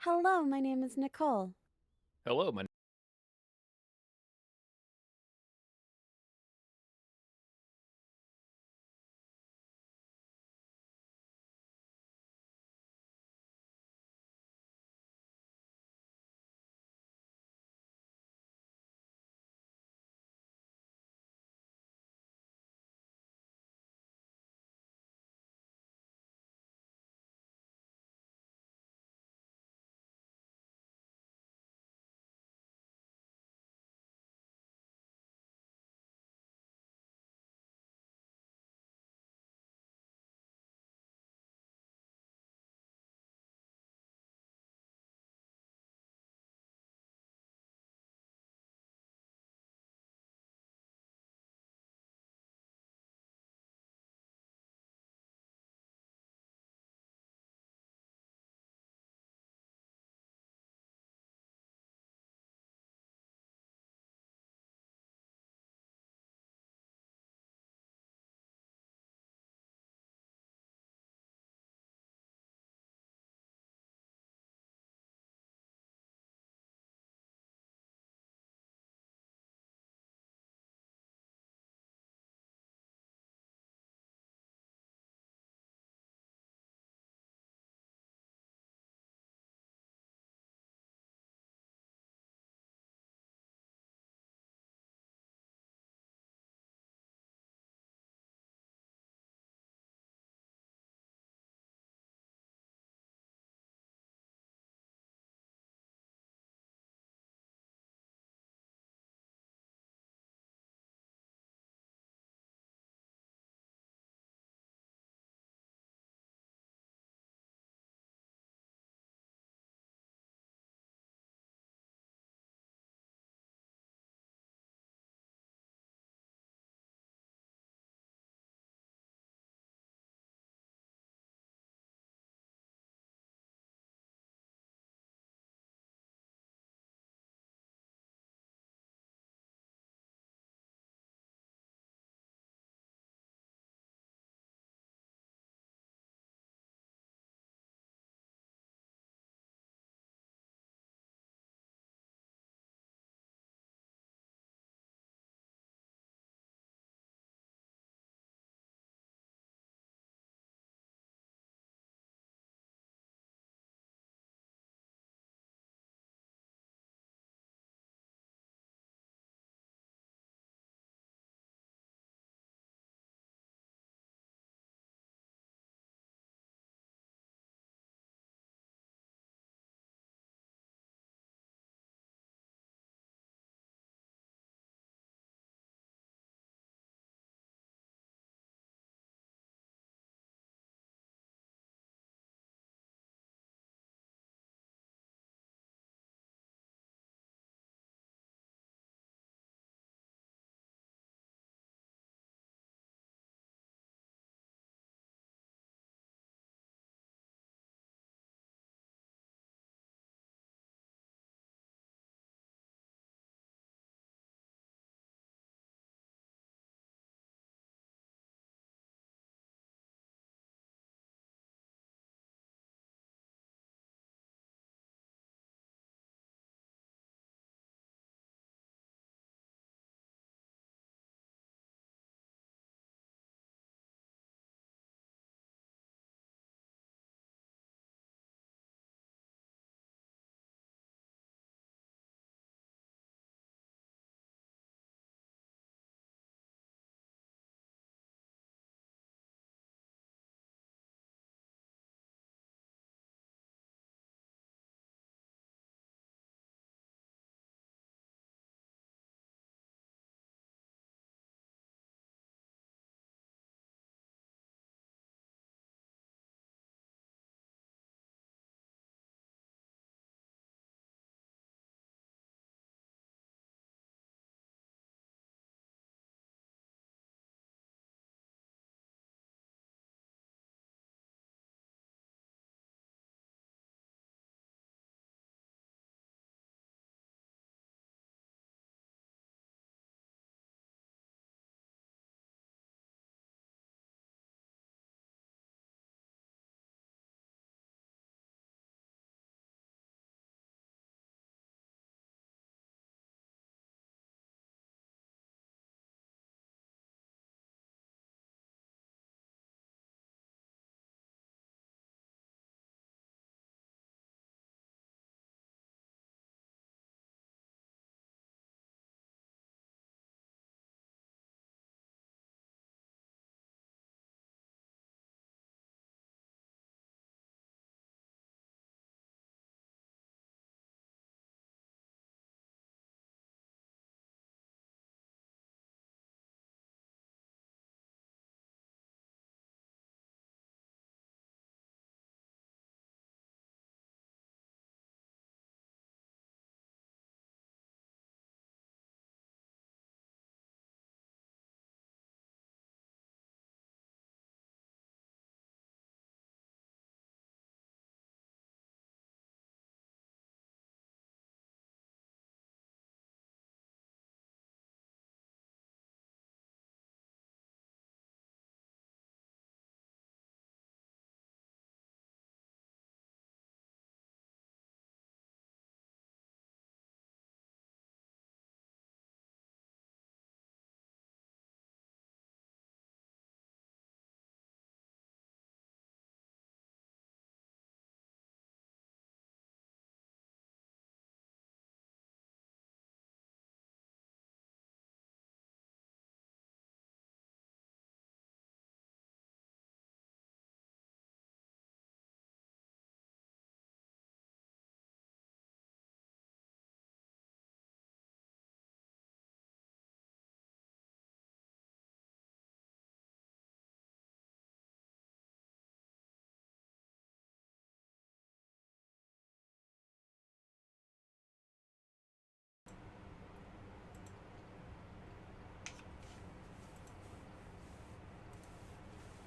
Hello, my name is Nicole. Hello, my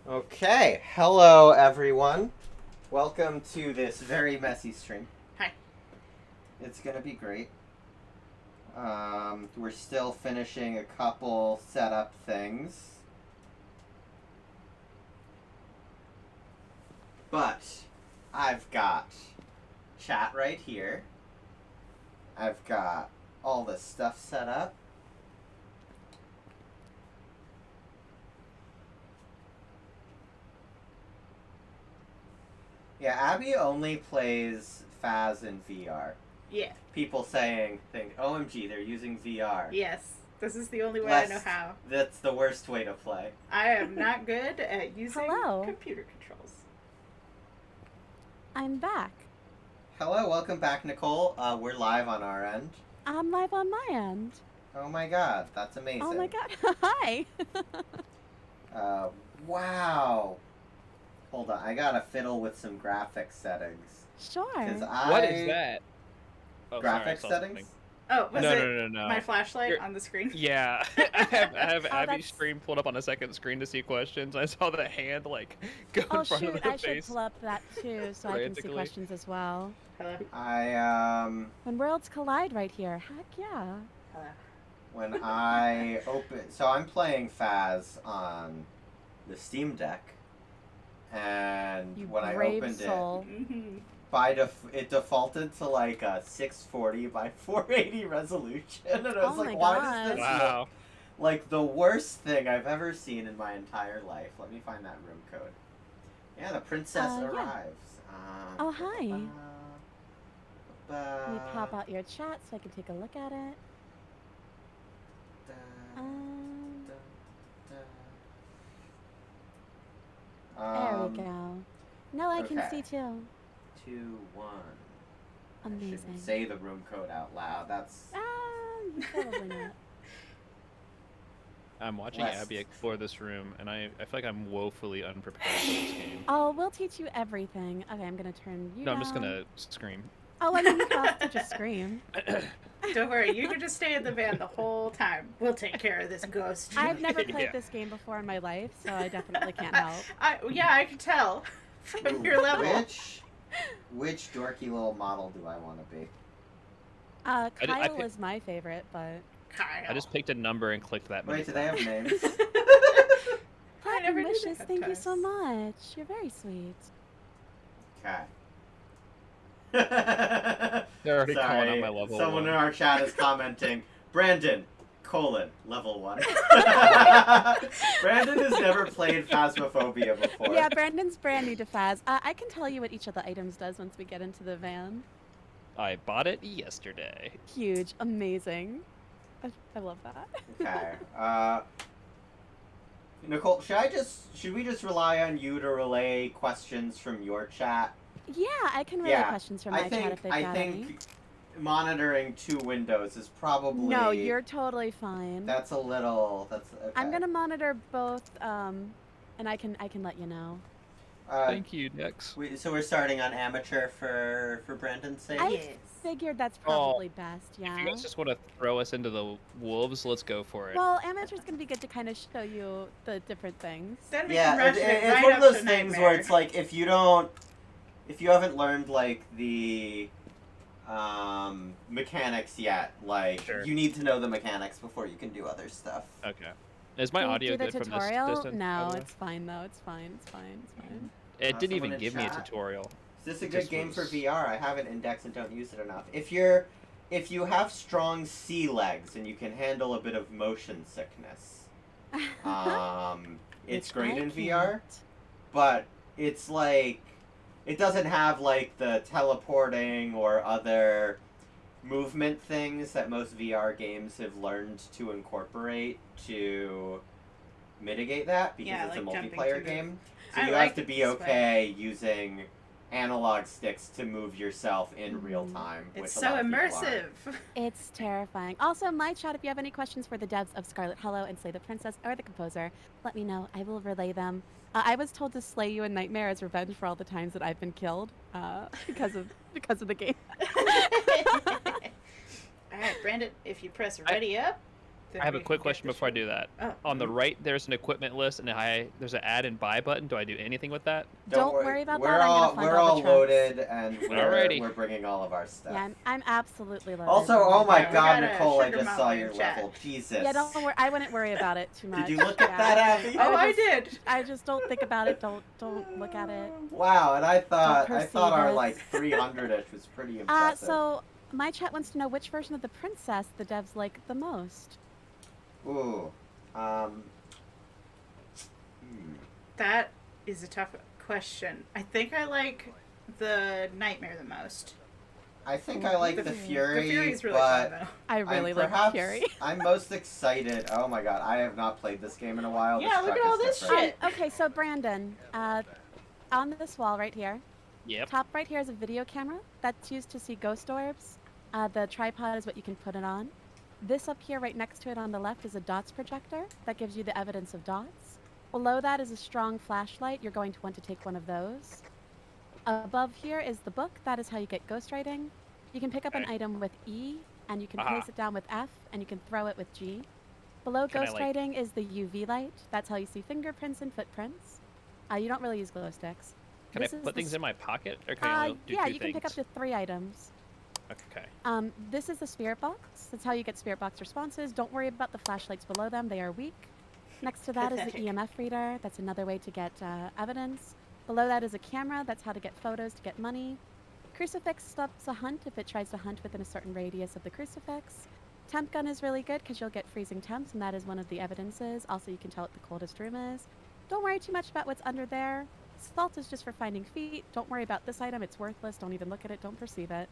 Okay, hello everyone. Welcome to this very messy stream. Hi. It's gonna be great. We're still finishing a couple setup things. But I've got chat right here. I've got all the stuff set up. Yeah, Abby only plays phas in VR. Yeah. People think, OMG, they're using VR. Yes. This is the only way I know how. That's the worst way to play. I am not good at using computer controls. I'm back. Hello, welcome back, Nicole. We're live on our end. I'm live on my end. Oh my god, that's amazing. Oh my god, hi. Wow. Hold on, I gotta fiddle with some graphics settings. Sure. What is that? Oh, graphics settings? Oh, was no. my flashlight on the screen? Yeah, I have Abby's screen pulled up on a second screen to see questions. I saw the hand go in front of the face. I should pull up that too so I can see questions as well. Hello? When worlds collide right here. Heck yeah. Hello. When I open... So I'm playing phas on the Steam Deck. And when I opened it... it defaulted to like a 640 by 480 resolution, and I was like, why does this look like the worst thing I've ever seen in my entire life? Let me find that room code. Yeah, the princess arrives. Oh, hi. Let me pop out your chat so I can take a look at it. There we go. No, I can see too. 2, 1. Amazing. I shouldn't say the room code out loud. That's... probably not. I'm watching Abby explore this room, and I feel like I'm woefully unprepared for this game. Oh, we'll teach you everything. Okay, I'm gonna turn you down. I'm just gonna scream. Oh, I mean, you can also just scream. Don't worry, you can just stay in the van the whole time. We'll take care of this ghost. I've never played this game before in my life, so I definitely can't help. I can tell from your level. Which dorky little model do I want to be? Kyle is my favorite, but... Kyle. I just picked a number and clicked that. Wait, do they have names? Platinum Wishes, thank you so much. You're very sweet. Okay. They're already calling on my level. Someone in our chat is commenting, Brandon, level 1. Brandon has never played Phasmophobia before. Yeah, Brandon's brand new to phas. I can tell you what each of the items does once we get into the van. I bought it yesterday. Huge. Amazing. I love that. Okay. Nicole, should we just rely on you to relay questions from your chat? Yeah, I can relay questions from my chat if they've got any. I think monitoring 2 windows is probably... No, you're totally fine. That's a little... okay. I'm gonna monitor both, and I can let you know. Thank you, Dex. So we're starting on amateur for Brandon's sake? I figured that's probably best, yeah. If you guys just want to throw us into the wolves, let's go for it. Well, amateur's gonna be good to kind of show you the different things. Yeah, it's one of those things where it's like, if you haven't learned, like, the mechanics yet, like, you need to know the mechanics before you can do other stuff. Okay. Is my audio good from this distance? No, it's fine, though. It's fine. It didn't even give me a tutorial. Is this a good game for VR? I have an index and don't use it enough. If you have strong sea legs and you can handle a bit of motion sickness, it's great in VR. But it's like, it doesn't have like the teleporting or other movement things that most VR games have learned to incorporate to mitigate that, because it's a multiplayer game. So you have to be okay using analog sticks to move yourself in real time. It's so immersive. It's terrifying. Also, my chat, if you have any questions for the devs of Scarlet, Hello, and Slay the Princess, or the composer, let me know. I will relay them. I was told to slay you in Nightmare as revenge for all the times that I've been killed because of the game. All right, Brandon, if you press ready up, then I have we a quick can get question the before I show. do that. Oh. On the right, there's an equipment list, and there's an add and buy button. Do I do anything with that? Don't worry about we're that. I'm all gonna find we're all all the trunks. loaded, and Alrighty. we're bringing all of our stuff. Yeah, I'm absolutely loaded. Also, oh my Yeah, we God, got a Nicole, I sugar just saw mama your in chat. level. Jesus. Yeah, don't worry. I wouldn't worry about it too much. Did you look at Yeah. that, Abby? Oh, I just- did. I just don't think about it. Don't look at it. Wow, and I thought perceive our it. like 300ish was pretty impressive. So my chat wants to know which version of the princess the devs like the most. Ooh, That is a tough question. I think I like the Nightmare the most. I think I like the Fury, The Fury's really but fun, though. I really I'm like perhaps Fury. I'm most excited. Oh my God, I have not played this game in a while. Yeah, this look truck at all is this different. shit. Okay, so Brandon, on this wall right here, Yep. top right here is a video camera that's used to see ghost orbs. The tripod is what you can put it on. This up here right next to it on the left is a dots projector that gives you the evidence of dots. Below that is a strong flashlight. You're going to want to take one of those. Above here is the book. That is how you get ghostwriting. You can pick up an Okay. item with E, and you can Aha. place it down with F, and you can throw it with G. Below Can I, like- ghostwriting is the UV light. That's how you see fingerprints and footprints. You don't really use glow sticks. Can I This is put the things in my pocket, or can I only do yeah, two you can pick up things? to 3 items. Okay. This is the spirit box. That's how you get spirit box responses. Don't worry about the flashlights below them. They are weak. Next to that is the Pathetic. EMF reader. That's another way to get evidence. Below that is a camera. That's how to get photos to get money. Crucifix stops a hunt if it tries to hunt within a certain radius of the crucifix. Temp gun is really good because you'll get freezing temps, and that is one of the evidences. Also, you can tell what the coldest room is. Don't worry too much about what's under there. Salt is just for finding feet. Don't worry about this item. It's worthless. Don't even look at it. Don't perceive it.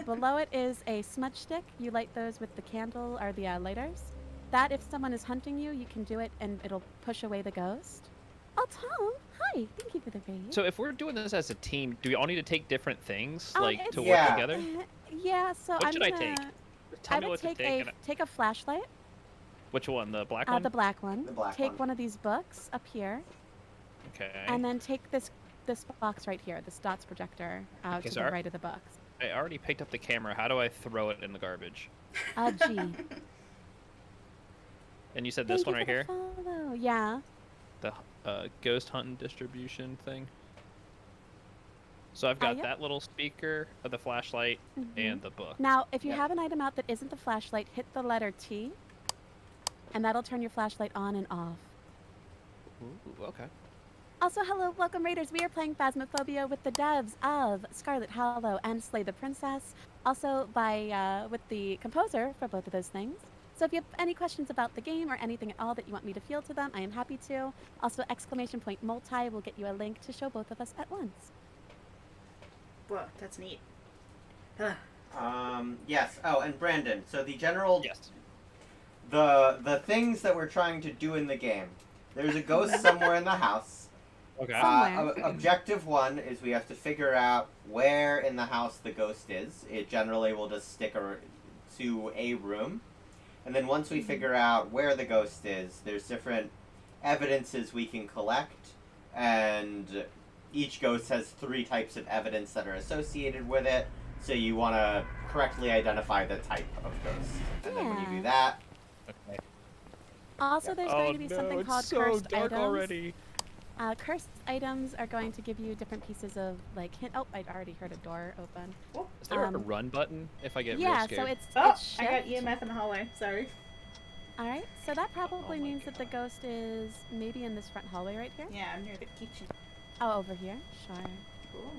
Below it is a smudge stick. You light those with the candle or the lighters. That, if someone is hunting you, you can do it and it'll push away the ghost. Oh, Tom. Hi. Thank you for the raid. So if we're doing this as a team, do we all need to take different things, Oh, like, to it's- work Yeah. together? Yeah, so What I'm should I gonna... take? Tell I me would what to take take. and take a flashlight, which one? The black one? the black one. The black take one. one of these books up here, Okay. and then take this box right here, this dots projector, Okay, to so the our- right of the box. I already picked up the camera. How do I throw it in the garbage? G. And you said this Thank one you right for here? the follow. Yeah. The ghost hunting distribution thing. So I've got yep. that little speaker, the flashlight, Mhm. and the book. Now, if you Yep. have an item out that isn't the flashlight, hit the letter T, and that'll turn your flashlight on and off. Ooh, okay. Also, hello, welcome Raiders. We are playing Phasmophobia with the devs of Scarlet Hollow and Slay the Princess. Also by with the composer for both of those things. So if you have any questions about the game or anything at all that you want me to field to them, I am happy to. Also, !multi will get you a link to show both of us at once. Whoa, that's neat. Ugh. Yes. Oh, and Brandon. So the general Yes. the things that we're trying to do in the game. There's a ghost somewhere in the house. Okay. Somewhere. Objective 1 is we have to figure out where in the house the ghost is. It generally will just stick to a room. And then once we figure out where the ghost is, there's different evidences we can collect. And each ghost has 3 types of evidence that are associated with it. So you want to correctly identify the type of ghost. And then when you do Yeah. that, Okay. Also, there's going to be something it's called so cursed dark items. already. Cursed items are going to give you different pieces of like hint. Oh, I'd already heard a door open. Is there a Um, run button if I get Yeah, real scared? so it's Oh, it's I got shift. EMF in the hallway. Sorry. All right, so that probably Oh my means that the ghost is maybe in this front hallway right here. Yeah, I'm near the kitchen. Oh, over here. Sure. Cool.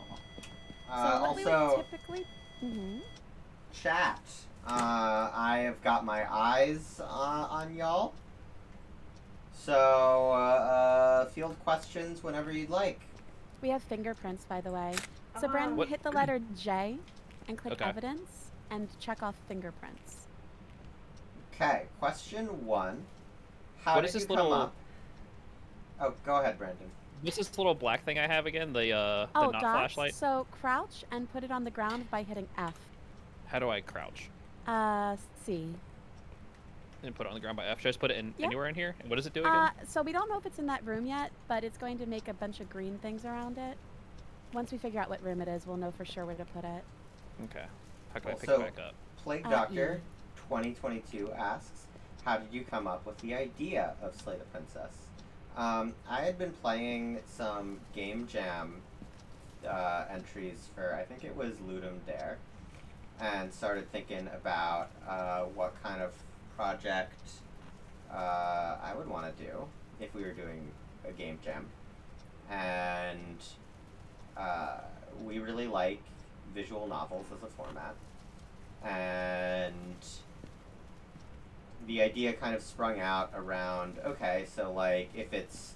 So what we would also, typically. Mm-hmm. chat. I have got my eyes on y'all. So, field questions whenever you'd like. We have fingerprints, by the way. So Ah. Brandon, What- hit the letter J, and click Okay. evidence, and check off fingerprints. Okay, question 1. How What did is this you come little- up? Oh, go ahead, Brandon. What's this little black thing I have again? The Oh, not dots. flashlight? So crouch and put it on the ground by hitting F. How do I crouch? C. And put it on the ground by F. Should I just put it in Yep. anywhere in here? And what does it do again? So we don't know if it's in that room yet, but it's going to make a bunch of green things around it. Once we figure out what room it is, we'll know for sure where to put it. Okay. How can I pick So- it back up? Plague E. Doctor 2022 asks, how did you come up with the idea of Slay the Princess? I had been playing some Game Jam entries for, I think it was Ludum Dare, and started thinking about what kind of project I would want to do if we were doing a Game Jam. And we really like visual novels as a format. And the idea kind of sprung out around, okay, so like if this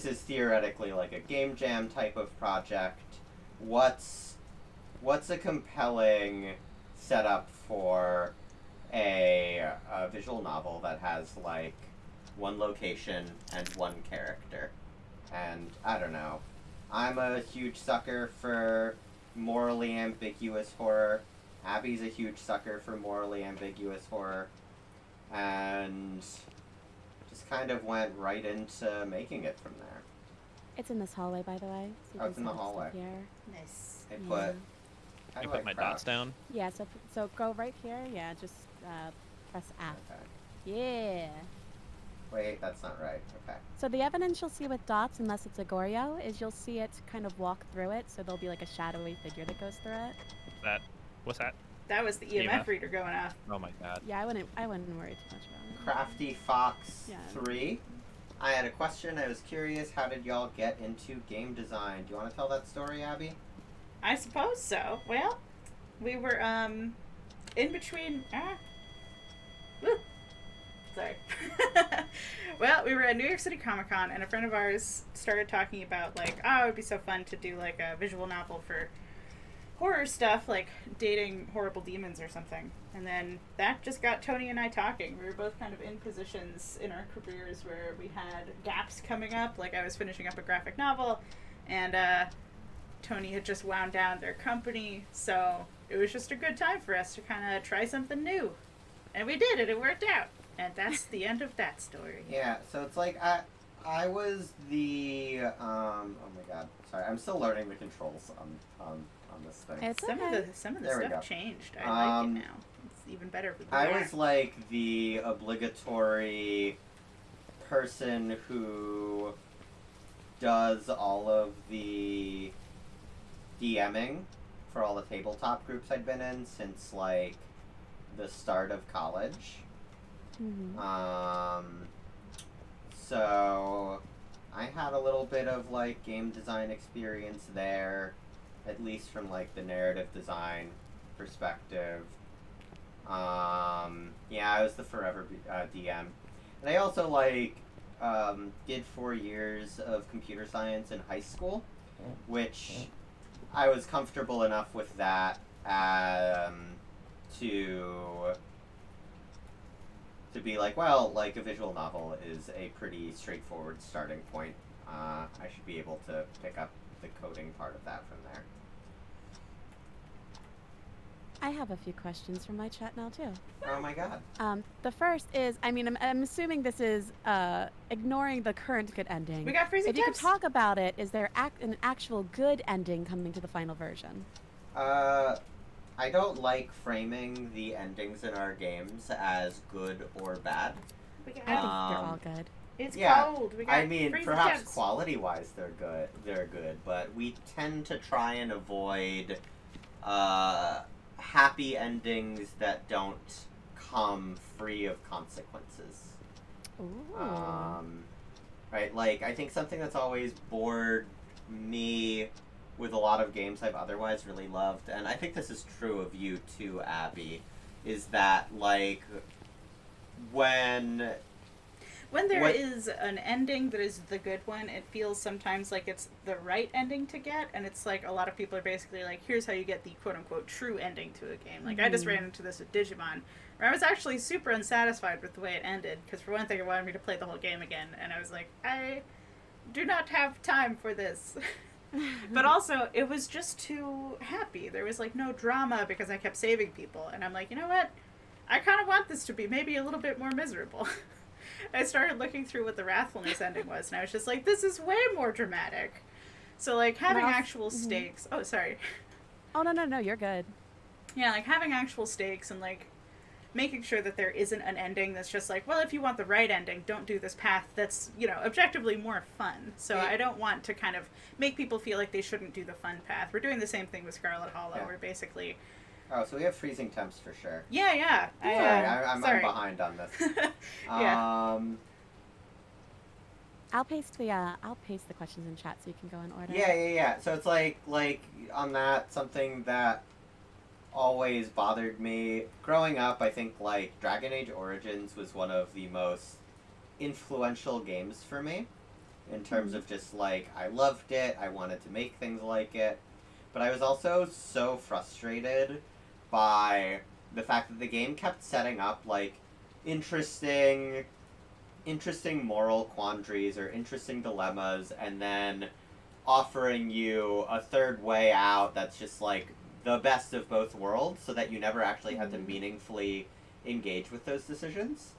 is theoretically like a Game Jam type of project, what's a compelling setup for a visual novel that has like one location and one character? And I don't know. I'm a huge sucker for morally ambiguous horror. Abby's a huge sucker for morally ambiguous horror. And just kind of went right into making it from there. It's in this hallway, by the way. So you Oh, can it's in the set up stuff hallway. Here. Nice. I Yeah. put. How I do put my crouch? dots down. Yeah, so go right here. Yeah, just press F. Okay. Yeah. Wait, that's not right. Okay. So the evidence you'll see with dots, unless it's a Goryo, is you'll see it kind of walk through it. So there'll be like a shadowy figure that goes through it. What's that? That was the EMF reader going off. Oh my god. Yeah, I wouldn't worry too much about it. Crafty Fox Yeah. 3. I had a question. I was curious. How did y'all get into game design? Do you want to tell that story, Abby? I suppose so. Well, we were in between. Woo. Sorry. Well, we were at New York City Comic Con, and a friend of ours started talking about like, oh, it'd be so fun to do like a visual novel for horror stuff, like dating horrible demons or something. And then that just got Tony and I talking. We were both kind of in positions in our careers where we had gaps coming up. Like I was finishing up a graphic novel, and Tony had just wound down their company, so it was just a good time for us to kind of try something new. And we did it. It worked out. And that's the end of that story. Yeah. So it's like I was the oh my god. Sorry, I'm still learning the controls on this thing. It's Some okay. of the There we stuff go. changed. I like it now. It's even better with the I VR. was like the obligatory person who does all of the DMing for all the tabletop groups I'd been in since like the start of college. Mm-hmm. So I had a little bit of like game design experience there, at least from like the narrative design perspective. Yeah, I was the forever DM, and I also like did 4 years of computer science in high school, which I was comfortable enough with that to be like, well, like a visual novel is a pretty straightforward starting point. I should be able to pick up the coding part of that from there. I have a few questions from my chat now too. Oh my god. The first is, I mean, I'm assuming this is ignoring the current good ending. We got freezing If you could temps. talk about it, is there an actual good ending coming to the final version? I don't like framing the endings in our games as good or bad. We I think got, they're all good. it's yeah, cold. We got I mean, freezing perhaps temps. quality-wise they're good, but we tend to try and avoid happy endings that don't come free of consequences. Ooh. Right, like, I think something that's always bored me with a lot of games I've otherwise really loved, and I think this is true of you too, Abby, is that, like, when there what- is an ending that is the good one, it feels sometimes like it's the right ending to get, and it's like a lot of people are basically like, here's how you get the quote-unquote true ending to a game. Like, I just ran into this with Digimon, where I was actually super unsatisfied with the way it ended, because for one thing, it wanted me to play the whole game again, and I was like, I do not have time for this. But also, it was just too happy. There was, like, no drama because I kept saving people. And I'm like, you know what? I kind of want this to be maybe a little bit more miserable. I started looking through what the Wrathfulness ending was, and I was just like, this is way more dramatic. So, like, having Wrath- actual stakes... Oh, sorry. Oh, no, you're good. Yeah, like, having actual stakes and, like, making sure that there isn't an ending that's just like, well, if you want the right ending, don't do this path that's, objectively more fun. So I don't want to kind of make people feel like they shouldn't do the fun path. We're doing the same thing with Scarlet Hollow. Yeah. We're basically... Oh, so we have freezing temps for sure. Yeah. I'm Sorry. behind on this. Yeah. I'll paste the questions in chat so you can go in order. Yeah. So it's like on that, something that always bothered me growing up. I think like Dragon Age Origins was one of the most influential games for me in terms of just like I loved it. I wanted to make things like it, but I was also so frustrated by the fact that the game kept setting up like interesting moral quandaries or interesting dilemmas, and then offering you a third way out that's just like the best of both worlds, so that you never actually had to meaningfully engage with those decisions.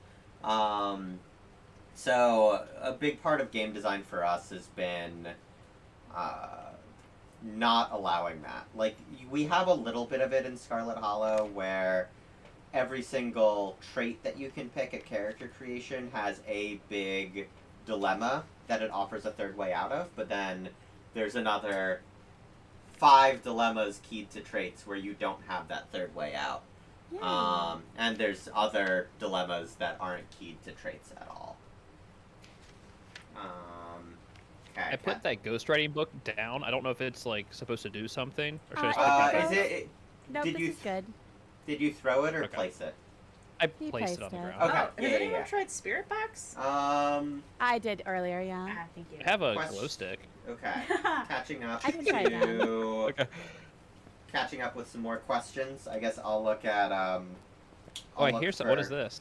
So a big part of game design for us has been not allowing that. Like, we have a little bit of it in Scarlet Hollow, where every single trait that you can pick at character creation has a big dilemma that it offers a third way out of, but then there's another 5 dilemmas keyed to traits where you don't have that third way out. Yeah. And there's other dilemmas that aren't keyed to traits at all. Okay. I put that ghostwriting book down. I don't know if it's like supposed to do something, or should I Uh, stick Is it? it? Nope, did this you is good. Did you throw it or Okay. place it? I He placed it on the placed it. ground. Okay. Oh, has anyone tried Spirit Box? I did earlier, yeah. Ah, thank you. I have a Question- glow stick. Okay. Catching up I can try that. to Okay. catching up with some more questions. I guess I'll look at Oh, I'll wait, look here's what for- is this?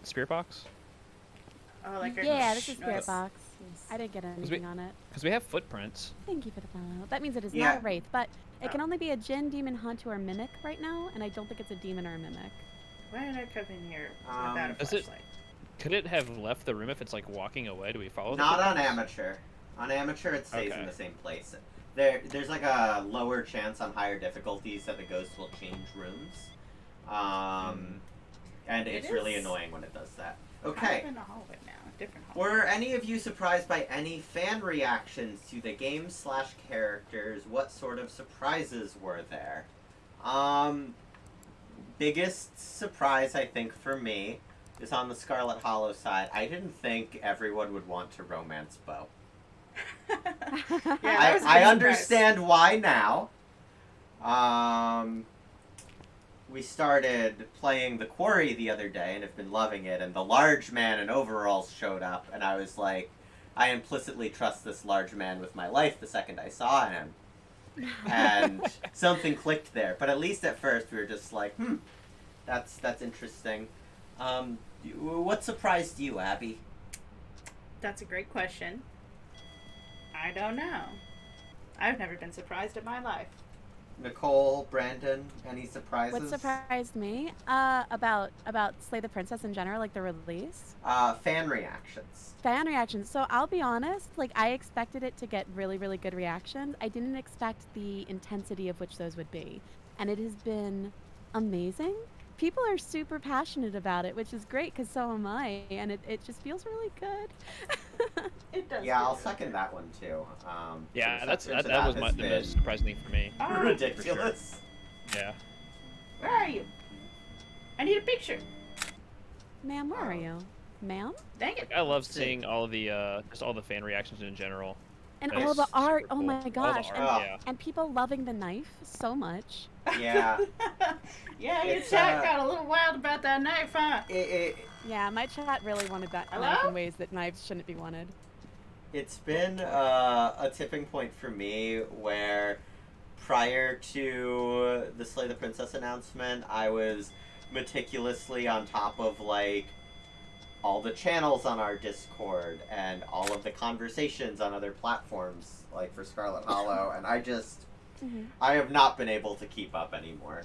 Spirit box? Oh, like Yeah, this is Spirit Nice. Box. I didn't get anything on it. Because we have footprints. Thank you for the follow. That means it is Yeah. not a wraith, but it Yeah. can only be a djinn, demon, hunt, or mimic right now, and I don't think it's a demon or a mimic. Why did I come in here Um, without a Is it- flashlight? Could it have left the room if it's like walking away? Do we follow? Not the on footprints? amateur. On amateur, it stays in Okay. the same place. There's like a lower chance on higher difficulties that the ghost will change rooms. And It it's really is annoying when it does that. Kind Okay. of in a hallway now, different hallway. Were any of you surprised by any fan reactions to the game/characters? What sort of surprises were there? Biggest surprise, I think, for me is on the Scarlet Hollow side. I didn't think everyone would want to romance Bo. Yeah, that was a I big understand why now. We started playing The Quarry the other day and have been loving it, and the large man in overalls showed up, and I was like, I implicitly trust this large man with my life the second I saw him. And something clicked there. But at least at first we were just like, that's interesting. What surprised you, Abby? That's a great question. I don't know. I've never been surprised in my life. Nicole, Brandon, any surprises? What surprised me about Slay the Princess in general, like the release? Fan reactions. Fan reactions. So I'll be honest, like I expected it to get really, really good reactions. I didn't expect the intensity of which those would be. And it has been amazing. People are super passionate about it, which is great because so am I. And it just feels really good. It does. Yeah, feel I'll good. second that one too. Yeah, the that reception to was has the been most surprising thing for me. Oh, ridiculous. Yeah. Where are you? I need a picture. Ma'am, where are you? Ma'am? Dang it. I love seeing all of the just all the fan reactions in general. And It's all the super art. Oh cool. my All the gosh. art, art, yeah. And people loving the knife so much. Yeah. Yeah, your It's, chat got a little wild about that knife, huh? Yeah, my chat really wanted that Hello? knife in ways that knives shouldn't be wanted. It's been a tipping point for me where prior to the Slay the Princess announcement, I was meticulously on top of like all the channels on our Discord and all of the conversations on other platforms like for Scarlet Hollow, and I have not been able to keep up anymore.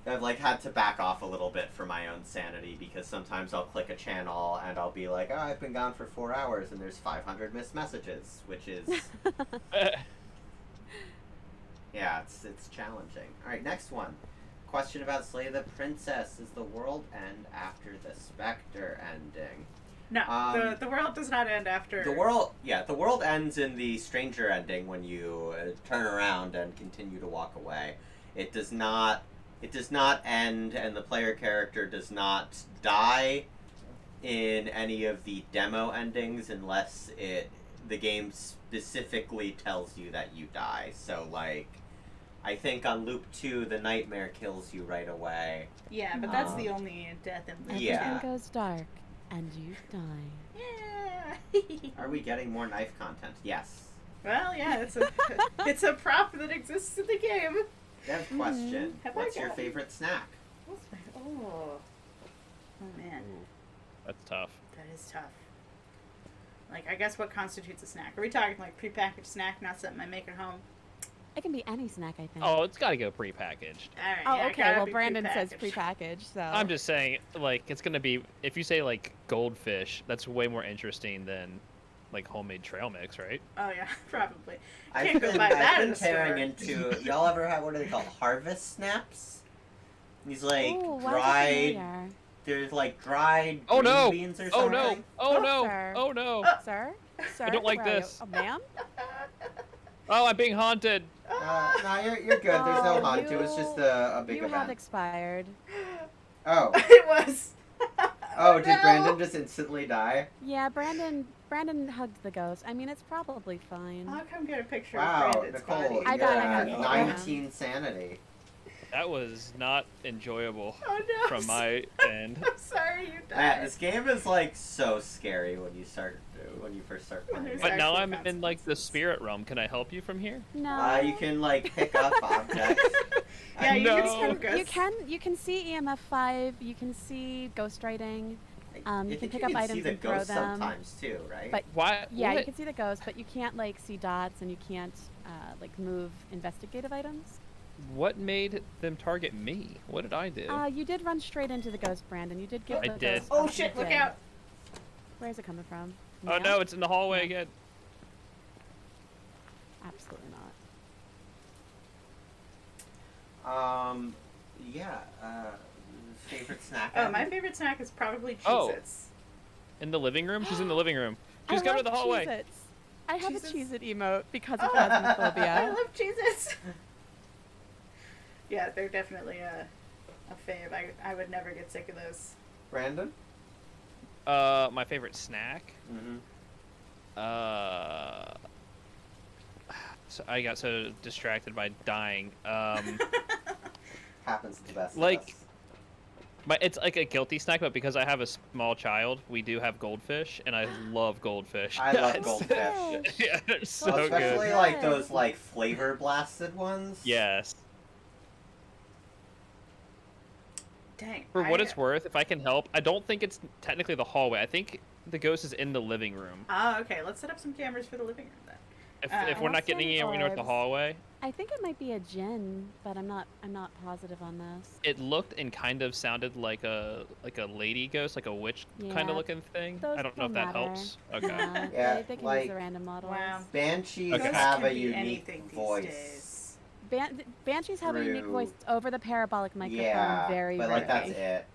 I've like had to back off a little bit for my own sanity because sometimes I'll click a channel and I'll be like, oh, I've been gone for 4 hours and there's 500 missed messages, which is yeah, it's challenging. All right, next one. question about Slay the Princess. Does the world end after the Spectre ending? No, the world does not end after. The world ends in the Stranger ending when you turn around and continue to walk away. It does not end, and the player character does not die in any of the demo endings unless the game specifically tells you that you die. So, like, I think on Loop 2, the nightmare kills you right away. Yeah, but that's the only death in Loop 2. Yeah. Everything goes dark, and you die. Yeah. Are we getting more knife content? Yes. Well, yeah, it's a prop that exists in the game. Dev question. Have I What's your gotten- favorite snack? Oh man, That's tough. that is tough. Like, I guess what constitutes a snack? Are we talking like prepackaged snack, not something I make at home? It can be any snack, I think. Oh, it's got to go prepackaged. All right. Oh, yeah, okay. gotta Well, be Brandon says prepackaged. prepackaged, so. I'm just saying, like, it's gonna be if you say like goldfish, that's way more interesting than like homemade trail mix, right? Oh yeah, probably. I've Can't go been, buy that I've in been a store. tearing into. Y'all ever have, what are they called? Harvest snaps? These like Ooh, why is that dried. familiar? There's like dried Oh, green no. beans or Oh something. no! Oh Oh, no! sir. Oh no! Sir? Sir? don't like where are you? this. Oh, ma'am? Oh, I'm being haunted. No, you're good. There's no Oh, hunt. It was just a big You have event. expired. Oh. It was. Oh, did no. Brandon just instantly die? Yeah, Brandon hugged the ghost. I mean, it's probably fine. I'll come get a picture Wow, of Brandon's Nicole, body. I you're got at it. 19 sanity. That was not enjoyable Oh no! from my end. I'm sorry you died. Matt, this game is like so scary when you first start When playing. there's it. But now actual I'm in like the consequences. spirit realm. Can I help you from here? No. You can like pick up objects. Yeah, you No. can swim ghosts. You can see EMF 5. You can see ghost writing. You I can think pick you up can see items the and throw ghosts them. sometimes too, right? But Why? yeah, you what? can see the ghost, but you can't like see dots, and you can't like move investigative items. What made them target me? What did I do? You did run straight into the ghost, Brandon. You did give I the did. ghost. Oh you shit! Look did. out! Where is it coming from? Oh Ma'am? no, it's in the hallway No. again. Absolutely not. Yeah. Favorite snack? Oh, my favorite snack is probably Oh. Cheez-Its. In the living room? She's in the living room. She's I coming to love the hallway. Cheez-Its. I have Cheez-Its? a Cheez-It emote because Oh, of I phasmophobia. love Cheez-Its. Yeah, they're definitely a fave. I would never get sick of those. Brandon? My favorite snack. Mm-hmm. So I got so distracted by dying. Happens to the best Like- of us. It's like a guilty snack, but because I have a small child, we do have goldfish, and I love goldfish. I love It's- goldfish. Yeah, they're so Well, especially good. like those like flavor blasted ones. Yes. Dang. For what it's worth, if I can help, I don't think it's technically the hallway. I think the ghost is in the living room. Oh, okay. Let's set up some cameras for the living room then. If we're not getting Awesome anywhere with the orbs. hallway, I think it might be a djinn, but I'm not positive on this. it looked and kind of sounded like a lady ghost, like a witch kind Yeah, of looking thing. those I don't know if don't that matter. helps. Okay. Yeah, Yeah, they can like- use the random models. Wow. Banshees Okay. have Ghosts a can be unique anything these voice. days. Banshees have a unique Through- voice over the parabolic microphone. Yeah, very but like rarely. that's it.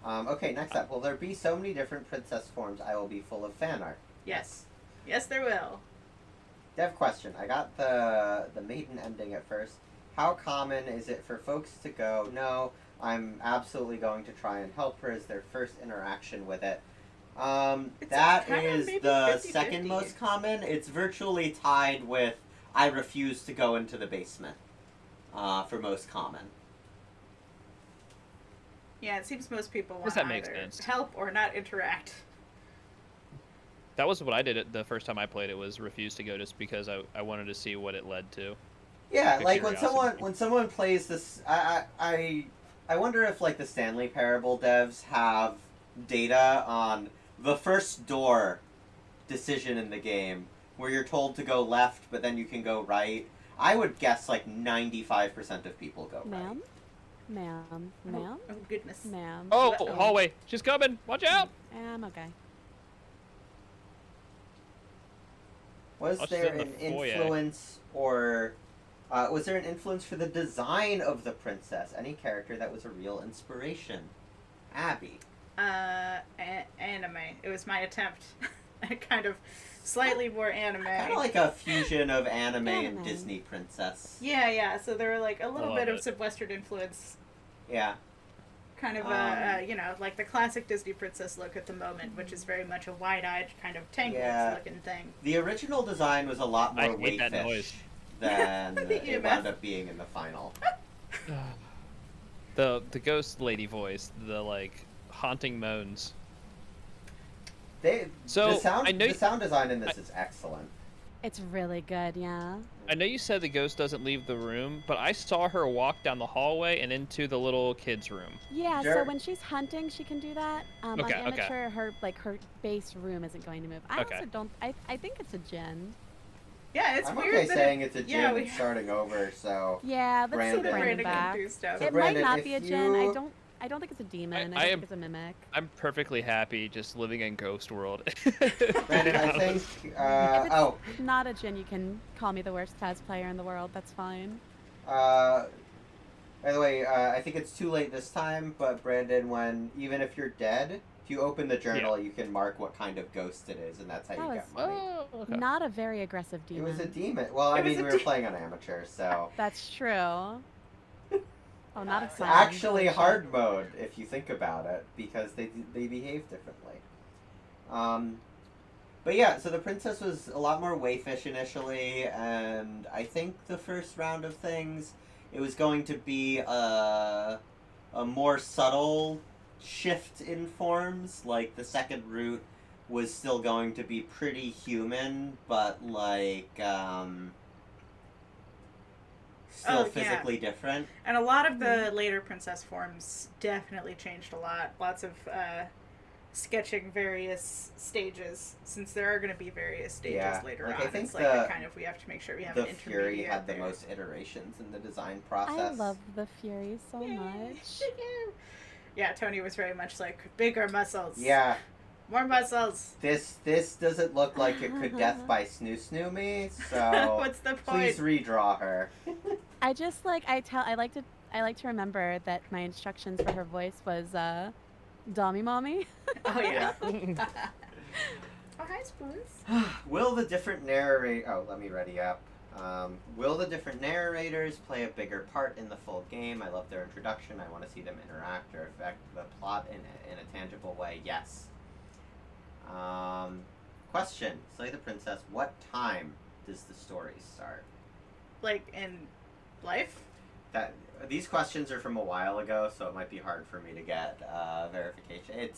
Okay, next up. Will there be so many different princess forms? I will be full of fan art. Yes. Yes, there will. Dev question. I got the maiden ending at first. How common is it for folks to go, no, I'm absolutely going to try and help her as their first interaction with it? That kind of is maybe the 50-50. second most common. It's virtually tied with I refuse to go into the basement for most common. Yeah, it seems most people want Guess that makes either sense. help or not interact. That was what I did the first time I played it, was refuse to go just because I wanted to see what it led to. Yeah, The like curiosity. when someone plays this, I wonder if like the Stanley Parable devs have data on the first door decision in the game where you're told to go left, but then you can go right. I would guess like 95% of people go right. Ma'am? Ma'am? Ma'am? Oh, goodness. Ma'am? Oh, Uh-oh. hallway! She's coming! Watch out! I'm okay. Was Oh, she's there in the an foyer. influence or Was there an influence for the design of the princess? Any character that was a real inspiration? Abby. Anime. It was my attempt at kind of slightly more anime. Kind of like a fusion of anime and Anime. Disney princess. Yeah. So there were like a little love bit of it. some Western influence. Yeah. Kind of, like the classic Disney princess look at the moment, which is very much a wide-eyed kind of tangled looking thing. The original design was a lot more I hate that noise. wayfish than The it EMF. wound up being in the final. The ghost lady voice, the like haunting moans. The sound I know the sound design in this is excellent. It's really good, yeah. I know you said the ghost doesn't leave the room, but I saw her walk down the hallway and into the little kid's room. Yeah, Sure. so when she's hunting, she can do that. On Okay, amateur, her base room isn't going to move. I Okay. also don't. I think it's a djinn. Yeah, it's I'm weird. okay that saying it's a yeah, gym we- starting over, so Yeah, let's Brandon. see Brandon Brandon can back. do stuff. So It Brandon, might not if be a djinn. you- I don't think it's a demon. I I, am- think it's a mimic. I'm perfectly happy just living in Ghost World. Brandon, I think If it's not a djinn, you can call me the worst phas player in the world. That's fine. by the way, I think it's too late this time, but Brandon, even if you're dead, if you open the journal, you can mark what kind of ghost it is, and that's how That you was- get money. Oh, okay. Not a very aggressive It demon. was a demon. Well, I It was mean, a we were de- playing on amateur, so That's true. Oh, not a it's silent actually version. hard mode if you think about it, because they behave differently. But yeah, so the princess was a lot more wayfish initially, and I think the first round of things, it was going to be a more subtle shift in forms. Like the second route was still going to be pretty human, but like still Oh, yeah. physically different. And a lot of the later princess forms definitely changed a lot. Lots of sketching various stages, since there are going to be various stages Yeah, later like, on. I think it's like the- a kind of, we have to make sure we have The an Fury intermediate had the there. most iterations in the design process. I love the Fury so much. Yeah, Tony was very much like, bigger muscles. Yeah, More muscles. this doesn't look like it could death by snoo me, so What's the point? please redraw her. I just like I like to remember that my instructions for her voice was Dommy Mommy. Oh, yeah. Yeah. Oh, hi, Spoons. Will the different let me ready up. Will the different narrators play a bigger part in the full game? I love their introduction. I want to see them interact or affect the plot in a tangible way. Yes. Question. Slay the Princess. What time does the story start? Like, in life? These questions are from a while ago, so it might be hard for me to get verification.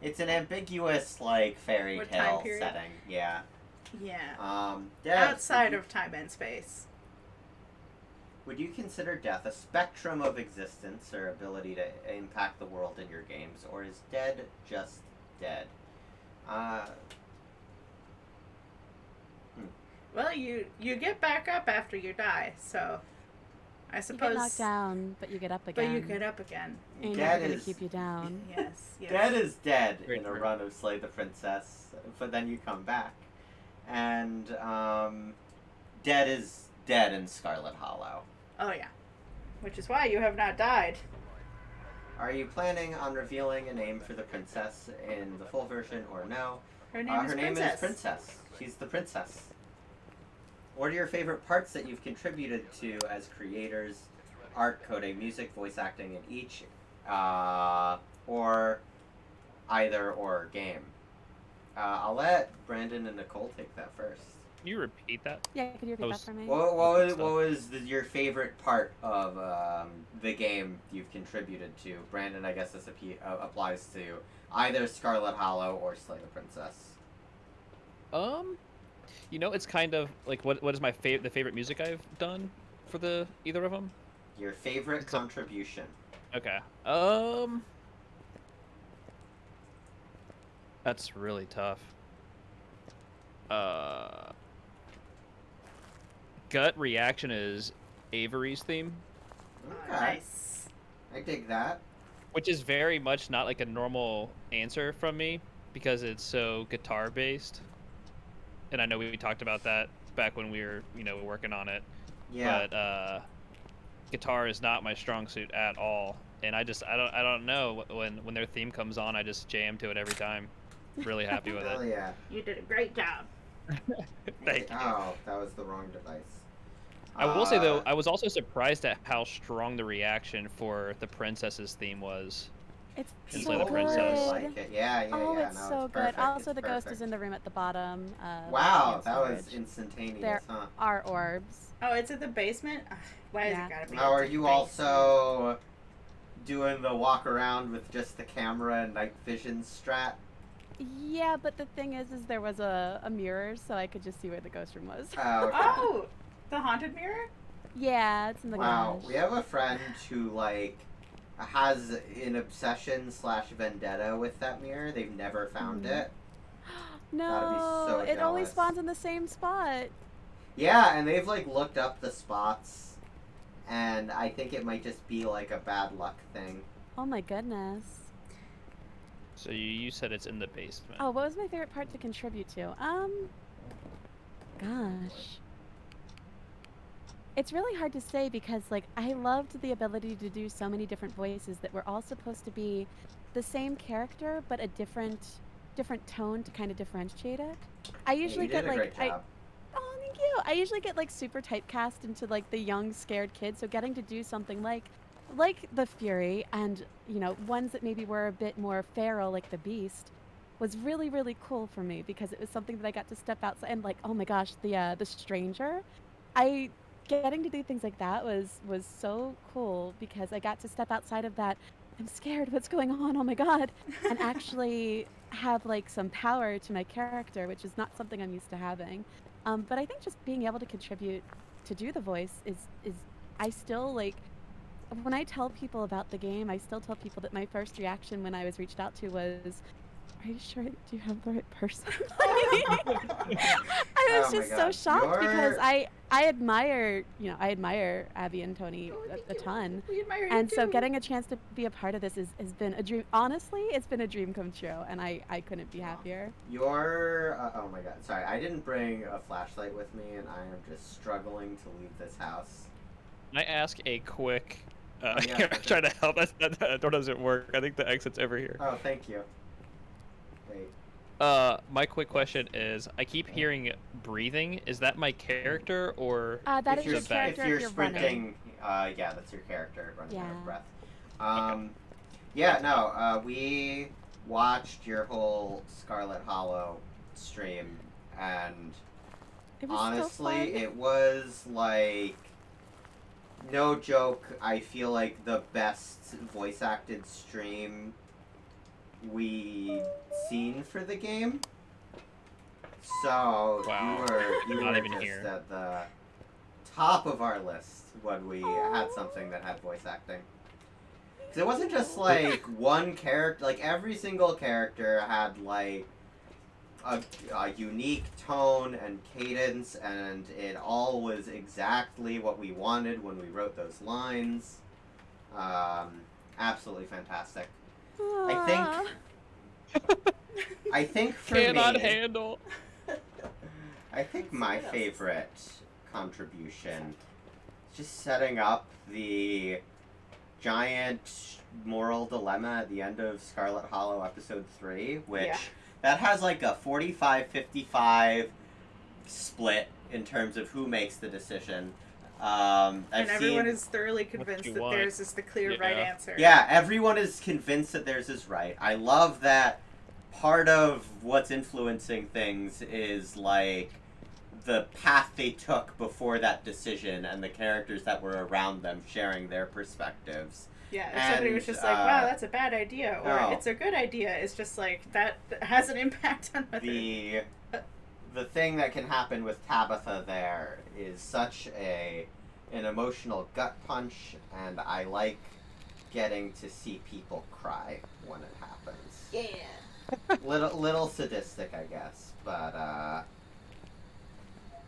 It's an ambiguous like fairy What time tale period? setting. Yeah. Yeah. Death, Outside of time and space. would you consider death a spectrum of existence or ability to impact the world in your games, or is dead just dead? Well, you get back up after you die, so I You suppose. get knocked down, but you get up But again. you get up again. Ain't Dead never gonna is- keep you down. Yes. Yes. Dead is dead Very in a true. run of Slay the Princess, but then you come back. And dead is dead in Scarlet Hollow. Oh yeah. Which is why you have not died. Are you planning on revealing a name for the princess in the full version or no? Her name is Princess. is Princess. She's the princess. What are your favorite parts that you've contributed to as creators? Art, coding, music, voice acting in each, or either or game? I'll let Brandon and Nicole take that first. Can you repeat that? Yeah, could you repeat that for me? What was your favorite part of the game you've contributed to? Brandon, I guess this applies to either Scarlet Hollow or Slay the Princess. It's kind of like what is my the favorite music I've done for either of them? Your favorite contribution. Okay. That's really tough. Gut reaction is Avery's theme, Okay. Nice. I dig that. which is very much not like a normal answer from me because it's so guitar based. And I know we talked about that back when we were, working on it. Yeah. But guitar is not my strong suit at all, and I don't know, when their theme comes on, I just jam to it every time. Really happy with Hell it. yeah. You did a great job. Thank you. Oh, that was the wrong device. I will say though, I was also surprised at how strong the reaction for the princess's theme was. It's People so the good. princess. Really like it. Yeah, Oh, yeah. it's No, so it's good. perfect. Also, It's the ghost perfect. is in the room at the bottom. Wow, and that was storage. instantaneous, There huh? are orbs. Oh, it's at the basement? Ugh, why Yeah. is it gotta be Now, at are the you basement? also doing the walk around with just the camera and night vision strat? Yeah, but the thing is there was a mirror, so I could just see where the ghost room was. Oh, okay. Oh! The haunted mirror? Yeah, it's in the Wow, garage. we have a friend who, like, has an obsession / vendetta with that mirror. They've never found it. No, Gotta be so it only jealous. spawns in the same spot. Yeah, and they've, like, looked up the spots, and I think it might just be, like, a bad luck thing. Oh my goodness. So you said it's in the basement. Oh, what was my favorite part to contribute to? Gosh. It's really hard to say because, like, I loved the ability to do so many different voices that were all supposed to be the same character, but a different tone to kind of differentiate it. I usually you did get a like great job. Oh, thank you. I usually get like super typecast into like the young scared kid, so getting to do something like the Fury and, you know, ones that maybe were a bit more feral like the Beast was really really cool for me because it was something that I got to step outside and, like, oh my gosh, the Stranger. I Getting to do things like that was so cool because I got to step outside of that I'm scared, what's going on, oh my god, and actually have like some power to my character, which is not something I'm used to having. But I think just being able to contribute to do the voice is I still, like, when I tell people about the game, I still tell people that my first reaction when I was reached out to was, "Are you sure you have the right person?" I was Oh my just so God, shocked because you're- I admire, you know, I admire Abby and Tony Oh, a thank you. ton. We admire you And so too. getting a chance to be a part of this has been a dream. Honestly, it's been a dream come true, and I couldn't be happier. You're. Oh my god, sorry. I didn't bring a flashlight with me, and I am just struggling to leave this house. Can I ask a quick? Yeah, I'm sure. trying to help. That door doesn't work. I think the exit's over here. Oh, thank you. Wait. My quick question is, I keep hearing breathing. Is that my character or That if is you're, your the back? character if you're running. sprinting, yeah, that's your character running out Yeah. of breath. Yeah, no, we watched your whole Scarlet Hollow stream, and It was honestly, so fun. it was like, no joke, I feel like the best voice acted stream we seen for the game. So Wow. you Not were even just here. at the top of our list when we had something that had voice acting. Because it wasn't just like one character, like every single character had like a unique tone and cadence, and it all was exactly what we wanted when we wrote those lines. Absolutely fantastic. I think for Cannot me, handle. I think my What else? favorite contribution is just setting up the giant moral dilemma at the end of Scarlet Hollow episode 3, which Yeah. that has like a 45-55 split in terms of who makes the decision. And I've everyone seen, is thoroughly convinced you that want. theirs is the clear Yeah. right answer. yeah, everyone is convinced that theirs is right. I love that part of what's influencing things is like the path they took before that decision and the characters that were around them sharing their perspectives. Yeah, if somebody was And, just like, wow, that's a bad idea, or no. it's a good idea, it's just like, that has an impact on whether... The thing that can happen with Tabitha there is such an emotional gut punch, and I like getting to see people cry when it happens. Yeah. Little sadistic, I guess, but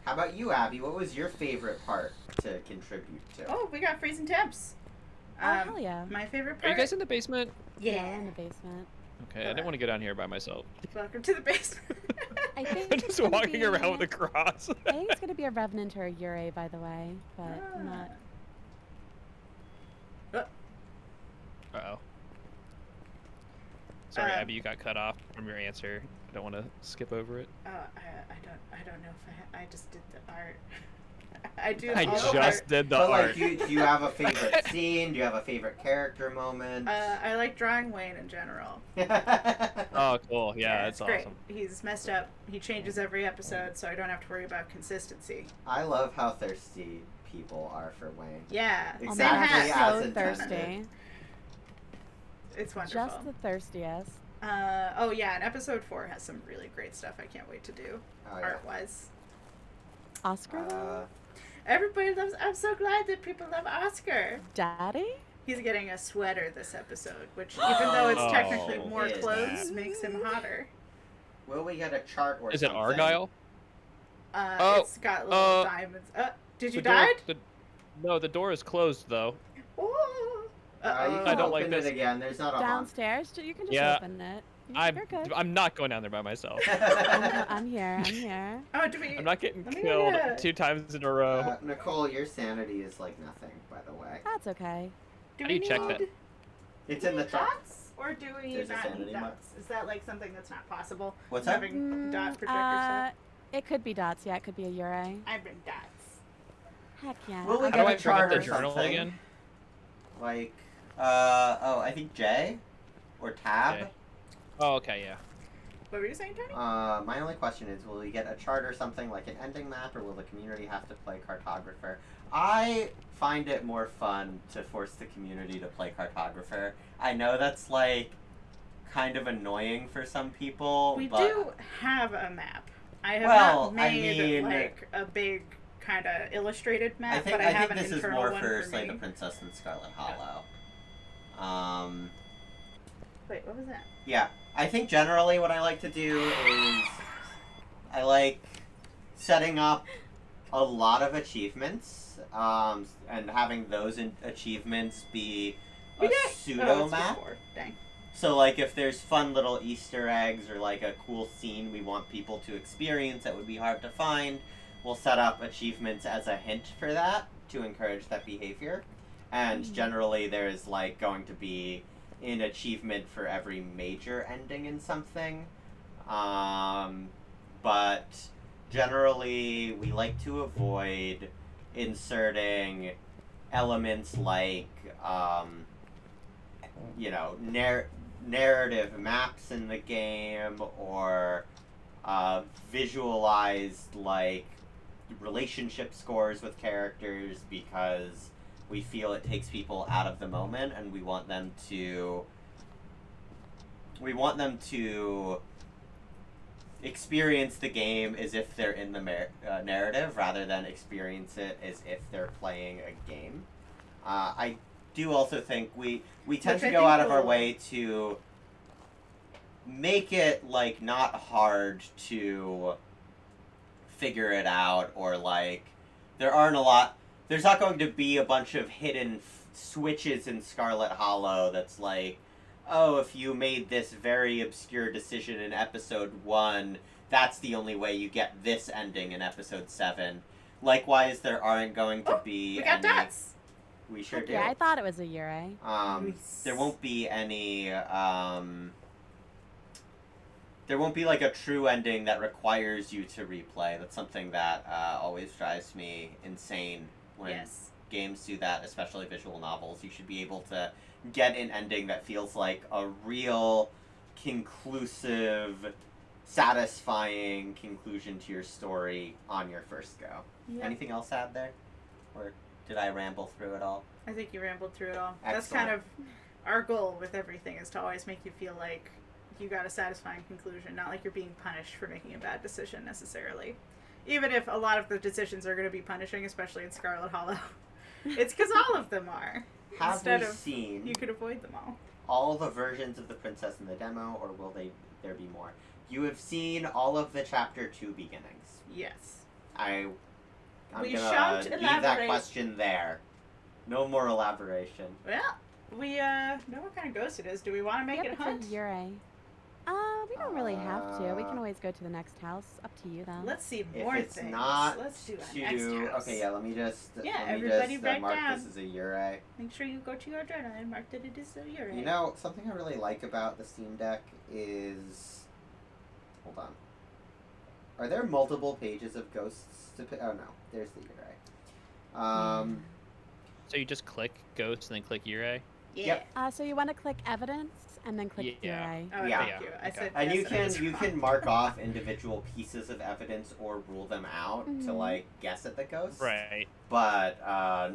how about you, Abby? What was your favorite part to contribute to? Oh, we got freezing temps. Hell yeah. My favorite Are part... you guys in the basement? Yeah, in the basement. Okay, I didn't want to go down here by myself. Welcome to the basement. I think I'm just walking around with a cross. I think it's gonna be a Revenant or a Yurei, by the way, but I'm not. Uh-oh. Sorry, Um, Abby, you got cut off from your answer. I don't want to skip over it. I don't know if I just did the art. I do. I all the just art. did the But art. like, do you have a favorite scene? Do you have a favorite character moment? I like drawing Wayne in general. Oh, cool. Yeah, it's that's great. awesome. He's messed up. He changes every episode, so I don't have to worry about consistency. I love how thirsty people are for Wayne. Yeah, Oh, Exactly man, as I'm so intended. thirsty. it's wonderful. Just the thirstiest. Oh yeah, and episode 4 has some really great stuff. I can't wait to do Oh, yeah. art-wise. Oscar though? Everybody loves. I'm so glad that people love Oscar. Daddy? He's getting a sweater this episode, which even though it's technically Oh, more is clothes, that- makes him hotter. Will we get a chart or Is it something? Argyle? Oh, It's got little diamonds. Did you The door- die? No, the door is closed, though. Oh. You Uh-oh. can I don't open like it this. again. There's not a Downstairs? You can just Yeah. open it. You're good. I'm not going down there by myself. I'm here. I'm here. Oh, do we? I'm not getting Let me killed get a- 2 times in a row. Nicole, your sanity is like nothing, by the way. That's okay. Do How do we you check that? need- It's do in we the need chart. dots, or do we There's a not sanity need mark. dots? Is that like something that's not possible? What's that? Having dot projector Uh, stuff. it could be dots. Yeah, it could be a Yurei. I bring dots. Heck yeah. Will we How get do a I bring up chart the or journal something? again? Like, I think J or Tab. Okay. Oh, okay, yeah. What were you saying, Tony? My only question is, will we get a chart or something like an ending map, or will the community have to play cartographer? I find it more fun to force the community to play cartographer. I know that's like kind of annoying for some people, We but do have a map. I have Well, not I made mean- like a big kind of illustrated map, I think but I have think an this is internal more one for for Slay me. the Princess than Scarlet Hollow. Wait, what was that? Yeah, I think generally what I like to do is I like setting up a lot of achievements, and having those achievements be a Oh, pseudo it's map. before. Dang. So like if there's fun little Easter eggs or like a cool scene we want people to experience that would be hard to find, we'll set up achievements as a hint for that to encourage that behavior. And generally there's like going to be an achievement for every major ending in something. But generally we like to avoid inserting elements like narrative maps in the game, or visualized like relationship scores with characters, because we feel it takes people out of the moment, and we want them to experience the game as if they're in the narrative, rather than experience it as if they're playing a game. I do also think we tend Which to I go think out of our will- way to make it like not hard to figure it out, or like there's not going to be a bunch of hidden switches in Scarlet Hollow that's like, oh, if you made this very obscure decision in episode 1, that's the only way you get this ending in episode 7. Likewise, there aren't going to be We got any... dots. We sure do. Yeah, I thought it was a Yurei. Nice. There won't be any, there won't be like a true ending that requires you to replay. That's something that always drives me insane when Yes. games do that, especially visual novels. You should be able to get an ending that feels like a real, conclusive, satisfying conclusion to your story on your first go. Yep. Anything else to add there? Or did I ramble through it all? I think you rambled through it all. That's kind of our goal with everything, is to always make you feel like you got a satisfying conclusion, not like you're being punished for making a bad decision necessarily. Even if a lot of the decisions are going to be punishing, especially in Scarlet Hollow. It's because all of them are. Have Instead we of seen you could avoid them all. all the versions of the princess in the demo, or will there be more? You have seen all of the chapter 2 beginnings. Yes. I'm We gonna shan't leave that elaborate. question there. No more elaboration. Well, we know what kind of ghost it is. Do we want to make Yep, it it's hunt? a Yurei. We don't really have to. We can always go to the next house. Up to you, though. Let's see If more it's things. not Let's do a to next house. okay, yeah. Let me just everybody write mark down. this as a Uri. Make sure you go to your journal and mark that it is a Uri. You know, something I really like about the Steam Deck is, hold on. Are there multiple pages of ghosts to pick? Oh no, there's the Uri. So you just click ghost and then click Ure? Yeah. Yep. So you want to click evidence and then click Yeah. Uri. Oh, Yeah. thank you. I said And yes, I was you wrong. can mark off individual pieces of evidence or rule them out to Mhm. like guess at the ghost. Right. But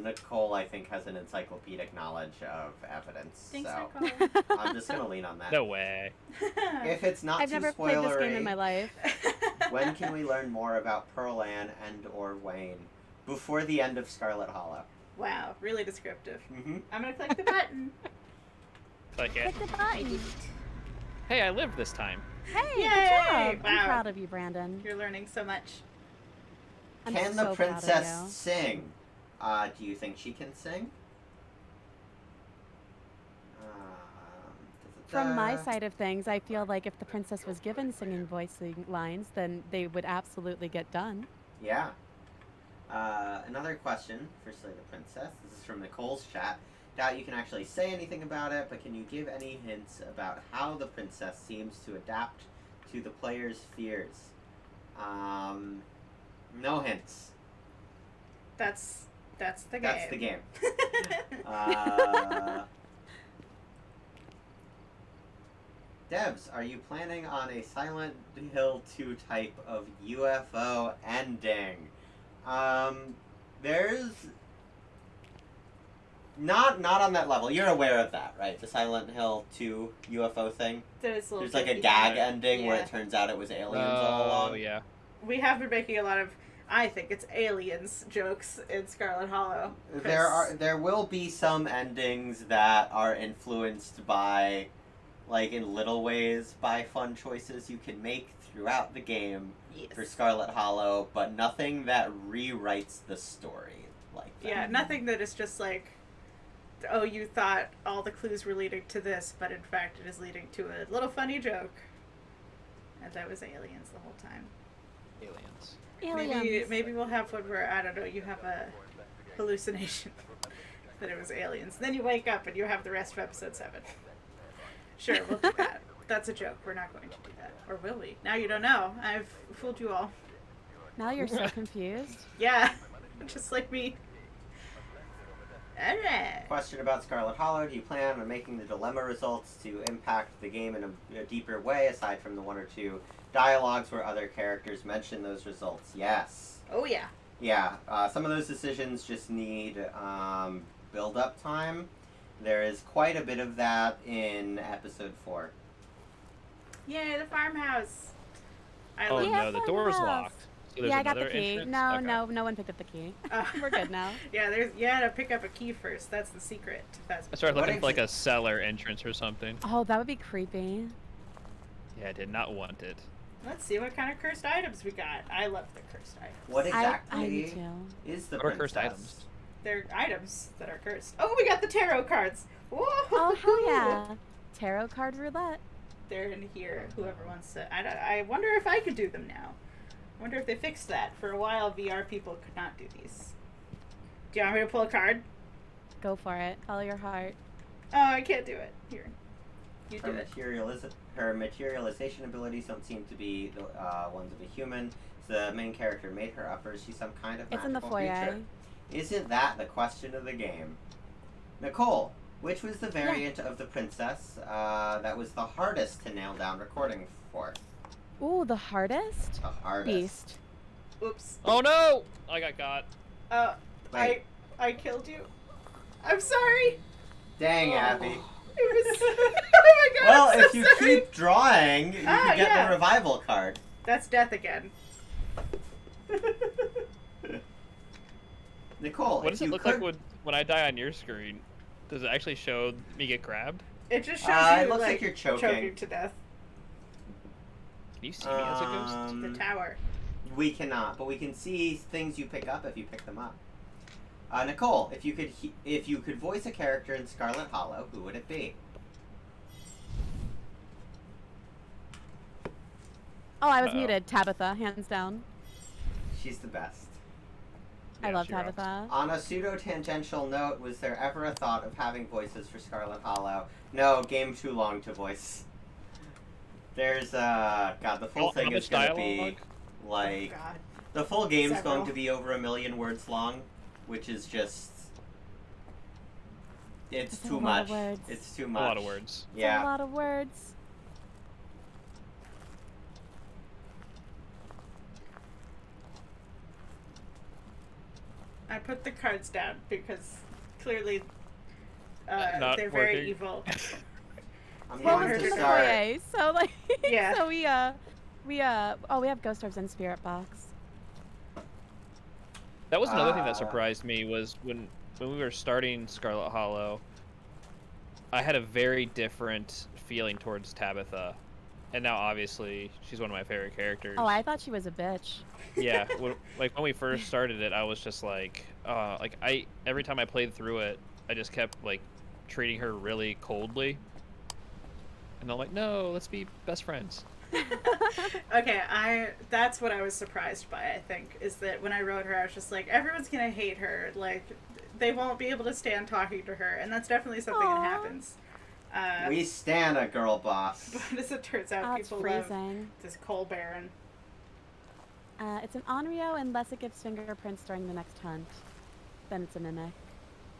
Nicole, I think, has an encyclopedic knowledge of evidence, Thanks, so Nicole. I'm just gonna lean on that. No way. If it's not I've too never spoilery, played this game in my life. when can we learn more about Pearl Ann and or Wayne before the end of Scarlet Hollow? Wow, really descriptive. Mm-hmm. I'm gonna click the button. Click it. Click the button. Hey, I lived this time. Hey, Yay! good job. Wow. I'm proud of you, Brandon. You're learning so much. I'm Can so the proud of princess you. sing? Do you think she can sing? From my side of things, I feel like if the princess was given singing voicing lines, then they would absolutely get done. Yeah. Another question for Slay the Princess. This is from Nicole's chat. Doubt you can actually say anything about it, but can you give any hints about how the princess seems to adapt to the player's fears? No hints. That's the game. That's the game. Devs, are you planning on a Silent Hill 2 type of UFO ending? There's not on that level. You're aware of that, right? The Silent Hill 2 UFO thing. There's Like a gag ending where Yeah. it turns out it was aliens all along. Oh, yeah. We have been making a lot of, I think it's aliens jokes in Scarlet Hollow. 'cause- There will be some endings that are influenced by, like in little ways, by fun choices you can make throughout the game Yes. for Scarlet Hollow, but nothing that rewrites the story like that. Yeah, nothing that is just like, oh, you thought all the clues were leading to this, but in fact it is leading to a little funny joke. And that was aliens the whole time. Aliens. Aliens. Maybe we'll have one where, I don't know, you have a hallucination that it was aliens. Then you wake up and you have the rest of episode 7. Sure, we'll do that. That's a joke. We're not going to do that. Or will we? Now you don't know. I've fooled you all. Now you're so confused. Yeah, just like me. Alright. Question about Scarlet Hollow. Do you plan on making the dilemma results to impact the game in a deeper way, aside from the one or two dialogues where other characters mention those results? Yes. Oh, yeah. Yeah, some of those decisions just need build-up time. There is quite a bit of that in episode 4. Yay, the farmhouse. I Oh love Yeah, no, the door's farmhouse. locked. So there's Yeah, I got the another key. entrance? No, Okay. no one picked up the key. Uh, We're good now. Yeah, you had to pick up a key first. That's the secret. That's I started What looking for like a cellar entrance or something. Oh, that would be creepy. Yeah, I did not want it. Let's see what kind of cursed items we got. I love the cursed items. What I exactly do too. is the What are cursed princess? items? They're items that are cursed. Oh, we got the tarot cards. Whoa! Oh, hell yeah. Tarot card roulette. They're in here. Whoever wants to. I wonder if I could do them now. I wonder if they fixed that. For a while, VR people could not do these. Do you want me to pull a card? Go for it. Follow your heart. Oh, I can't do it. Here. You do it. Her materialization abilities don't seem to be the ones of a human. The main character made her up, or is she some kind of It's in the magical foyer. creature? Isn't that the question of the game? Nicole, which was the variant of the princess that was the hardest to nail down recording for? Ooh, the hardest? The hardest. Beast. Oops. Oh no! I got got. Wait. I killed you. I'm sorry. Dang, Oh. Abby. It was. Oh my god. Well, I'm so if you sorry. keep drawing, you can get yeah. the revival card. That's death again. Nicole, What if does it you look could... like when I die on your screen? Does it actually show me get grabbed? It just shows It you looks like you're choking. to death. Can you see me as a ghost? The tower. We cannot, but we can see things you pick up if you pick them up. Nicole, if you could voice a character in Scarlet Hollow, who would it be? Oh, I was Uh-oh. muted. Tabitha, hands down. She's the best. I Yeah, love she rocks. Tabitha. On a pseudo-tangential note, was there ever a thought of having voices for Scarlet Hollow? No, game too long to voice. There's, God, the full How thing much is gonna dialogue? be, like, Oh, God. the full game's Several. going to be over 1 million words long, which is just, it's That's a too lot much. of words. It's too A much. lot of words. It's a Yeah. lot of words. I put the cards down because clearly Not they're working. very evil. I'm Well, going heard it's to in the start. foyer, so like, Yeah. so we have Ghost Orbs and Spirit Box. That was another thing Uh, that surprised me was when we were starting Scarlet Hollow, I had a very different feeling towards Tabitha, and now obviously she's one of my favorite characters. Oh, I thought she was a bitch. Yeah, when we first started it, I was just like every time I played through it, I just kept like treating her really coldly, and I'm like, no, let's be best friends. Okay, that's what I was surprised by, I think, is that when I wrote her, I was just like, everyone's gonna hate her. Like, they won't be able to stand talking to her, and that's definitely something Aw. that happens. We stan a girl boss. But as it turns out, Oh, it's people love freezing. this coal baron. It's an Onryo unless it gives fingerprints during the next hunt. Then it's a mimic.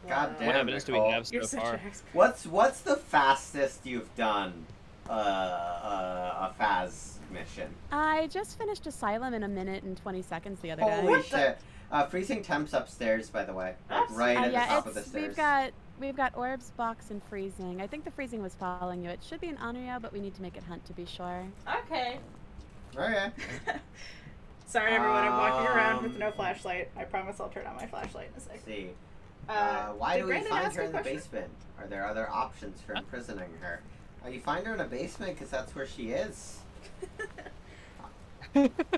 God Wow. damn. What evidence do we Nicole. have You're so such far? an expert. What's the fastest you've done a phas mission? I just finished Asylum in 1 minute and 20 seconds the other day. Holy What the- shit! Freezing temps upstairs, by the way, like Oh, right at the yeah, top of the it's stairs. we've got Orbs, Box, and Freezing. I think the Freezing was following you. It should be an Onryo, but we need to make it Hunt to be sure. Okay. Okay. Sorry, everyone. I'm walking around with Um, no flashlight. I promise I'll turn on my flashlight in a Let's sec. see. Why did do we Brandon find ask her a in the question? basement? Are there other options for imprisoning her? You find her in a basement because that's where she is.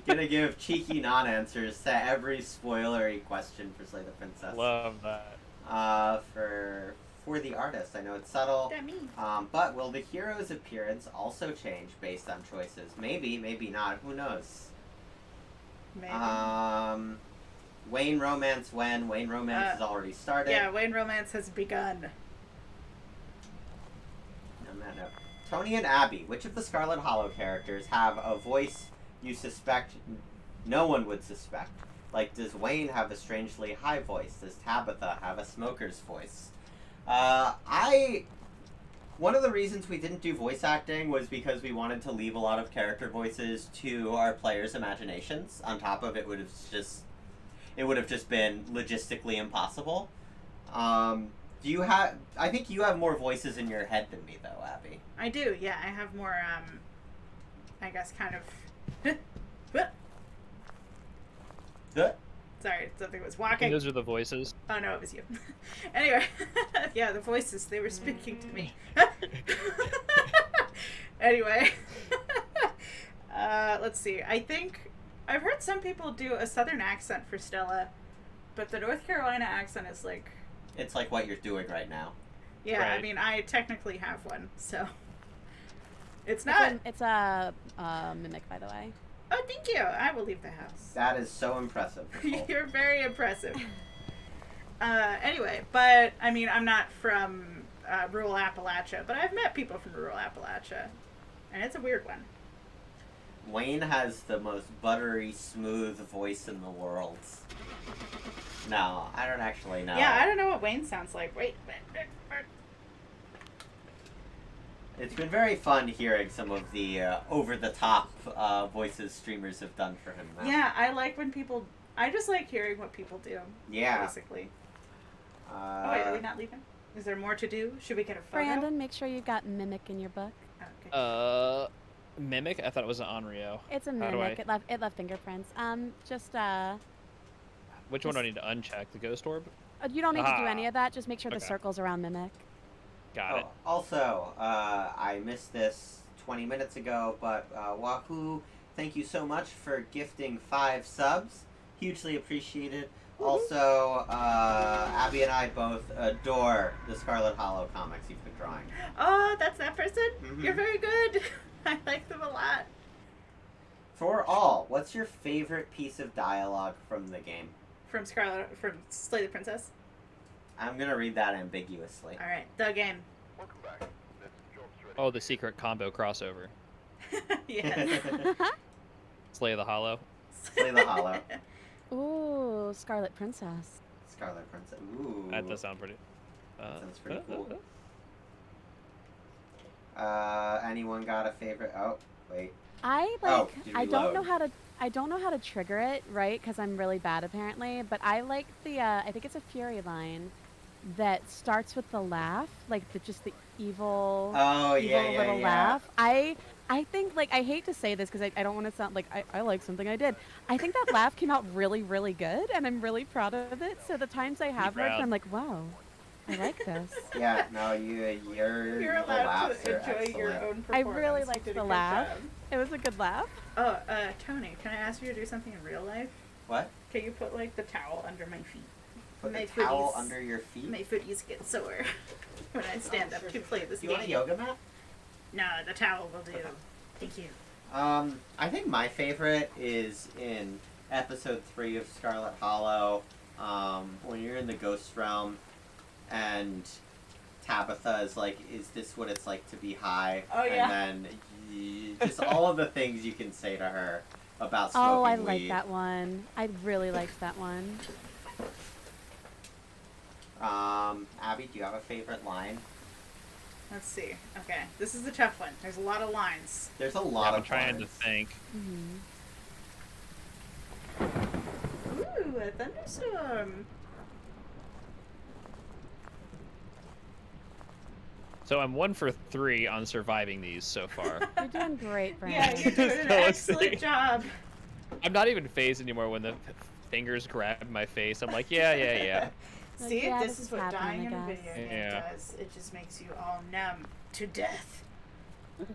Gonna give cheeky non-answers to every spoilery question for Slay the Princess. Love that. For the artist, I know it's subtle. That me. But will the hero's appearance also change based on choices? Maybe, maybe not. Who knows? Maybe. Wayne Romance when? Wayne Romance has already started. Yeah, Wayne Romance has begun. On that note, Tony and Abby, which of the Scarlet Hollow characters have a voice you suspect no one would suspect? Like, does Wayne have a strangely high voice? Does Tabitha have a smoker's voice? One of the reasons we didn't do voice acting was because we wanted to leave a lot of character voices to our players' imaginations. On top of it, would have just been logistically impossible. Do you have? I think you have more voices in your head than me, though, Abby. I do, yeah. I have more, I guess, kind of. Huh? Sorry, something was And walking. those are the voices. Oh no, it was you. Anyway, yeah, the voices, they were speaking to me. Anyway, let's see. I think I've heard some people do a southern accent for Stella, but the North Carolina accent is like, It's like what you're doing right now. yeah, I Right. mean, I technically have one, so it's It's not. It's a mimic, by the way. Oh, thank you. I will leave the house. That is so impressive, Nicole. You're very impressive. Anyway, but I mean, I'm not from rural Appalachia, but I've met people from rural Appalachia, and it's a weird one. Wayne has the most buttery, smooth voice in the world. No, I don't actually know. Yeah, I don't know what Wayne sounds like. Wait. It's been very fun hearing some of the over-the-top voices streamers have done for him. Now. Yeah, I like when people. I just like hearing what people do. Yeah. Basically. Oh wait, are we not leaving? Is there more to do? Should we get a photo? Brandon, make sure you've got mimic in your book. Oh, okay. Mimic? I thought it was an Onryo. It's a How do mimic. I- It left fingerprints. Which one do I need to uncheck? The ghost orb? You don't need to do Ah. any of that. Just make sure the Okay. circle's around mimic. Got it. Also, I missed this 20 minutes ago, but Wahoo, thank you so much for gifting 5 subs. Hugely appreciated. Also, Abby and I both adore the Scarlet Hollow comics you've been drawing. Oh, that's that person? Mhm. You're very good. I like them a lot. For all, what's your favorite piece of dialogue from the game? From Slay the Princess. I'm gonna read that ambiguously. All right, the game. Oh, the secret combo crossover. Yes. Slay the Hollow. Slay the Hollow. Ooh, Scarlet Princess. Scarlet Princess. Ooh. That does sound pretty. Sounds pretty cool. Anyone got a favorite? Oh, wait. I don't know how to trigger it, right? Because I'm really bad apparently. But I like the I think it's a Fury line that starts with the laugh, like just the evil, little laugh. I think, like, I hate to say this because I don't want to sound like I like something I did. I think that laugh came out really, really good, and I'm really proud of it. So the times I have heard it, I'm like, wow, I like this. Yeah, no, you're allowed to enjoy your own I performance. really liked the laugh. Job. It was a good laugh. Oh, Tony, can I ask you to do something in real life? What? Can you put, like, the towel under my feet? Put My the towel footies- under your feet? My footies get sore when I stand up to play this You game. want a yoga mat? No, the towel will do. Thank you. I think my favorite is in episode 3 of Scarlet Hollow, when you're in the Ghost Realm, and Tabitha is like, is this what it's like to be high? Oh, yeah. And then just all of the things you can say to her about smoking Oh, I weed. like that one. I really liked that one. Abby, do you have a favorite line? Let's see. Okay, this is a tough one. There's a lot of lines. There's a lot I'm of trying lines. to think. Ooh, a thunderstorm. So I'm 1 for 3 on surviving these so far. You're doing great, Brandon. Yeah, you're doing an So let's see. excellent job. I'm not even phased anymore when the fingers grab my face. I'm like, yeah. Like, See, yeah, this is what dying in a happening, I video guess. game Yeah. does. It just makes you all numb to death. I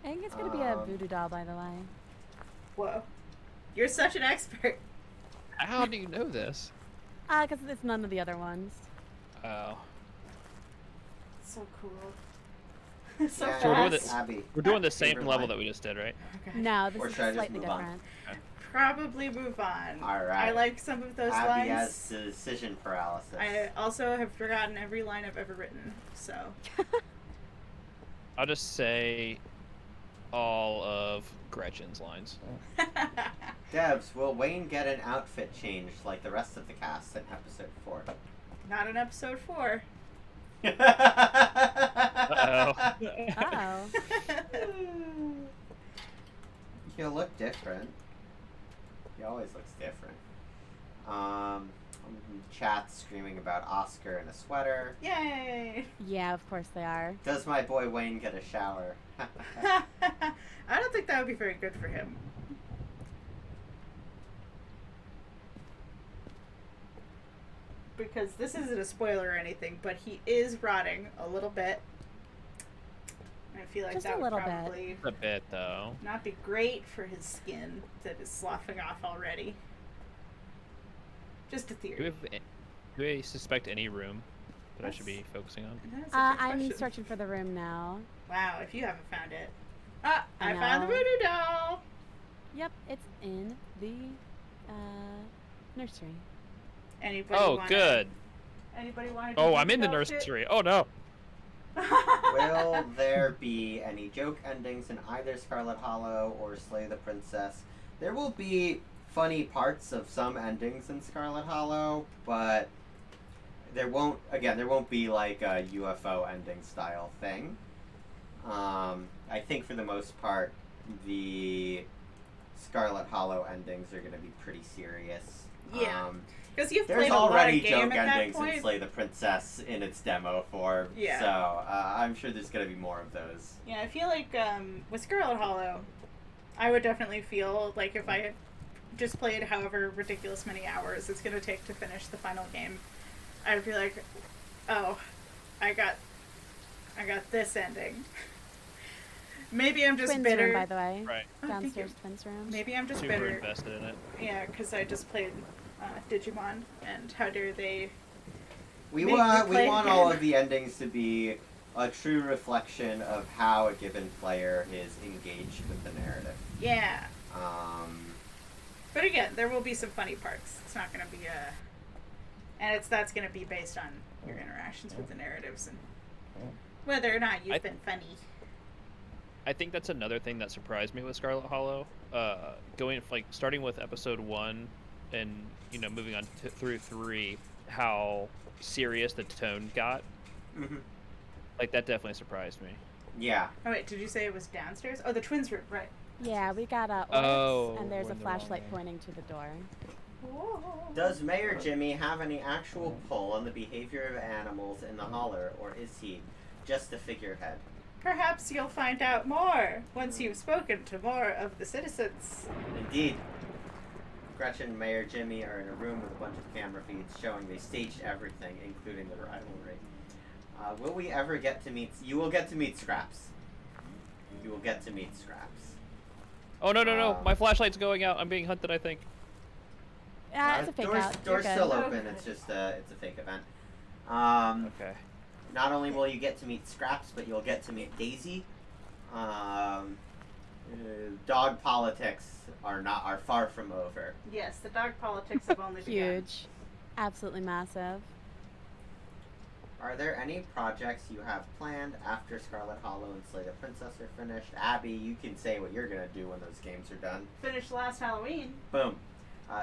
think it's gonna be a voodoo doll, by the way. Whoa. You're such an expert. How do you know this? Because it's none of the other ones. Oh. So cool. So Yeah, So we're doing fast. this- Abby. We're doing the same Favorite level line. that we just did, right? Okay. No, this Or is should I just slightly move on? different. Probably move on. Alright. I like some of those Abby lines. has decision paralysis. I also have forgotten every line I've ever written, so. I'll just say all of Gretchen's lines. Debs, will Wayne get an outfit change like the rest of the cast in episode 4? Not in episode 4. Uh-oh. Uh-oh. He'll look different. He always looks different. Chat's screaming about Oscar in a sweater. Yay! Yeah, of course they are. Does my boy Wayne get a shower? I don't think that would be very good for him. Because this isn't a spoiler or anything, but he is rotting a little bit. I feel like Just that a would little bit. probably A bit, though. not be great for his skin that is sloughing off already. Just a Do theory. we suspect any room that I should be focusing on? That is a good I'm question. searching for the room now. Wow, if you haven't found it. Ah, I I found the know. voodoo doll! Yep, it's in the nursery. Anybody Oh, wanna, good. Anybody want to Oh, I'm in the nursery. Oh, no. Will there be any joke endings in either Scarlet Hollow or Slay the Princess? There will be funny parts of some endings in Scarlet Hollow, but there won't be like a UFO ending style thing. I think for the most part, the Scarlet Hollow endings are going to be pretty serious. Yeah. Because you've There's played a lot already of game joke at that endings in point. Slay the Princess in its demo form, Yeah. so I'm sure there's going to be more of those. Yeah, I feel like with Scarlet Hollow, I would definitely feel like if I just played however ridiculous many hours it's going to take to finish the final game, I would be like, oh, I got this ending. Maybe I'm just Twins bitter. room, by the way. Right. Oh, thank Downstairs you. twins room. Maybe I'm just Super bitter. invested in it. Yeah, because I just played Digimon, and how dare they... We Make want me play all again. of the endings to be a true reflection of how a given player is engaged with the narrative. Yeah. again, there will be some funny parts. It's not going to be a... And that's going to be based on your interactions with the narratives and whether or not you've been funny. I think that's another thing that surprised me with Scarlet Hollow. Starting with episode 1 and, moving on through 3, how serious the tone got. Mm-hmm. Like, that definitely surprised me. Yeah. Oh, wait, did you say it was downstairs? Oh, the twins' room, right. Yeah, we got orbs, and there's we're a in the wrong flashlight way. pointing to the door. Whoa. Does Mayor Jimmy have any actual pull on the behavior of animals in the holler, or is he just a figurehead? Perhaps you'll find out more once you've spoken to more of the citizens. Indeed. Gretchen and Mayor Jimmy are in a room with a bunch of camera feeds showing they staged everything, including the rivalry. Will we ever get to meet... You will get to meet Scraps. You will get to meet Scraps. Oh, no. My flashlight's going out. I'm being hunted, I think. Yeah, it's a fake out. You're Door's good. still open. It's just it's a fake event. Okay. Not only will you get to meet Scraps, but you'll get to meet Daisy. Dog politics are far from over. Yes, the dog politics have only begun. Huge. Absolutely massive. Are there any projects you have planned after Scarlet Hollow and Slay the Princess are finished? Abby, you can say what you're gonna do when those games are done. Finished last Halloween. Boom.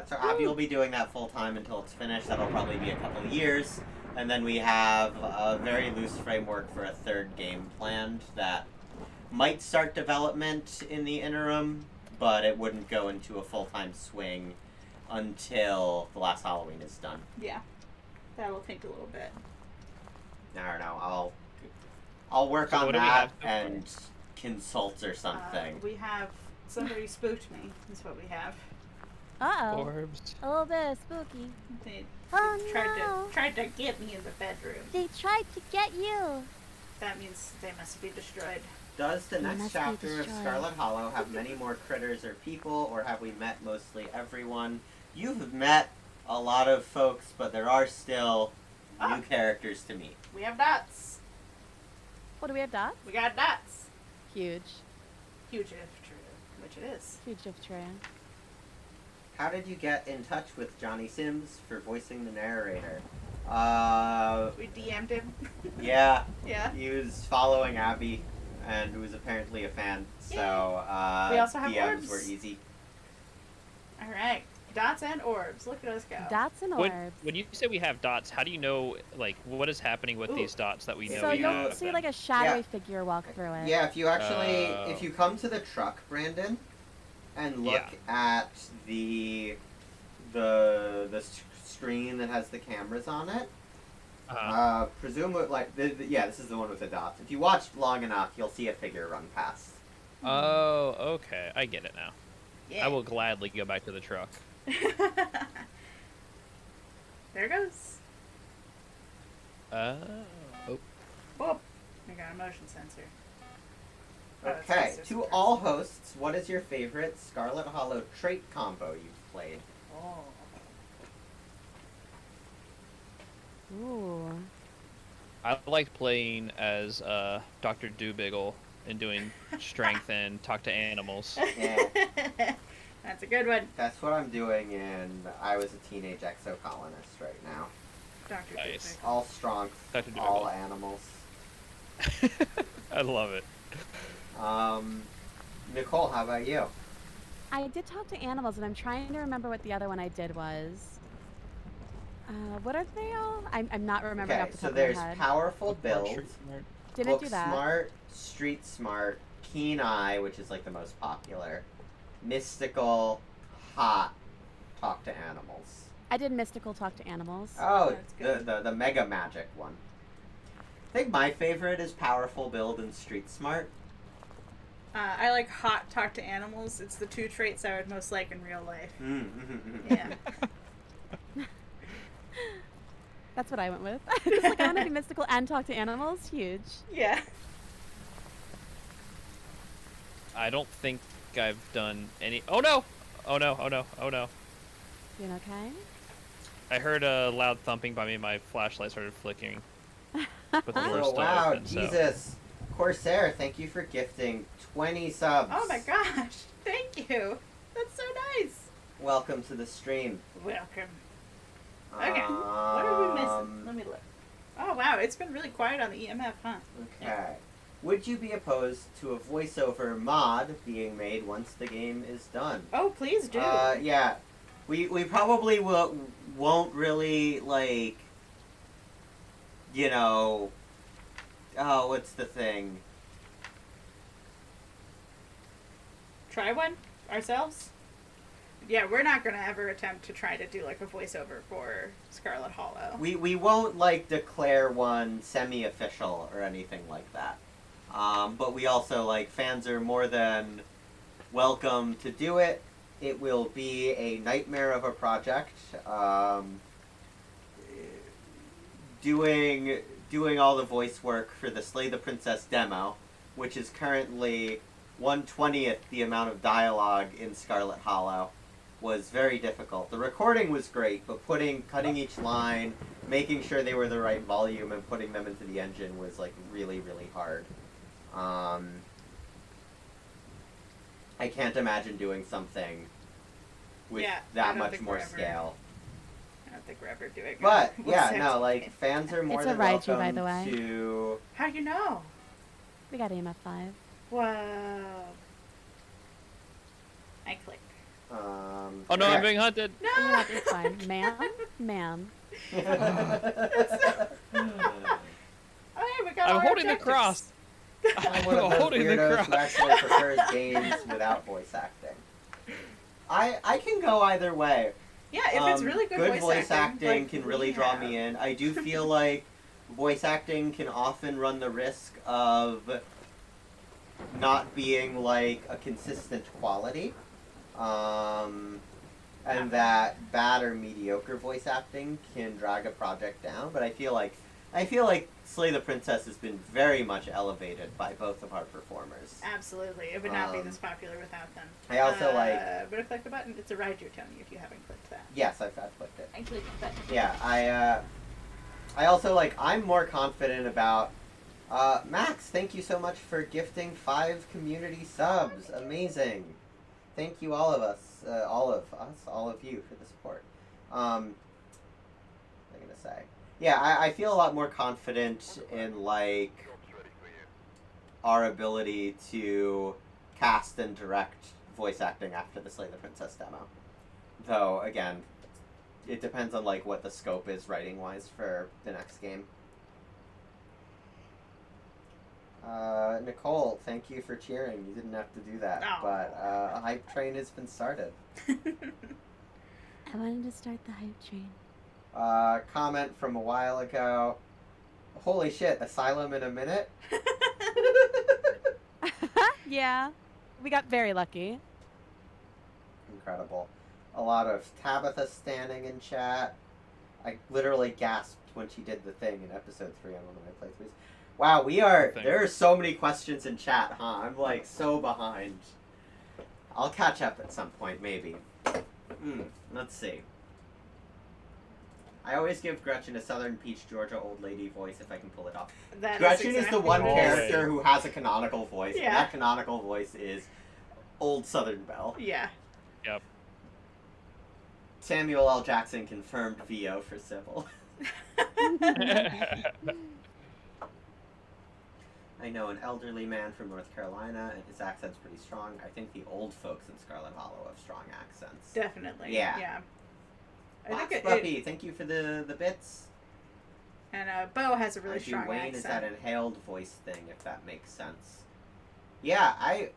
So Abby will be doing that full time until it's finished. That'll probably be a couple of years. And then we have a very loose framework for a third game planned that might start development in the interim, but it wouldn't go into a full-time swing until the last Halloween is done. Yeah. That'll take a little bit. I don't know. I'll work So on what do we that have so far? and consult or something. We have... Somebody spooked me, is what we have. Uh-oh. Orbs. A little bit spooky. They Oh, tried to get me in the bedroom. They tried to get you. That means they must be destroyed. Does the They next must be chapter of destroyed. Scarlet Hollow have many more critters or people, or have we met mostly everyone? You've met a lot of folks, but there are still new characters to meet. We have dots. What do we have, dots? We got dots. Huge. Huge if true, which it is. Huge if true. How did you get in touch with Johnny Sims for voicing the narrator? We DM'd him. Yeah, Yeah. he was following Abby, and was apparently a fan, so We also have DMs orbs. were easy. All right. Dots and orbs. Look at us go. Dots and When, orbs. when you say we have dots, how do you know, like, what is happening with Ooh. these dots that we know So we you'll have? see then? like a shadowy figure walk through it. Yeah, if you actually, Oh. if you come to the truck, Brandon, and look at the screen that has the cameras on it, presumably, this is the one with the dots. If you watch long enough, you'll see a figure run past. Oh, okay. I get it now. Yeah. I will gladly go back to the truck. There goes. Oh. Whoop. I got a motion sensor. Oh, it's Okay, just to person. all hosts, what is your favorite Scarlet Hollow trait combo you've played? Oh. Ooh. I liked playing as Dr. Doobiggle and doing strength and talk to animals. Yeah. That's a good one. That's what I'm doing in I Was a Teenage Exocolonist right now. Dr. Nice. Doobie. All strong, Dr. Doobiggle. all animals. I love it. Nicole, how about you? I did talk to animals, and I'm trying to remember what the other one I did was. What are they all? I'm not remembering Okay, off the so top there's of my head. powerful build, Didn't book do that. smart, street smart, keen eye, which is like the most popular, mystical, hot, talk to animals. I did mystical talk to animals. Oh, That's good. the mega magic one. I think my favorite is powerful build and street smart. I like hot talk to animals. It's the two traits I would most like in real life. Mm-hmm. Yeah. That's what I went with. It's like I want to be mystical and talk to animals. Huge. Yeah. I don't think I've done any. Oh no! Oh no! Oh no! Oh no! Doing okay? I heard a loud thumping by me. My flashlight started flickering. But the door's Oh still wow, open, so- Jesus. Corsair, thank you for gifting 20 subs. Oh my gosh. Thank you. That's so nice. welcome to the stream. Welcome. Okay. What are we missing? Let me look. Oh, wow. It's been really quiet on the EMF, huh? Okay. Would you be opposed to a voiceover mod being made once the game is done? Oh, please do. Yeah. We probably won't really, like, you know... Oh, what's the thing? Try one ourselves? Yeah, we're not going to ever attempt to try to do, like, a voiceover for Scarlet Hollow. We won't, like, declare one semi-official or anything like that. But we also, like, fans are more than welcome to do it. It will be a nightmare of a project. Doing all the voice work for the Slay the Princess demo, which is currently 1/20th the amount of dialogue in Scarlet Hollow, was very difficult. The recording was great, but cutting each line, making sure they were the right volume, and putting them into the engine was, like, really, really hard. I can't imagine doing something with that much more scale. I don't think we're ever doing it. But, yeah, no, like, fans are more It's a than Raiju, welcome by the way. to... How do you know? We got EMF 5. Whoa. I click. Oh no, yeah. I'm being hunted. No! Yeah, it's fine. Ma'am? Ma'am. Oh, hey, we got all I'm our holding the objectives. cross. I'm one of those holding the weirdos who cross. actually prefers games without voice acting. I can go either way. Yeah, if it's really good, voice acting like can we really draw have. me in. I do feel like voice acting can often run the risk of not being, like, a consistent quality. And that bad or mediocre voice acting can drag a project down, but I feel like Slay the Princess has been very much elevated by both of our performers. Absolutely. It would not be this popular without them. I also But click the button. It's a Raiju, Tony, if you haven't clicked that. Yes, I've clicked it. I clicked the button. Yeah, I also, like, I'm more confident about Max, thank you so much for gifting 5 community subs. Amazing. Thank you all of you for the support. What am I gonna say? Yeah, I feel a lot more confident in, like, our ability to cast and direct voice acting after the Slay the Princess demo. Though, again, it depends on, like, what the scope is writing-wise for the next game. Nicole, thank you for cheering. You didn't have to do that, but a hype train has been started. I wanted to start the hype train. Comment from a while ago. Holy shit, Asylum in a minute? Yeah. We got very lucky. Incredible. A lot of Tabitha standing in chat. I literally gasped when she did the thing in episode 3 on one of my playthroughs. Wow, there are so many questions in chat, huh? I'm, like, so behind. I'll catch up at some point, maybe. Let's see. I always give Gretchen a Southern Peach, Georgia old lady voice if I can pull it off. Gretchen is the one character who has a canonical voice, and that canonical voice is Old Southern Belle. Yeah. Yep. Samuel L. Jackson confirmed VO for Sybil. I know an elderly man from North Carolina, and his accent's pretty strong. I think the old folks in Scarlet Hollow have strong accents. Definitely. Yeah. I think Puppy, thank you for the bits. And Bo has a really strong Wayne accent. is that inhaled voice thing, if that makes sense. Yeah, I've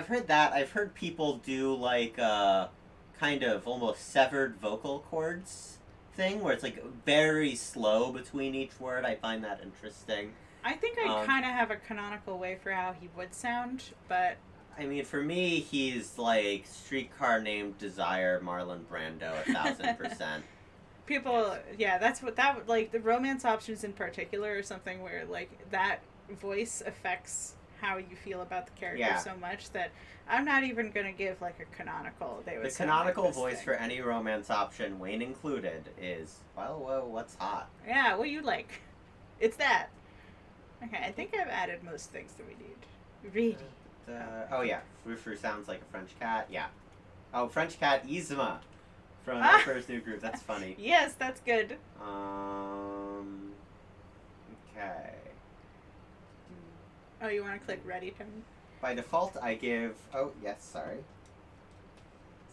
heard that. I've heard people do, like, kind of almost severed vocal cords thing, where it's, like, very slow between each word. I find that interesting. I think I kind of have a canonical way for how he would sound, but... I mean, for me, he's, like, Streetcar Named Desire, Marlon Brando, 1,000%. People, yeah, that's what that would, like, the romance options in particular are something where, like, that voice affects how you feel about the character so much that I'm not even going to give, like, a canonical. The canonical voice for any romance option, Wayne included, is, well, whoa, what's hot? Yeah, what you like. It's that. Okay, I think I've added most things that we need. Ready. Oh yeah, Frou sounds like a French cat. Yeah. Oh, French cat Yzma from the first new group. That's funny. Yes, that's good. Okay. Oh, you want to click ready, Tony? By default, I give. Oh yes, sorry.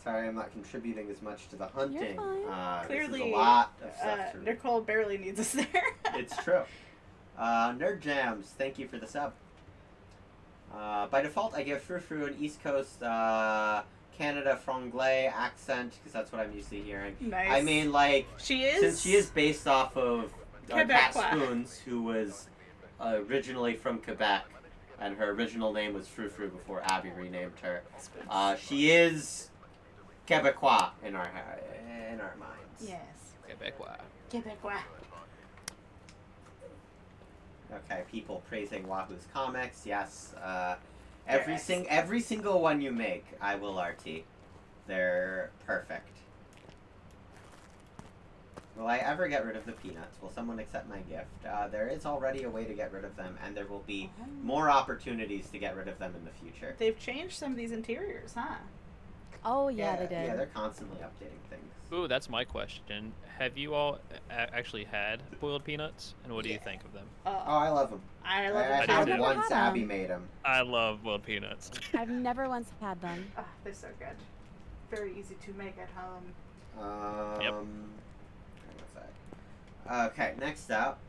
Sorry, I'm not contributing as much to the hunting. fine. This is Clearly, a lot of stuff to read. Nicole barely needs us there. It's true. Nerd Jams, thank you for the sub. By default, I give Frou an East Coast Canada franglais accent because that's what I'm used to hearing. Nice. I mean, like, She is. since she is based off of Cat Quebecois. Spoons, who was originally from Quebec, and her original name was Frou before Abby renamed her. She is Quebecois in our minds. Yes. Quebecois. Quebecois. Okay, people praising Wahoo's comics. Yes, every single one you make, I will RT. They're perfect. Will I ever get rid of the peanuts? Will someone accept my gift? There is already a way to get rid of them, and there will be more opportunities to get rid of them in the future. They've changed some of these interiors, huh? Oh yeah, they did. Yeah, they're constantly updating things. Ooh, that's my question. Have you all actually had boiled peanuts, and what do you think of them? Oh, I love them. I love I them. had do them too. once. Had 'em. Abby made them. I love boiled peanuts. I've never once had them. Oh, they're so good. Very easy to make at home. Where was I? Okay, next up.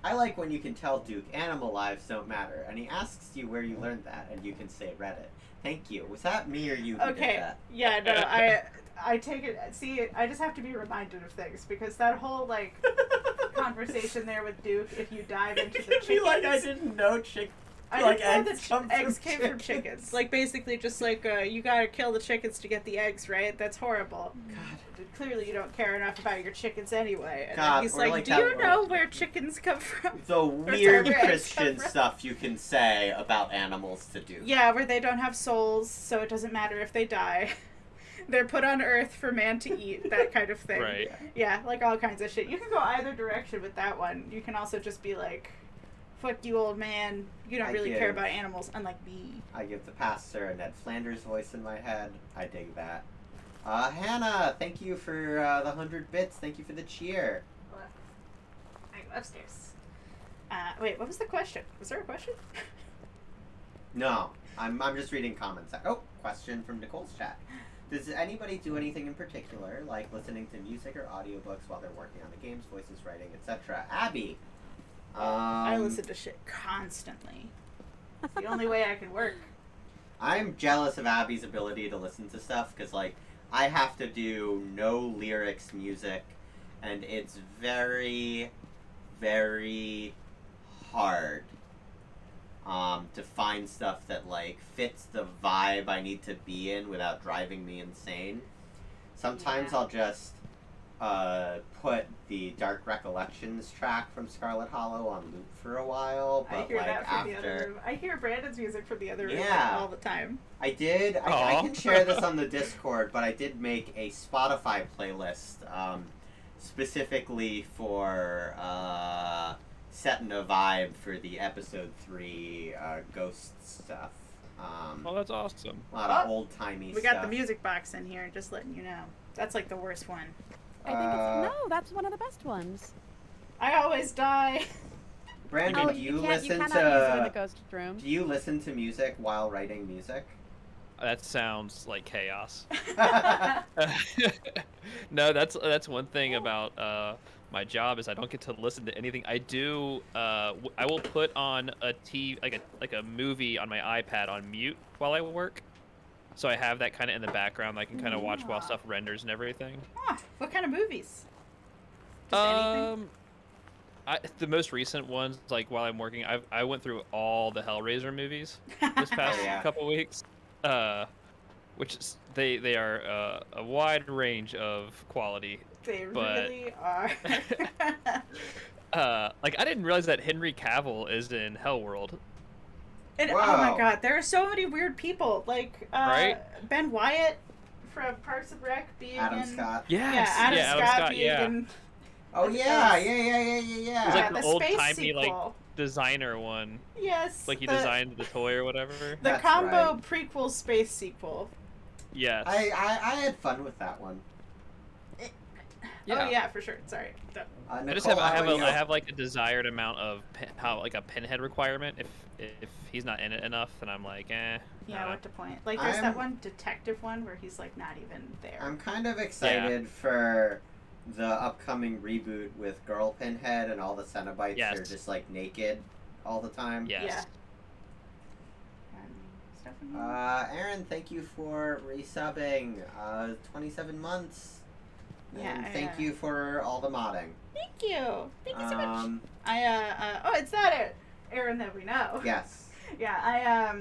I like when you can tell Duke animal lives don't matter, and he asks you where you learned that, and you can say Reddit. Thank you. Was that me or you who did Okay. that? Yeah, no, I take it. See, I just have to be reminded of things because that whole like conversation there with Duke. If you dive into the chickens, I didn't know I like didn't know eggs that come from eggs came from chickens. Like basically, just like you gotta kill the chickens to get the eggs, right? That's horrible. God. Clearly, you don't care enough about your chickens anyway. And God, then he's we're like, like "Do that you know world. where chickens come from?" The sorry, weird where eggs Christian come from. stuff you can say about animals to do. Yeah, where they don't have souls, so it doesn't matter if they die. They're put on Earth for man to eat, that kind of thing. Right. Yeah, like all kinds of shit. You can go either direction with that one. You can also just be like, fuck you, old man. You don't I really give- care about animals, unlike me. I give the pastor a Ned Flanders voice in my head. I dig that. Hannah, thank you for the 100 bits. Thank you for the cheer. I go upstairs. Wait, what was the question? Was there a question? No, I'm just reading comments. Oh, question from Nicole's chat. Does anybody do anything in particular, like listening to music or audiobooks while they're working on the games, voices, writing, etc.? Abby. I listen to shit constantly. It's the only way I can work. I'm jealous of Abby's ability to listen to stuff because, like, I have to do no lyrics music, and it's very, very hard to find stuff that, like, fits the vibe I need to be in without driving me insane. Sometimes Yeah. I'll just put the Dark Recollections track from Scarlet Hollow on loop for a while, but I hear like that from the other after room. I hear Brandon's music from the other room like, Yeah. all the time. I did. I Aw. can share this on the Discord, but I did make a Spotify playlist specifically for setting a vibe for the episode 3 ghost stuff. Oh, that's awesome. A lot of Oh, old timey We stuff. got the music box in here, just letting you know. That's like the worst one. I think no, that's one of the best ones. I always die. Brandon, Oh, do you you can't. You listen cannot use it in the to? ghost room. Do you listen to music while writing music? That sounds like chaos. No, that's one thing about my job is I don't get to listen to anything. I do. I will put on a like a movie on my iPad on mute while I work, so I have that kind of in the background. I can kind of watch while stuff renders and everything. Huh, what kind of movies? Just anything? The most recent ones, like while I'm working, I went through all the Hellraiser movies this past Yeah. couple weeks, which is, they are a wide range of quality. They but- really are. Like I didn't realize that Henry Cavill is in Hellworld. And oh my Wow. god, there are so many weird people. Like Right? Ben Wyatt from Parks and Rec being Adam in Scott. Yeah, Adam Scott being Oh in yeah, Yes. yeah. He's yeah, like the an space old-timey, like, sequel. designer one. Yes. Like he designed the toy or whatever. The That's combo right. prequel space sequel. Yes. I had fun with that one. Yeah. Oh yeah, for sure. Sorry. I just Nicole, have how about you? I have like a desired amount of like a pinhead requirement. If he's not in it enough, then I'm like, eh. Yeah, what the point? Like, there's I'm- that one detective one where he's like not even there. I'm kind of excited for the upcoming reboot with Girl Pinhead and all the Cenobites Yes. are just like naked all the time. Yes. Yeah. Stephanie? Aaron, thank you for resubbing. 27 months. Yeah, And thank you for all the modding. Thank you. Thank you so much. Um, Oh, it's that Aaron that we know. Yes. Yeah, I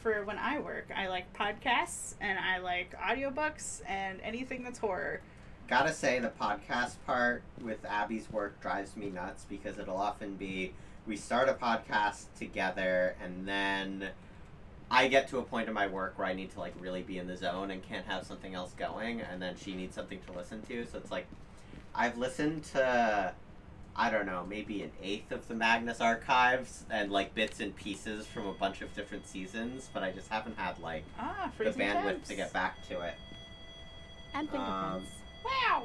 for when I work, I like podcasts and I like audiobooks and anything that's horror. Gotta say, the podcast part with Abby's work drives me nuts because it'll often be we start a podcast together and then I get to a point in my work where I need to like really be in the zone and can't have something else going, and then she needs something to listen to. So it's like I've listened to, I don't know, maybe an eighth of the Magnus archives and like bits and pieces from a bunch of different seasons, but I just haven't had like the Freezing bandwidth temps. to get back to it. And fingerprints. Wow.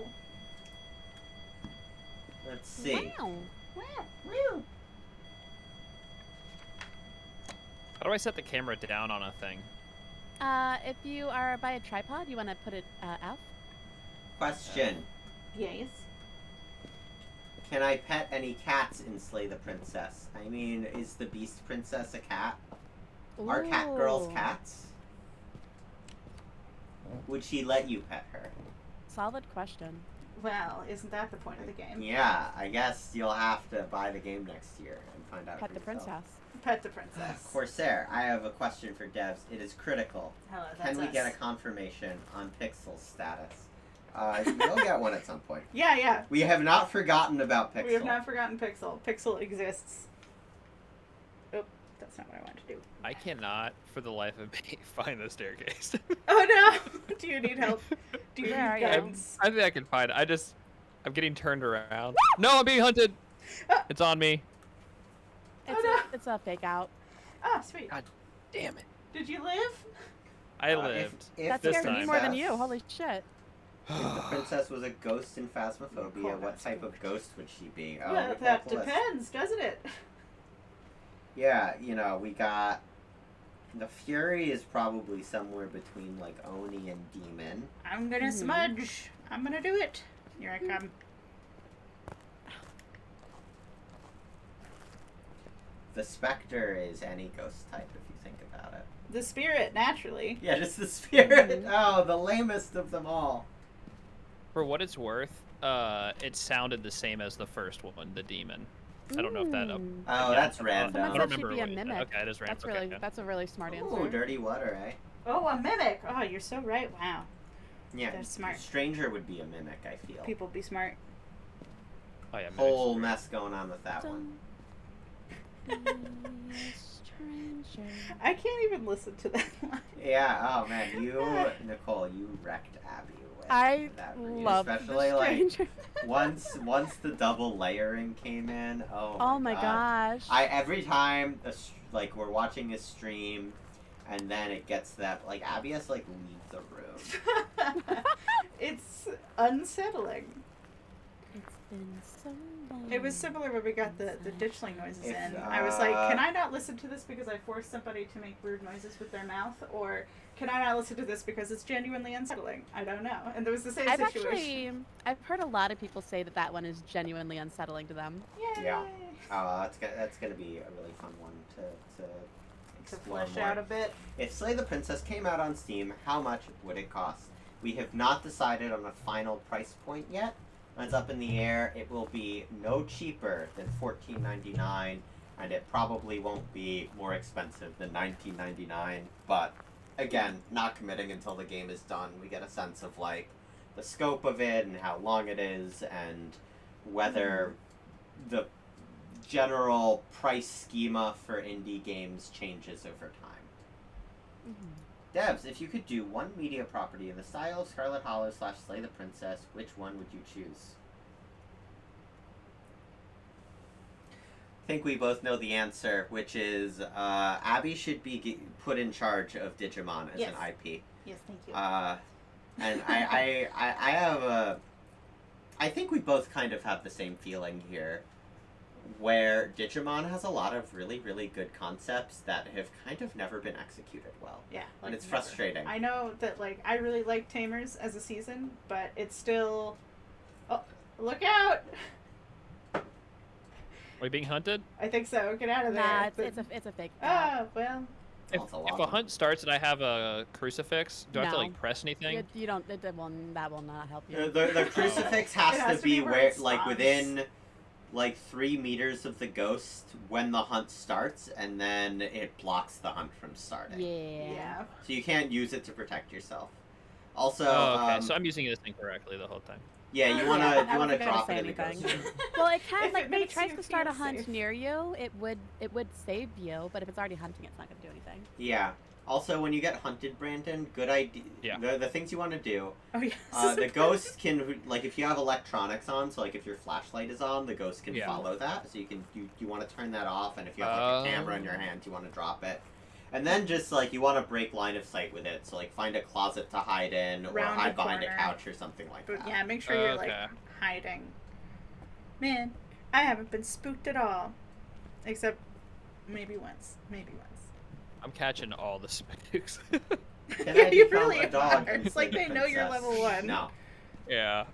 Let's see. Wow. Wow. How do I set the camera down on a thing? If you are by a tripod, you want to put it out. Question. Yes. Can I pet any cats in Slay the Princess? I mean, is the Beast Princess a cat? Are cat girls Ooh. cats? Would she let you pet her? Solid question. Well, isn't that the point of the game? Yeah, I guess you'll have to buy the game next year and find out. Pet for the yourself. princess. Pet the princess. Corsair, I have a question for devs. It is critical. Hello, that's Can we us. get a confirmation on Pixel's status? You'll get one at some point. Yeah. We have not forgotten about Pixel. We have not forgotten Pixel. Pixel exists. Oh, that's not what I wanted to do. I cannot, for the life of me, find the staircase. Oh no! Do you need help? Do you Where are need you? guidance? I think I can find it. I'm getting turned around. No, I'm being hunted. Ah. It's on me. It's no. it's a fake out. Ah, sweet. God damn it. Did you live? I lived. If That the this scared me time. more than princess- you. Holy shit. If the princess was a ghost in Phasmophobia, Cool, what that's type good. of ghost would she be? Well, we that pulled the list. depends, doesn't it? Yeah, we got... The Fury is probably somewhere between, like, Oni and Demon. I'm gonna smudge. I'm gonna do it. Here I come. The Spectre is any ghost type, if you think about it. The spirit, naturally. Yeah, just the Spirit! Oh, the lamest of them all. For what it's worth, it sounded the same as the first one, the demon. I don't know if that. Mm. Oh, yeah, that's I random. Someone don't said she'd remember be a what you said. mimic. Okay, it is random. That's really okay. that's a really smart answer. Ooh, dirty water, eh? Oh, a mimic. Oh, you're so right. Wow. Yeah, They're smart. Stranger would be a mimic, I feel. People be smart. Oh yeah. Whole mimics. mess going on with that one. Don't be a stranger. I can't even listen to that line. Yeah, oh man, Nicole, you wrecked Abby with I that read. love Especially the like stranger. once the double layering came in. Oh Oh my my god. gosh. Every time like we're watching a stream and then it gets that like Abby has to like leave the room. It's unsettling. It's been so long. It was similar when we got the ditchling noises If, in. I was like, can I not listen to this because I forced somebody to make weird noises with their mouth? Or can I not listen to this because it's genuinely unsettling? I don't know. And there was the same situation. I've heard a lot of people say that one is genuinely unsettling to them. Yay! Yeah. Oh, that's gonna be a really fun one to To explore flesh more. out a bit. If Slay the Princess came out on Steam, how much would it cost? We have not decided on a final price point yet. It's up in the air. It will be no cheaper than $14.99, and it probably won't be more expensive than $19.99. But again, not committing until the game is done. We get a sense of like the scope of it and how long it is, and whether the general price schema for indie games changes over time. Devs, if you could do one media property in the style of Scarlet Hollow / Slay the Princess, which one would you choose? I think we both know the answer, which is Abby should be put in charge of Digimon as Yes. an IP. Yes, thank you. And I have a... I think we both kind of have the same feeling here, where Digimon has a lot of really, really good concepts that have kind of never been executed well. Yeah. And it's never. frustrating. I know that, like, I really like Tamers as a season, but it's still... Oh, look out! Are we being hunted? I think so. Get out of there. Nah, it's a fake. Oh, well. If a hunt starts and I have a crucifix, do I have to No. like press anything? You don't. That will not help you. The crucifix It has, has to be where where, it like, stops. within, like, 3 meters of the ghost when the hunt starts, and then it blocks the hunt from starting. Yeah. So you can't use it to protect yourself. Also, Oh, okay. So I'm using this incorrectly the whole time. yeah, Oh, you yeah, wanna I you wasn't wanna gonna drop say it in the ghost. anything. Well, it can, If like, it when it makes tries you to start a feel hunt safe. near you, it would save you, but if it's already hunting, it's not gonna do anything. Yeah. Also, when you get hunted, Brandon, good idea. Yeah. The things you want to do. Oh, yes. The ghost can, like, if you have electronics on, so like if your flashlight is on, the ghost can Yeah. follow that. So you want to turn that off, and if you have like a camera in your hand, you want to drop it. And then just like you want to break line of sight with it, so like find a closet to hide in, or Round hide a behind a corner. couch or something like But that. yeah, make sure you're, like, Okay. hiding. Man, I haven't been spooked at all. Except maybe once. Maybe once. I'm catching all the spooks. Can Yeah, I you become really a dog are. and It's like slay they the know you're princess? level 1. No. Yeah.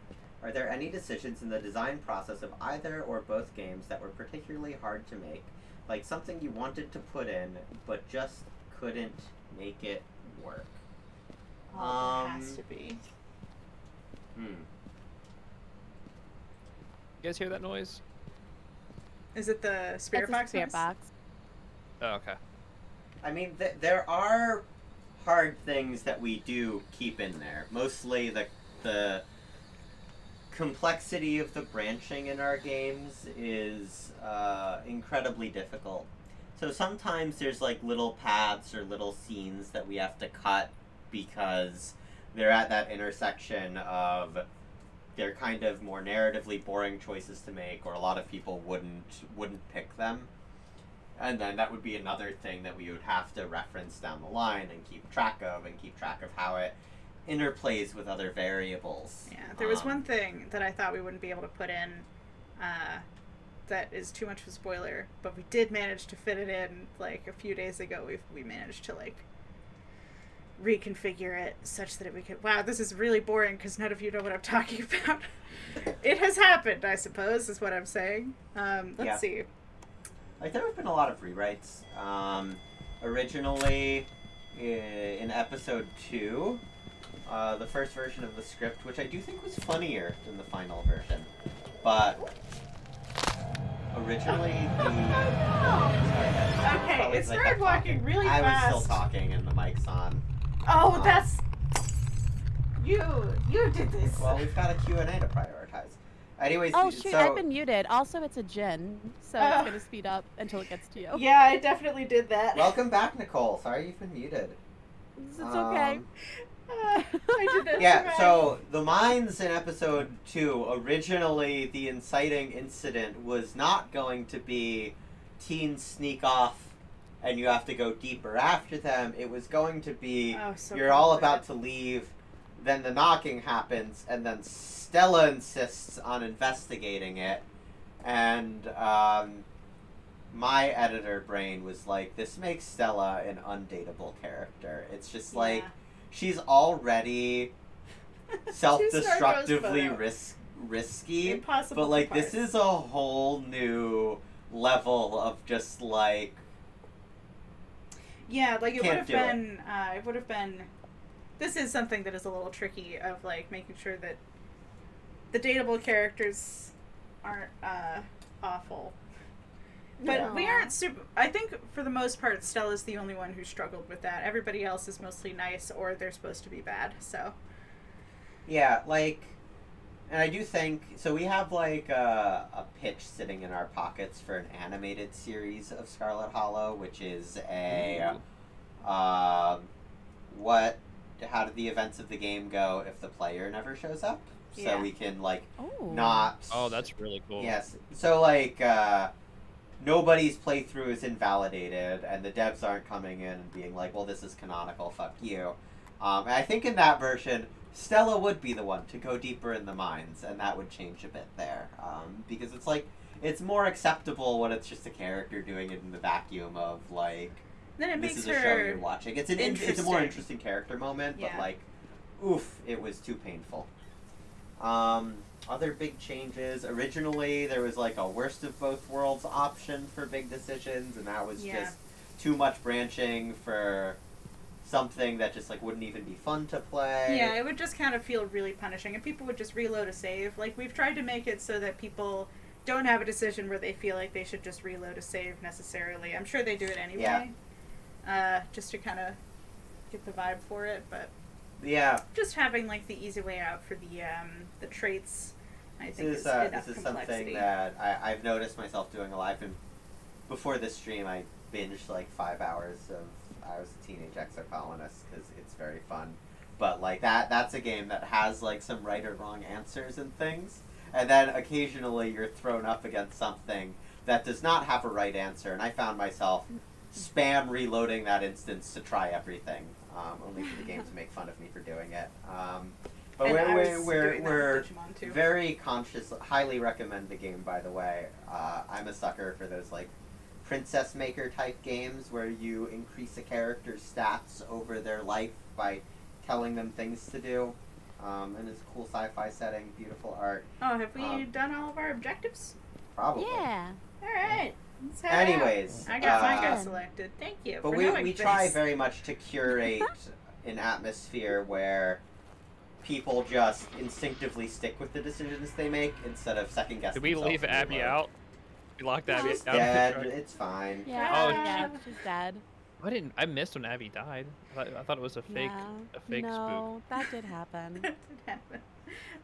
Are there any decisions in the design process of either or both games that were particularly hard to make? Like something you wanted to put in, but just couldn't make it work? Oh, it has to be. Hmm. You guys hear that noise? Is it the spirit It's a box? spirit noise? box. Oh, okay. I mean, there are hard things that we do keep in there. Mostly the complexity of the branching in our games is incredibly difficult. So sometimes there's like little paths or little scenes that we have to cut because they're at that intersection of they're kind of more narratively boring choices to make, or a lot of people wouldn't pick them. And then that would be another thing that we would have to reference down the line and keep track of how it interplays with other variables. Yeah, there was one thing that I thought we wouldn't be able to put in that is too much of a spoiler, but we did manage to fit it in, like, a few days ago. We managed to, like, reconfigure it such that we could... Wow, this is really boring because none of you know what I'm talking about. It has happened, I suppose, is what I'm saying. Let's see. Like, there have been a lot of rewrites. Originally, in episode 2, the first version of the script, which I do think was funnier than the final version, but originally Okay, it started walking really I fast. was still talking and the mic's on. Oh, that's... You did this. Well, we've got a Q&A to prioritize. Anyways, Oh shoot, so... I've been muted. Also, it's a gin, so Oh. it's gonna speed up until it gets to you. Yeah, I definitely did that. Welcome back, Nicole. Sorry you've been muted. It's okay. I didn't Yeah, survive. so the mines in episode 2, originally the inciting incident was not going to be teens sneak off and you have to go deeper after them. It was going to be Oh, so you're all complicated. about to leave, then the knocking happens, and then Stella insists on investigating it. And my editor brain was like, this makes Stella an undateable character. It's just like, she's already self-destructively risky, Impossible but like to this parse. is a whole new level of just like Yeah, like it would Can't have do been. It would have been. This is something that is a little tricky of like making sure that the dateable characters aren't awful. But we Yeah. aren't super. I think for the most part, Stella's the only one who struggled with that. Everybody else is mostly nice, or they're supposed to be bad. So yeah, like, and I do think so. We have like a pitch sitting in our pockets for an animated series of Scarlet Hollow, which is a how did the events of the game go if the player never shows up? So Yeah. we can like Oh. not. Oh, that's really cool. Yes. So like nobody's playthrough is invalidated, and the devs aren't coming in and being like, well, this is canonical, fuck you. And I think in that version, Stella would be the one to go deeper in the mines, and that would change a bit there. Because it's like, it's more acceptable when it's just a character doing it in the vacuum of, like, Then it this makes is a show her you're watching. It's a more interesting character moment, but, Yeah. like, oof, it was too painful. Other big changes. Originally, there was like a worst of both worlds option for big decisions, and that was just too much branching for something that just like wouldn't even be fun to play. Yeah, it would just kind of feel really punishing, and people would just reload a save. Like, we've tried to make it so that people don't have a decision where they feel like they should just reload a save necessarily. I'm sure they do it anyway, just to kind of get the vibe for it, but yeah, just having like the easy way out for the traits, I think this is enough is complexity. something that I've noticed myself doing a lot. And before this stream, I binged like 5 hours of I Was a Teenage Exocolonist because it's very fun. But like that's a game that has like some right or wrong answers and things, and then occasionally you're thrown up against something that does not have a right answer. And I found myself spam reloading that instance to try everything, only for the game to make fun of me for doing it. But And I was we're doing that with Digimon, too. very conscious. Highly recommend the game, by the way. I'm a sucker for those like princess maker type games where you increase a character's stats over their life by telling them things to do. And it's a cool sci-fi setting, beautiful art. Oh, have we done all of our objectives? Probably. Yeah. All right. Let's head Anyways, out. I got mine got Good. selected. Thank you. But for we knowing try this. very much to curate an atmosphere where people just instinctively stick with the decisions they make instead of second guessing. Did we leave Abby out? We locked Abby She's out. of the dead. truck? It's fine. Yeah. Oh, yeah, she's dead. I missed when Abby died. I thought it was a fake No, that did happen. That did happen.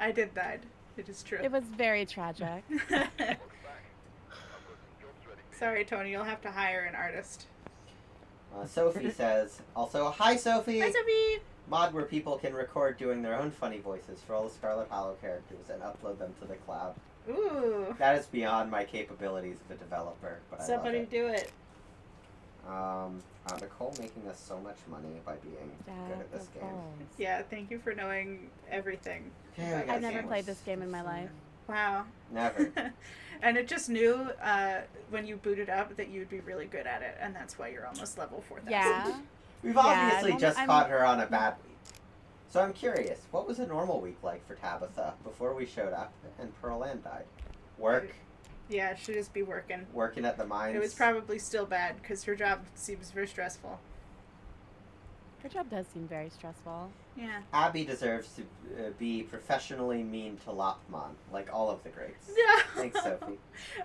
I did die. It is true. It was very tragic. Sorry, Tony. You'll have to hire an artist. Sophie says, also, hi Sophie! Hi, Sophie. Mod where people can record doing their own funny voices for all the Scarlet Hollow characters and upload them to the cloud. Ooh. That is beyond my capabilities of a developer, but Somebody I love do it. it. Nicole making us so much money by being good at this game. Yeah, thank you for knowing everything. Okay, I got I've never games. played this game in my life. Wow. Never. And it just knew when you booted up that you'd be really good at it, and that's why you're almost level 4,000. Yeah. We've Yeah, obviously I'm- just I'm- caught her on a bad week. So I'm curious, what was a normal week like for Tabitha before we showed up and Pearl Ann died? Work? Yeah, she'd just be working. Working at the mines? It was probably still bad because her job seems very stressful. Her job does seem very stressful. Yeah. Abby deserves to be professionally mean to Lopmon, like all of the greats. Yeah. Thanks, Sophie.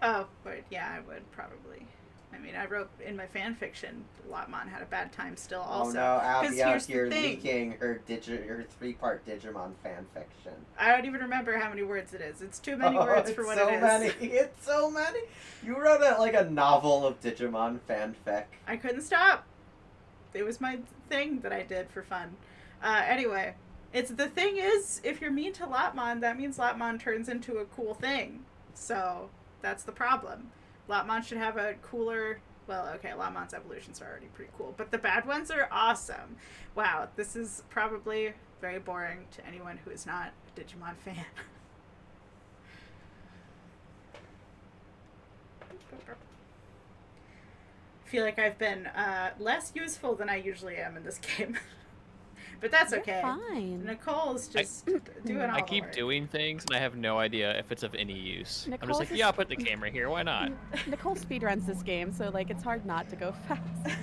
Oh, but yeah, I would probably. I mean, I wrote in my fan fiction, Lotmon had a bad time still also. Oh no, Abby out here's the here thing. leaking her 3-part Digimon fan fiction. I don't even remember how many words it is. It's too many words for what so it is. many. It's so many. You wrote a novel of Digimon fanfic. I couldn't stop. It was my thing that I did for fun. Anyway, the thing is, if you're mean to Lotmon, that means Lotmon turns into a cool thing. So that's the problem. Lotmon should have a cooler. Well, okay, Lotmon's evolutions are already pretty cool, but the bad ones are awesome. Wow, this is probably very boring to anyone who is not a Digimon fan. I feel like I've been less useful than I usually am in this game. But that's You're okay. fine. Nicole's just doing all I the keep work. doing things and I have no idea if it's of any use. I'm Nicole's just like, is- yeah, I'll put the camera here. Why not? Nicole speedruns this game, so like it's hard not to go fast.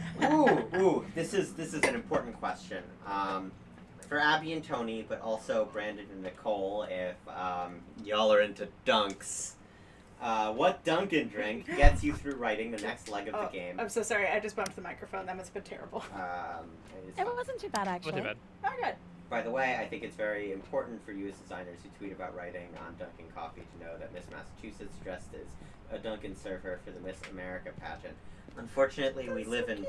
Ooh, this is an important question. For Abby and Tony, but also Brandon and Nicole, if y'all are into dunks. What Dunkin' drink gets you through writing the next leg of the game? I'm so sorry. I just bumped the microphone. That must have been terrible. It's It fine. wasn't too bad actually. Not too bad. Oh, good. By the way, I think it's very important for you as designers who tweet about writing on Dunkin' Coffee to know that Miss Massachusetts dressed as a Dunkin' server for the Miss America pageant. Unfortunately, we live in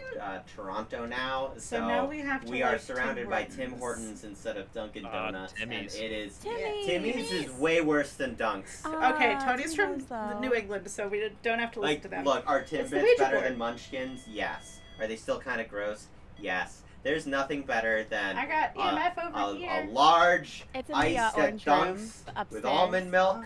Toronto now, So now we have to, we are like, surrounded Tim by Tim Hortons. Hortons instead of Dunkin' Donuts, Timmy's. and it is Timmy's. Timmy's is way worse than Dunk's. Okay, Ah, Tony's from Tim's, though. New England, so we don't have to listen Like, to them. look, are It's the Timbits Ouija better board. than Munchkins? Yes. Are they still kind of gross? Yes. There's nothing better than I got EMF over a here. large It's in the ice that orange room dunks upstairs. with almond milk.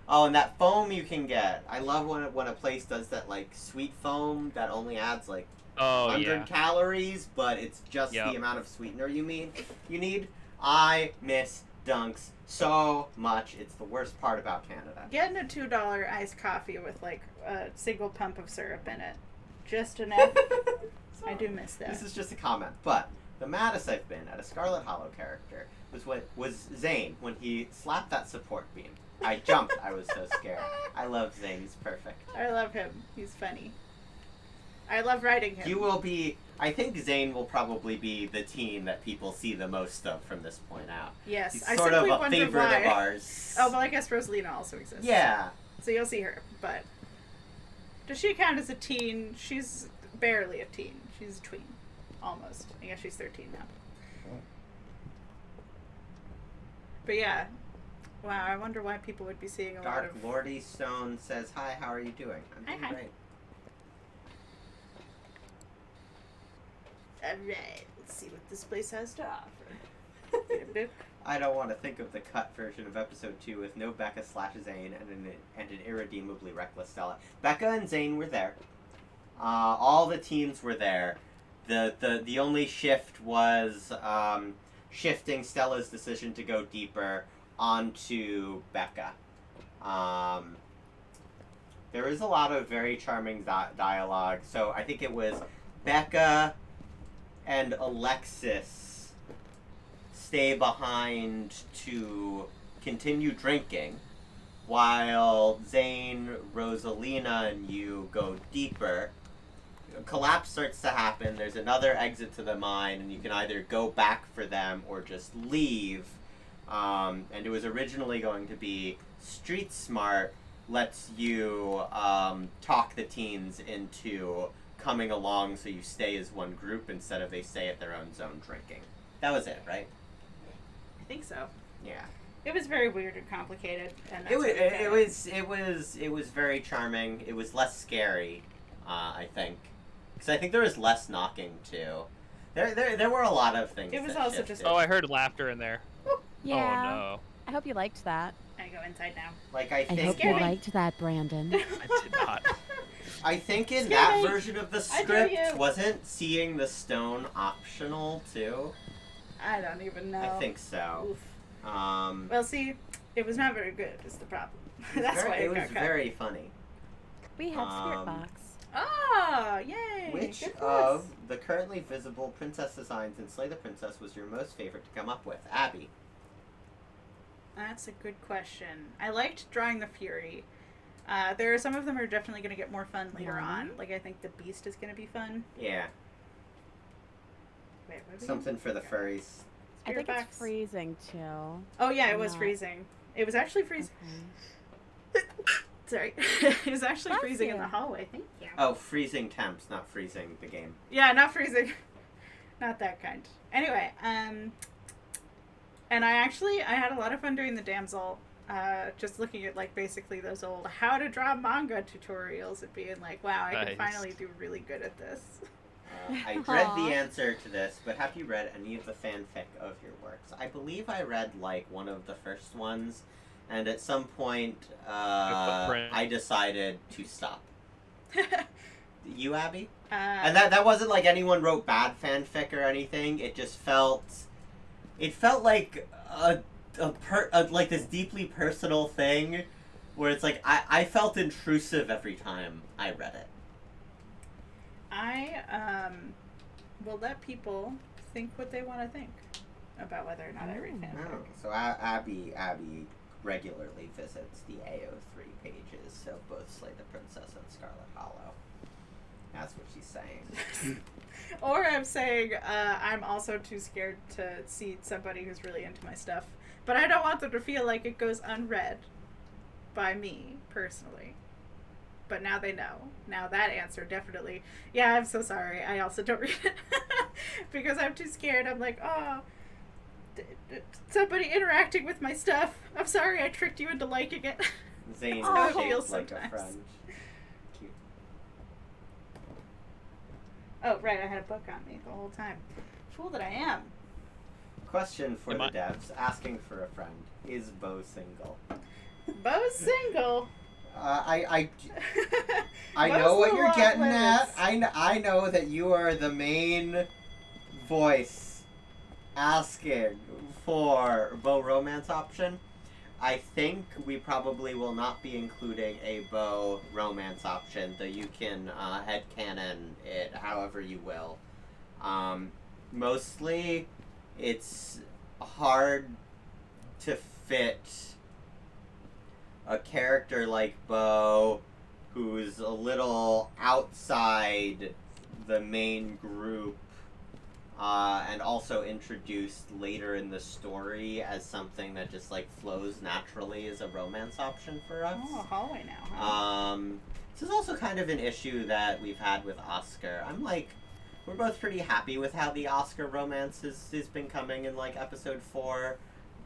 Oh, and that foam you can get. I love when a place does that, like, sweet foam that only adds, like, Oh 100 yeah. calories, but it's just Yep. the amount of sweetener you need. I miss Dunks so much. It's the worst part about Canada. Getting a $2 iced coffee with like a single pump of syrup in it. Just enough. I do miss that. This is just a comment, but the maddest I've been at a Scarlet Hollow character was Zane when he slapped that support beam. I jumped. I was so scared. I love Zane. He's perfect. I love him. He's funny. I love writing him. You will be. I think Zane will probably be the teen that people see the most of from this point out. Yes. He's I sort of simply a wonder favorite why. of ours. Oh, well, I guess Rosalina also exists. Yeah. So you'll see her, but does she count as a teen? She's barely a teen. She's a tween. Almost. I guess she's 13 now. But yeah. Wow, I wonder why people would be seeing a lot Dark of... Lordy Stone says, "Hi, how are you doing?" I'm doing Hi. great. Alright, let's see what this place has to offer. Get a book. I don't want to think of the cut version of episode 2 with no Becca / Zane and an irredeemably reckless Stella. Becca and Zane were there. All the teams were there. The only shift was shifting Stella's decision to go deeper onto Becca. There was a lot of very charming dialogue. So I think it was Becca and Alexis stay behind to continue drinking, while Zane, Rosalina, and you go deeper. A collapse starts to happen. There's another exit to the mine, and you can either go back for them or just leave. And it was originally going to be Street Smart lets you talk the teens into coming along so you stay as one group instead of they stay at their own zone drinking. That was it, right? I think so. Yeah. It was very weird and complicated. And It was very charming. It was less scary, I think, because I think there was less knocking too. There were a lot of things. It was that also shifted. just- Oh, I heard laughter in there. Yeah. Oh no. I hope you liked that. I go inside now. Like I I think hope you Scared me. liked that, Brandon. I did not. I think in Scare that me. version of the I dare script, you. wasn't seeing the stone optional too? I don't even know. I think so. Oof. Um, Well, see, it was not very good. Is the problem. it was That's very, why it it was got cut. very funny. We have Spirit Box. Oh, yay! Which Good for us. of the currently visible princess designs in Slay the Princess was your most favorite to come up with? Abby. That's a good question. I liked drawing the Fury. There are some of them are definitely going to get more fun later Yeah. on. Like I think the Beast is going to be fun. Yeah. Wait, what did we Something do? for the furries. I Spirit think box. it's freezing too. Oh yeah, it was Not- freezing. It was actually freezing. Okay. Sorry, it was actually Bless freezing in you. the hallway. Thank you. Oh, freezing temps, not freezing the game. Yeah, not freezing. Not that kind. Anyway, and I had a lot of fun doing the damsel. Just looking at like basically those old how to draw manga tutorials and being like, wow, I can Nice. finally do really good at this. I read Aw. the answer to this, but have you read any of the fanfic of your works? I believe I read like one of the first ones, and at some point footprint. I decided to stop. You, Abby? And Uh, that wasn't like anyone wrote bad fanfic or anything. It just felt like like this deeply personal thing, where it's like I felt intrusive every time I read it. I will let people think what they want to think about whether or not I read fanfic. Oh, so Abby regularly visits the AO3 pages of both Slay the Princess and Scarlet Hollow. That's what she's saying. Or I'm saying I'm also too scared to see somebody who's really into my stuff. But I don't want them to feel like it goes unread by me, personally. but now they know. Now that answer definitely. Yeah, I'm so sorry. I also don't read it because I'm too scared. I'm like, oh, somebody interacting with my stuff. I'm sorry, I tricked you into liking it. Zane That's how it shaped feels like a sometimes. friend. Cute. Oh, right, I had a book on me the whole time. Fool that I am. Question for Am the I- devs, asking for a friend. Is Bo single? Bo's single. I Bo's know what little you're off getting limits. at. I know that you are the main voice asking for Bo romance option. I think we probably will not be including a Bo romance option, though you can headcanon it however you will. Mostly, it's hard to fit a character like Bo, who's a little outside the main group, and also introduced later in the story as something that just like flows naturally as a romance option for us. Oh, a hallway now, huh? This is also kind of an issue that we've had with Oscar. I'm like, we're both pretty happy with how the Oscar romance has been coming in like episode 4,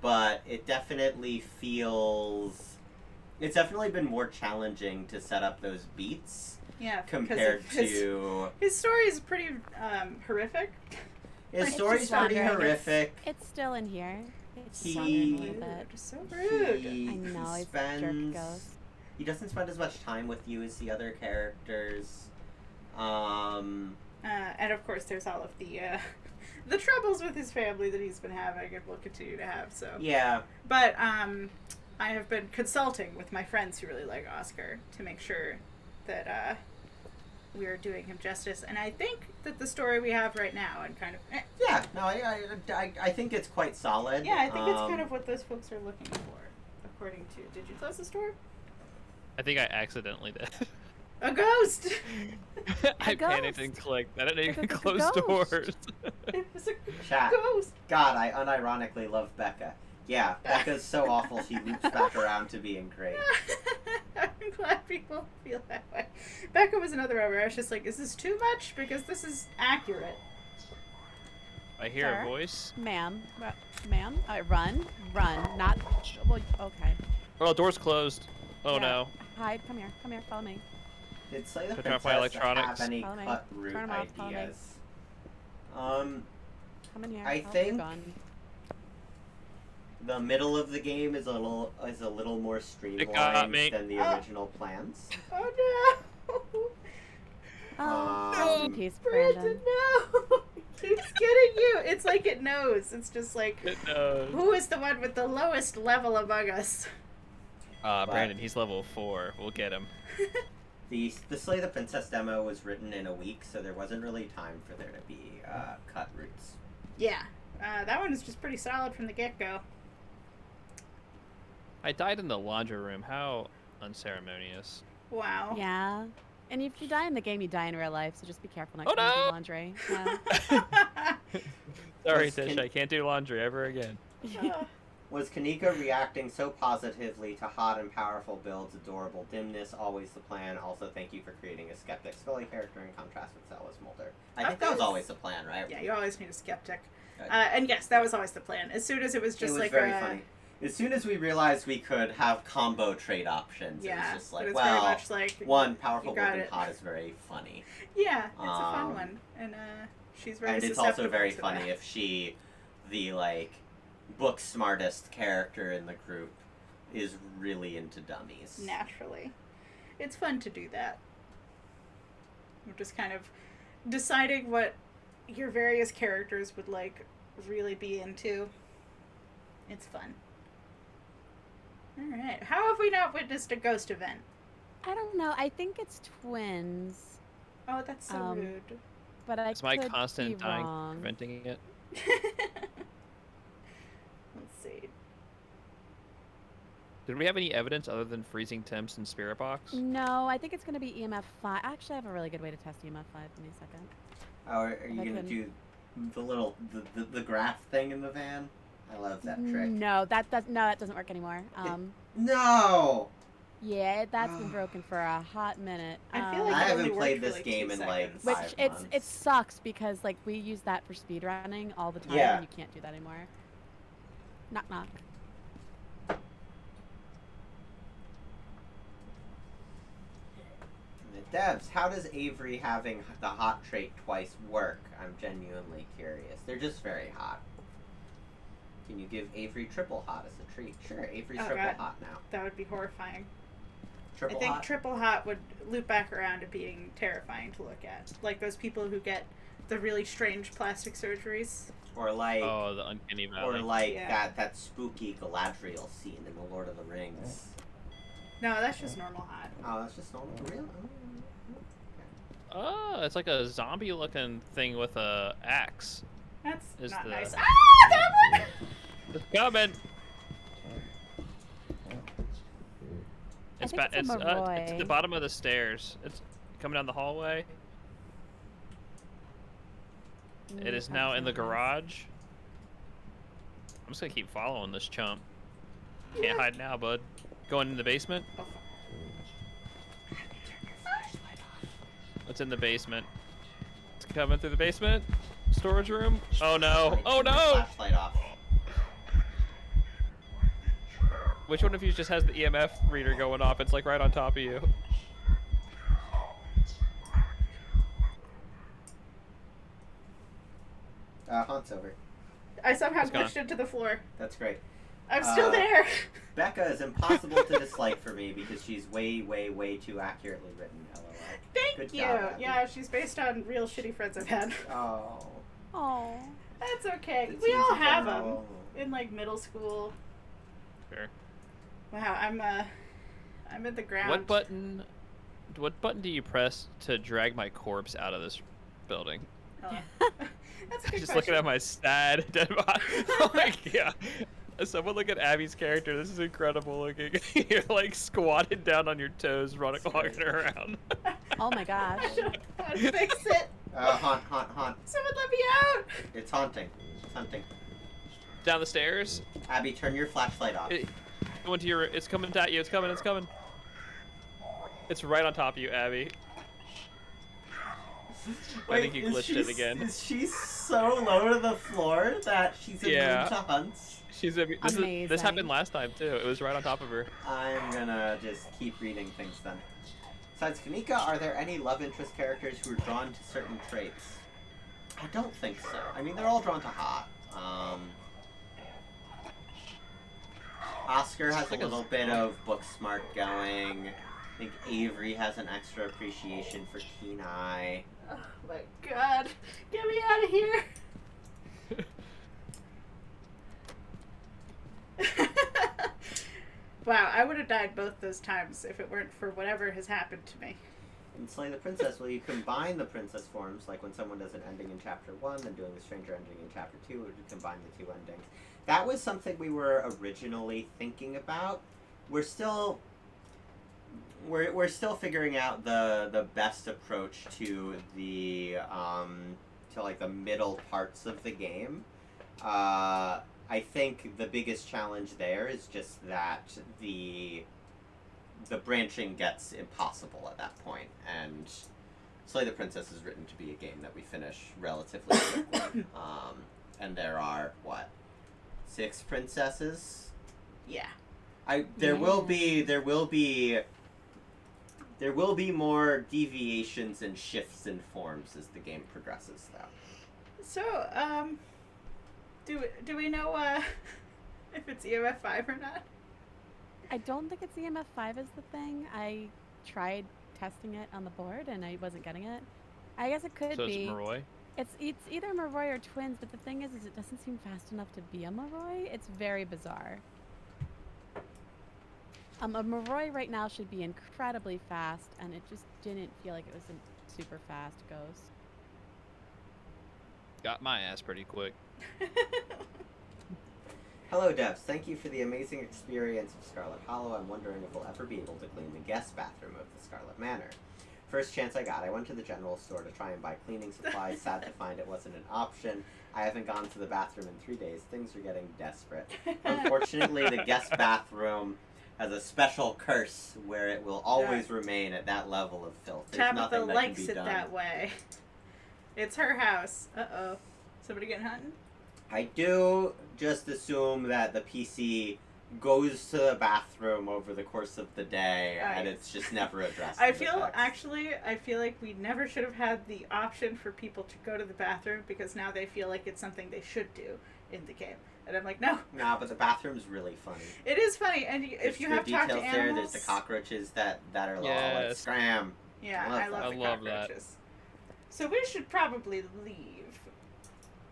but it definitely feels. It's definitely been more challenging to set up those beats Yeah, because compared of his, to. his story is pretty horrific. His It's story's just pretty wandering. horrific. It's still in here. It's He- wandering a little bit. So rude. He I know, he's a jerk spends. ghost. He doesn't spend as much time with you as the other characters. And of course, there's all of the troubles with his family that he's been having and will continue to have. So, Yeah. but I have been consulting with my friends who really like Oscar to make sure that we are doing him justice. And I think that the story we have right now and kind of Yeah. No, I think it's quite solid. yeah, I think it's kind of what those folks are looking for, according to. Did you close the store? I think I accidentally did. A ghost. I ghost. panicked and clicked. I didn't even It's a close ghost. doors. It was a Chat. ghost. God, I unironically love Becca. Yeah, Becca's so awful she loops back around to being great. I'm glad people feel that way. Becca was another one where I was just like, is this too much? Because this is accurate. I hear Sir? a voice. Ma'am. Ma'am? Run. Not. Well, okay. Oh, door's closed. Oh Yeah. no. Hide. Come here. Follow me. Did Slay the Turn off Princess my have electronics. any Follow me. cut route Turn 'em off, follow me. ideas? Come in here. I Oh, you're think- gone. The middle of the game is a little more got streamlined me. than the Oh. original plans. Oh no! Oh, Um, rest in peace, Brandon, Brandon. no! It's getting you. It's like it knows. It's just like, It knows. who is the one with the lowest level among us? Brandon, he's level 4. We'll get him. The Slay the Princess demo was written in a week, so there wasn't really time for there to be cut routes. Yeah. That one is just pretty solid from the get-go. I died in the laundry room. How unceremonious. Wow. Yeah. And if you die in the game, you die in real life, so just be careful next Oh, time you do no! laundry. Yeah. Sorry, Yes, Tish. can- I can't do laundry ever again. Was Kanika reacting so positively to hot and powerful builds, adorable dimness, always the plan? Also, thank you for creating a skeptic Scully character in contrast with Zealous Mulder. I Of think that was course. always the plan, right? Yeah, you always need a skeptic. Good. And yes, that was always the plan. As soon as it was It just was like very a... funny. As soon as we realized we could have combo trade options, it Yeah, was just but like, it's very well, much like... one, powerful you got build it. hot is very funny. Yeah, it's a fun Um, one. And she's very And it's susceptible also very to funny that. if she, the, like, book smartest character in the group, is really into dummies. Naturally. It's fun to do that. We're just kind of deciding what your various characters would, like, really be into. It's fun. Alright. How have we not witnessed a ghost event? I don't know. I think it's twins, Oh, that's so rude. but I Is my could constant be dying wrong. preventing it? Let's see. Did we have any evidence other than freezing temps and Spirit Box? No, I think it's going to be EMF 5. Actually, I have a really good way to test EMF 5. Give me a second. Oh, are you I gonna couldn't- do the little, the graph thing in the van? I love that trick. No, that doesn't work anymore. No! Yeah, that's been broken for a hot minute. I feel like I it only haven't worked played for, this like, game 2 in like seconds. which 5 it months. sucks because like we use that for speedrunning all the time, Yeah. and you can't do that anymore. Knock knock. The devs, how does Avery having the hot trait twice work? I'm genuinely curious. They're just very hot. Can you give Avery triple hot as a treat? Sure, Avery's Oh, triple God. hot now. That would be horrifying. Triple I think hot? triple hot would loop back around to being terrifying to look at. Like those people who get the really strange plastic surgeries. Or like, Oh, the uncanny valley. or like Yeah. that spooky Galadriel scene in the Lord of the Rings. No, that's just normal hot. Oh, that's just normal. Real? Oh, it's like a zombie-looking thing with a axe. That's Is not the- nice. Ah, that one! It's coming. It's think it's a it's at Moroi. the bottom of the stairs. It's coming down the hallway. It is now in the garage. I'm just gonna keep following this chump. Can't hide now, bud. Going in the basement. Oh, What's in the basement? It's coming through the basement. Storage room. Oh no! Oh Turn your no! Flashlight off. Which one of you just has the EMF reader going off? It's like right on top of you. Haunt's over. I somehow It's gone. glitched into the floor. That's great. I'm still Uh, there. Becca is impossible to dislike for me because she's way, way, way too accurately written. LOL. Thank Good you. job, Abby. Yeah, she's based on real shitty friends I've had. Oh. Oh. That's okay. The We teens all in have them general. in like middle school. Sure. Wow, I'm in the ground. What button? What button do you press to drag my corpse out of this building? Oh. That's a good Just question. looking at my sad dead body. Like, yeah. Someone look at Abby's character. This is incredible looking. You're like squatted down on your toes, walking around. Oh my gosh. I'd fix it. Haunt. Someone let me out. It's haunting. It's hunting. Down the stairs. Abby, turn your flashlight off. Going to your. It's coming at you. It's coming. It's coming. It's right on top of you, Abby. I think you glitched it again. Is she so low to the floor that she's immune Yeah. to hunts? This happened last time too. It was right on top of her. I'm gonna just keep reading things then. Besides Kanika, are there any love interest characters who are drawn to certain traits? I don't think so. I mean, they're all drawn to hot. Oscar has like a a little bit of book smart going. I think Avery has an extra appreciation for keen eye. Oh my god. Get me out of here. Wow, I would have died both those times if it weren't for whatever has happened to me. In Slay the Princess, will you combine the princess forms, like when someone does an ending in Chapter 1, then doing the stranger ending in Chapter 2, or would you combine the two endings? That was something we were originally thinking about. We're still figuring out the best approach to the to like the middle parts of the game. I think the biggest challenge there is just that the branching gets impossible at that point, and Slay the Princess is written to be a game that we finish relatively quickly. And there are, what, 6 princesses? Yeah. There will be more deviations and shifts in forms as the game progresses, though. So, do we know if it's EMF 5 or not? I don't think it's EMF 5 is the thing. I tried testing it on the board and I wasn't getting it. I guess it could So be. it's Moroi. It's either Moroi or twins, but the thing is it doesn't seem fast enough to be a Moroi. It's very bizarre. A Moroi right now should be incredibly fast, and it just didn't feel like it was a super fast ghost. Got my ass pretty quick. Hello, devs. Thank you for the amazing experience of Scarlet Hollow. I'm wondering if we'll ever be able to clean the guest bathroom of the Scarlet Manor. First chance I got, I went to the general store to try and buy cleaning supplies. Sad to find it wasn't an option. I haven't gone to the bathroom in 3 days. Things are getting desperate. Unfortunately, the guest bathroom has a special curse where it will always remain at that level of filth. There's Tabitha nothing that likes can be it done. that way. It's her house. Uh-oh. Somebody getting hunted? I do just assume that the PC goes to the bathroom over the course of the day, Right. and it's just never addressed. I in the feel text. like we never should have had the option for people to go to the bathroom because now they feel like it's something they should do in the game. And I'm like, no. Nah, but the bathroom's really funny. It is funny, and if There's you good have talked to details animals, there. There's the cockroaches that are all like Yes. scram. yeah, I I love love the that. cockroaches. So we should probably leave.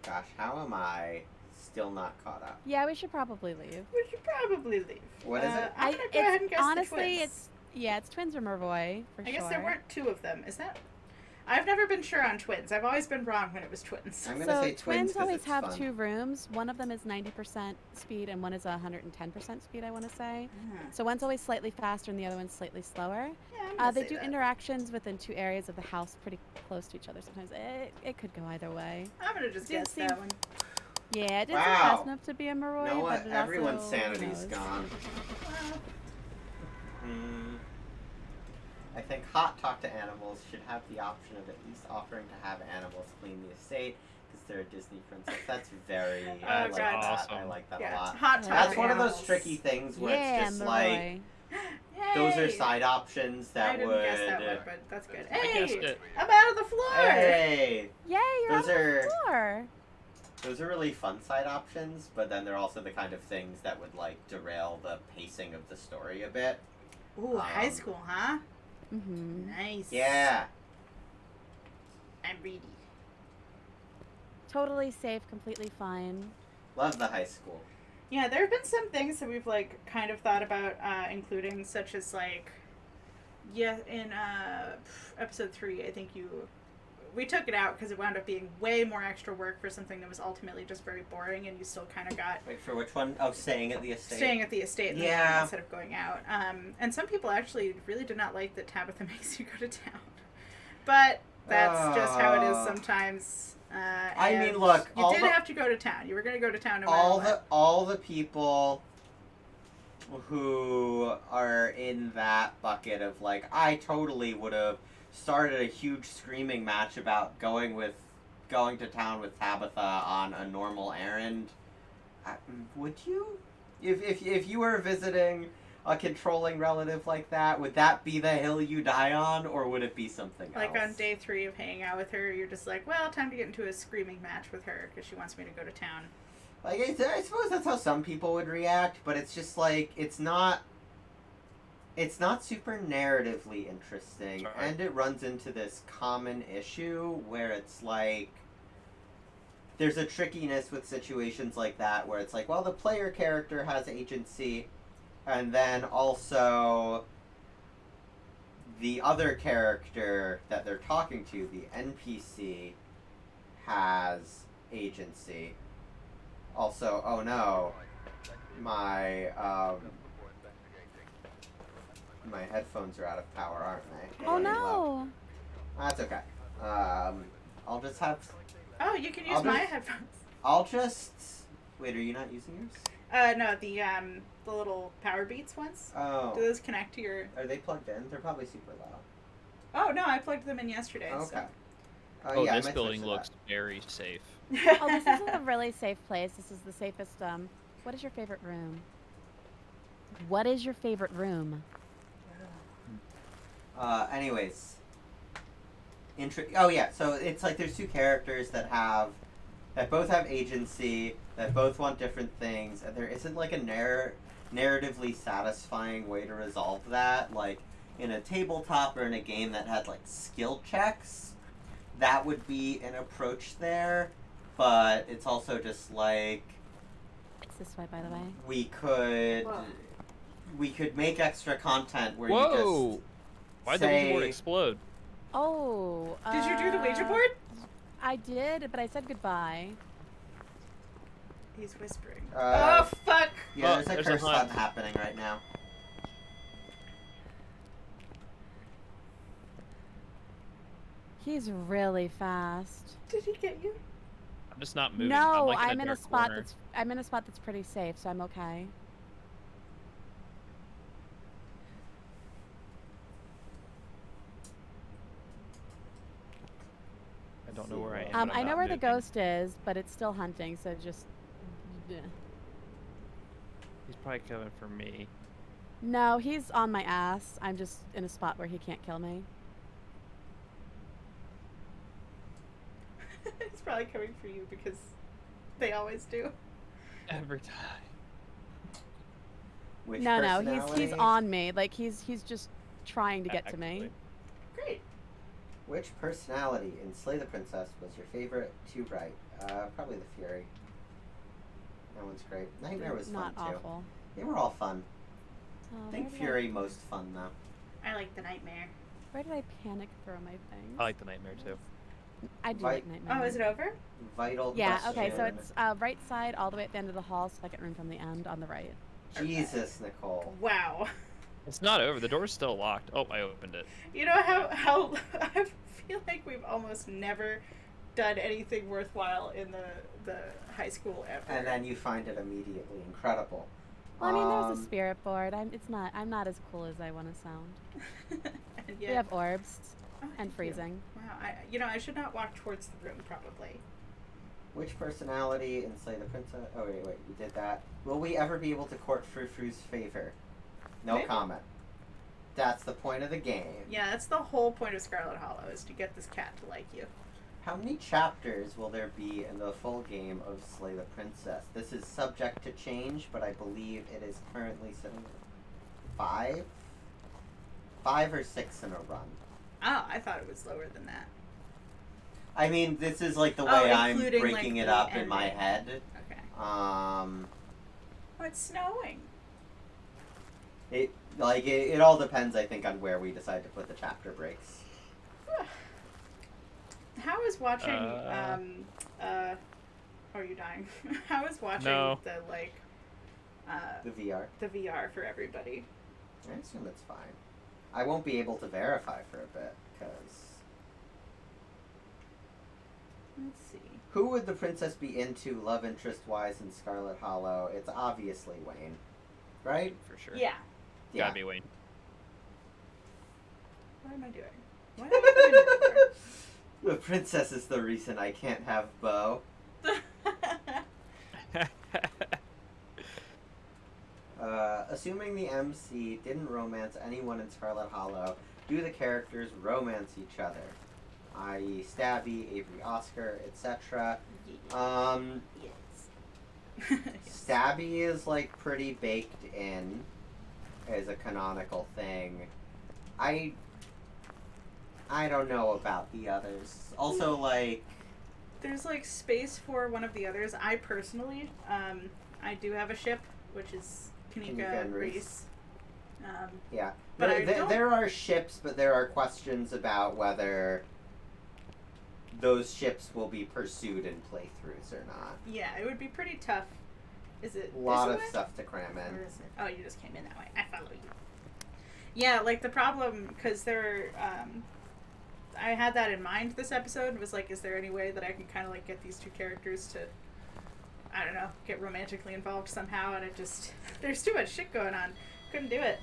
Gosh, how am I still not caught up? Yeah, we should probably leave. We should probably leave. What is it? I'm gonna go ahead and guess honestly, the twins. it's twins or Mervoy for I sure. guess there weren't two of them. Is that? I've never been sure on twins. I've always been wrong when it was twins. I'm gonna So say twins 'cause always it's have fun. 2 rooms. One of them is 90% speed and one is 110% speed, I want to say. So one's always slightly faster and the other one's slightly slower. Yeah, I'm gonna They say do that. interactions within 2 areas of the house pretty close to each other sometimes. It could go either way. I'm gonna just Didn't guess seem- that one. Yeah, it didn't Wow. seem fast enough to be a Mervoy, You know what? but it Everyone's also, sanity's who knows? gone. Well, I think Hot Talk to Animals should have the option of at least offering to have animals clean the estate because they're a Disney princess. That's very. I like God. that. Awesome. I like that yeah, a lot. hot talk That's one of animals. those tricky things where Yeah, it's just like Mervoy. those are Yay! side options that I didn't would. guess that one, but that's good. I guessed Hey, it. I'm out of the floor. Hey, Yay, you're Those on are- the floor. those are really fun side options, but then they're also the kind of things that would like derail the pacing of the story a bit. Ooh, high school, huh? Mm-hmm. Nice. Yeah. I'm ready. Totally safe, completely fine. Love the high school. Yeah, there have been some things that we've like kind of thought about including, such as like, yeah, in episode 3, I think we took it out because it wound up being way more extra work for something that was ultimately just very boring, and you still kind of got Wait, for which one? Oh, staying at the estate. staying at the estate in the Yeah. morning instead of going out. And some people actually really did not like that Tabitha makes you go to town, but that's just how it is sometimes. I mean, and look, you all did the- have to go to town. You were going to go to town no matter what. all the people who are in that bucket of like, I totally would have started a huge screaming match about going to town with Tabitha on a normal errand. Would you? If you were visiting a controlling relative like that, would that be the hill you die on, or would it be something else? Like on day 3 of hanging out with her, you're just like, well, time to get into a screaming match with her because she wants me to go to town. Like, I suppose that's how some people would react, but it's just like, it's not super narratively interesting, Sorry. and it runs into this common issue where it's like, there's a trickiness with situations like that where it's like, well, the player character has agency, and then also the other character that they're talking to, the NPC, has agency. Also, oh no, my headphones are out of power, aren't they? Oh Running no! low. That's okay. I'll just have. Oh, you can use I'll my just- headphones. I'll just. Wait, are you not using yours? No, the little Power Beats ones. Do Oh, those connect to your? are they plugged in? They're probably super loud. Oh no, I plugged them in yesterday. Okay. Oh, yeah, I this might building switch to looks very safe. So. Oh, this isn't a really safe place. This is the safest. What is your favorite room? What is your favorite room? Anyways. Oh yeah, so it's like there's two characters that both have agency, that both want different things, and there isn't like a narratively satisfying way to resolve that. Like in a tabletop or in a game that had like skill checks, that would be an approach there. But it's also just like It's this way, by the way. Whoa. we could make extra content where Whoa! you just Why'd the Ouija board say- explode? Oh. Did you do the Ouija board? I did, but I said goodbye. He's whispering. Uh, Oh fuck! Yeah, Oh, there's a there's a curse hunt. hunt happening right now. He's really fast. Did he get you? I'm just not moving. No, like I'm in a dark spot corner. that's pretty safe, so I'm okay. don't know where I am. but I'm I know not where the moving. ghost is, but it's still hunting, so just. He's probably coming for me. No, he's on my ass. I'm just in a spot where he can't kill me. He's probably coming for you because they always do. Every time. Which No, he's personality? on me. Like he's just trying to get to me. Actually. Great. Which personality in Slay the Princess was your favorite to write? Probably the Fury. That one's great. Nightmare was fun Not too. awful. They were all fun. Oh, I think where did Fury most fun though. I like the nightmare. Where did I panic throw my things? I like the nightmare too. I do Vi- like Nightmare. Oh, is it over? Vital Yeah, question. okay, so it's right side all the way at the end of the hall, second room from the end on the right. Jesus, Nicole. Wow. It's not over. The door's still locked. Oh, I opened it. You know how I feel like we've almost never done anything worthwhile in the high school ever. And then you find it immediately incredible. Well, I mean, there's a spirit board. I'm not as cool as I want to sound. And We yet- have orbs Oh, and thank you. freezing. Wow, I should not walk towards the room probably. Which personality in Slay the Princess? Oh wait, you did that. Will we ever be able to court Frou-Frou's favor? No Maybe. comment. That's the point of the game. Yeah, that's the whole point of Scarlet Hollow is to get this cat to like you. How many chapters will there be in the full game of Slay the Princess? This is subject to change, but I believe it is currently sitting at 5? 5 or 6 in a run. Oh, I thought it was lower than that. I mean, this is like the Oh, way I'm including, breaking like, it the up in my ending. head. Okay. Oh, it's snowing. It all depends, I think, on where we decide to put the chapter breaks. How is watching are you dying? How is watching No. the The VR. the VR for everybody? I assume it's fine. I won't be able to verify for a bit, because... Let's see. Who would the princess be into love interest-wise in Scarlet Hollow? It's obviously Wayne. Right? For sure. Yeah. Yeah. Gotta be Wayne. What am I doing? What am I doing? The princess is the reason I can't have Beau. Assuming the MC didn't romance anyone in Scarlet Hollow, do the characters romance each other? I.e. Stabby, Avery Oscar, etc. Yes. Stabby is like pretty baked in as a canonical thing. I don't know about the others. Also, like, There's like space for one of the others. I personally, I do have a ship, which is Kanika and Reese. Reese. yeah. But There, I there, don't- there are ships, but there are questions about whether those ships will be pursued in playthroughs or not. Yeah, it would be pretty tough. Is it A lot this of way? stuff to cram Or in. is it? Oh, you just came in that way. I follow you. Yeah, like the problem, because there, I had that in mind this episode, was like, is there any way that I can kind of like get these two characters to, I don't know, get romantically involved somehow, and it just, there's too much shit going on. Couldn't do it.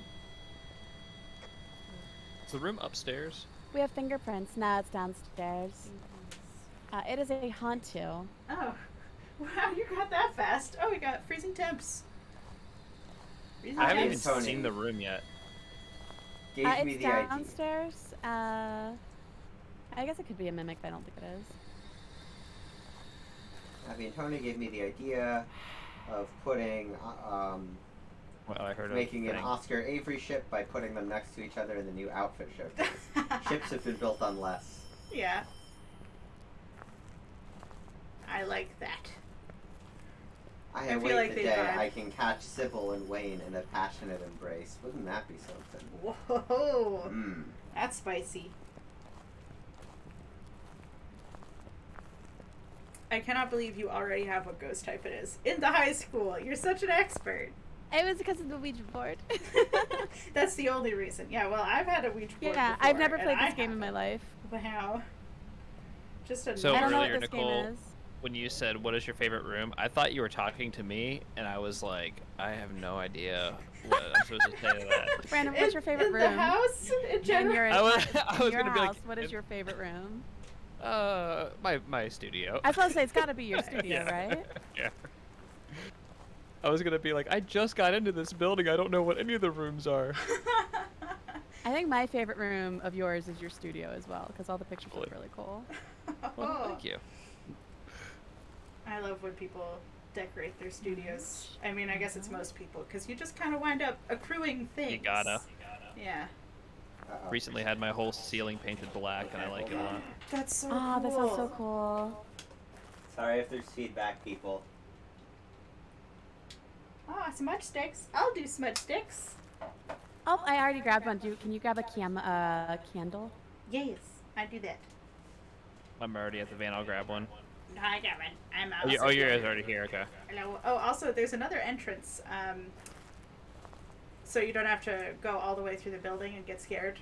Is the room upstairs? We have fingerprints. Nah, it's downstairs. It is a Hantu. Oh, wow, you got that fast. Oh, we got freezing temps. Freezing I haven't even temps. Tony. seen the room yet. Gave me It's the idea. downstairs. I guess it could be a mimic, but I don't think it is. Abby and Tony gave me the idea of putting, Well, I heard making a an thing. Oscar Avery ship by putting them next to each other in the new outfit showcase. Ships have been built on less. Yeah. I like that. I feel await like the they day vibe. I can catch Sybil and Wayne in a passionate embrace. Wouldn't that be something? Whoa, Mmm. that's spicy. I cannot believe you already have what ghost type it is in the high school. You're such an expert. It was because of the Ouija board. That's the only reason. Yeah, well, I've had a Ouija board Yeah, before, I've never and played I this game in my haven't. life. Wow. Just a So I don't know earlier, what this Nicole, game is. when you said, what is your favorite room? I thought you were talking to me, and I was like, I have no idea what I'm supposed to say to that. Brandon, what's your favorite in room? the house in In general? your, I was in your gonna be like, house, what is your favorite room? My studio. I was about to say, it's got to be your studio, Yeah. right? Yeah. I was gonna be like, I just got into this building. I don't know what any of the rooms are. I think my favorite room of yours is your studio as well, because all the pictures look Really? really cool. Well, thank you. I love when people decorate their studios. I mean, I guess it's most people, because you just kind of wind up accruing things. You gotta. Yeah. Uh-oh. Recently had my whole ceiling painted black, and I like it a lot. That's so Oh, cool. that sounds so cool. Sorry if there's feedback, people. Oh, smudge sticks. I'll do smudge sticks. Oh, I already grabbed one. Can you grab a candle? Yes, I do that. I'm already at the van. I'll grab one. No, I got one. I'm Oh, also you guys are already here. Okay. Hello. Oh, also, there's another entrance. So you don't have to go all the way through the building and get scared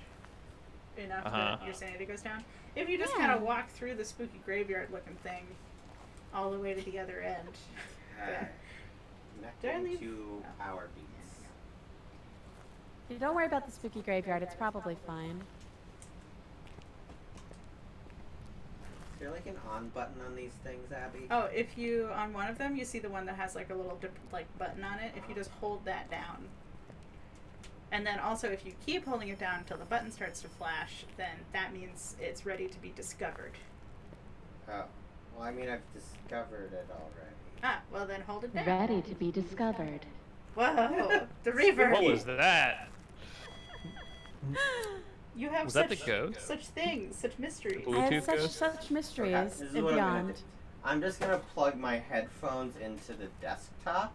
enough that your sanity goes down. If you just kind of walk through the spooky graveyard-looking thing all the way to the other end. Connecting to power beats. Don't worry about the spooky graveyard. It's probably fine. Is there like an on button on these things, Abby? Oh, if you, on one of them, you see the one that has like a little button on it. If you just hold that down. And then also if you keep holding it down until the button starts to flash, then that means it's ready to be discovered. Oh. Well, I mean, I've discovered it already. Ah, well then hold it down. Ready to be discovered. Whoa, the reverb. What was that? You have Was such, that the ghost? such things, such mysteries. Blue- I Bluetooth have such, ghost? such mysteries Okay, this is and what I'm gonna beyond. do. I'm just gonna plug my headphones into the desktop,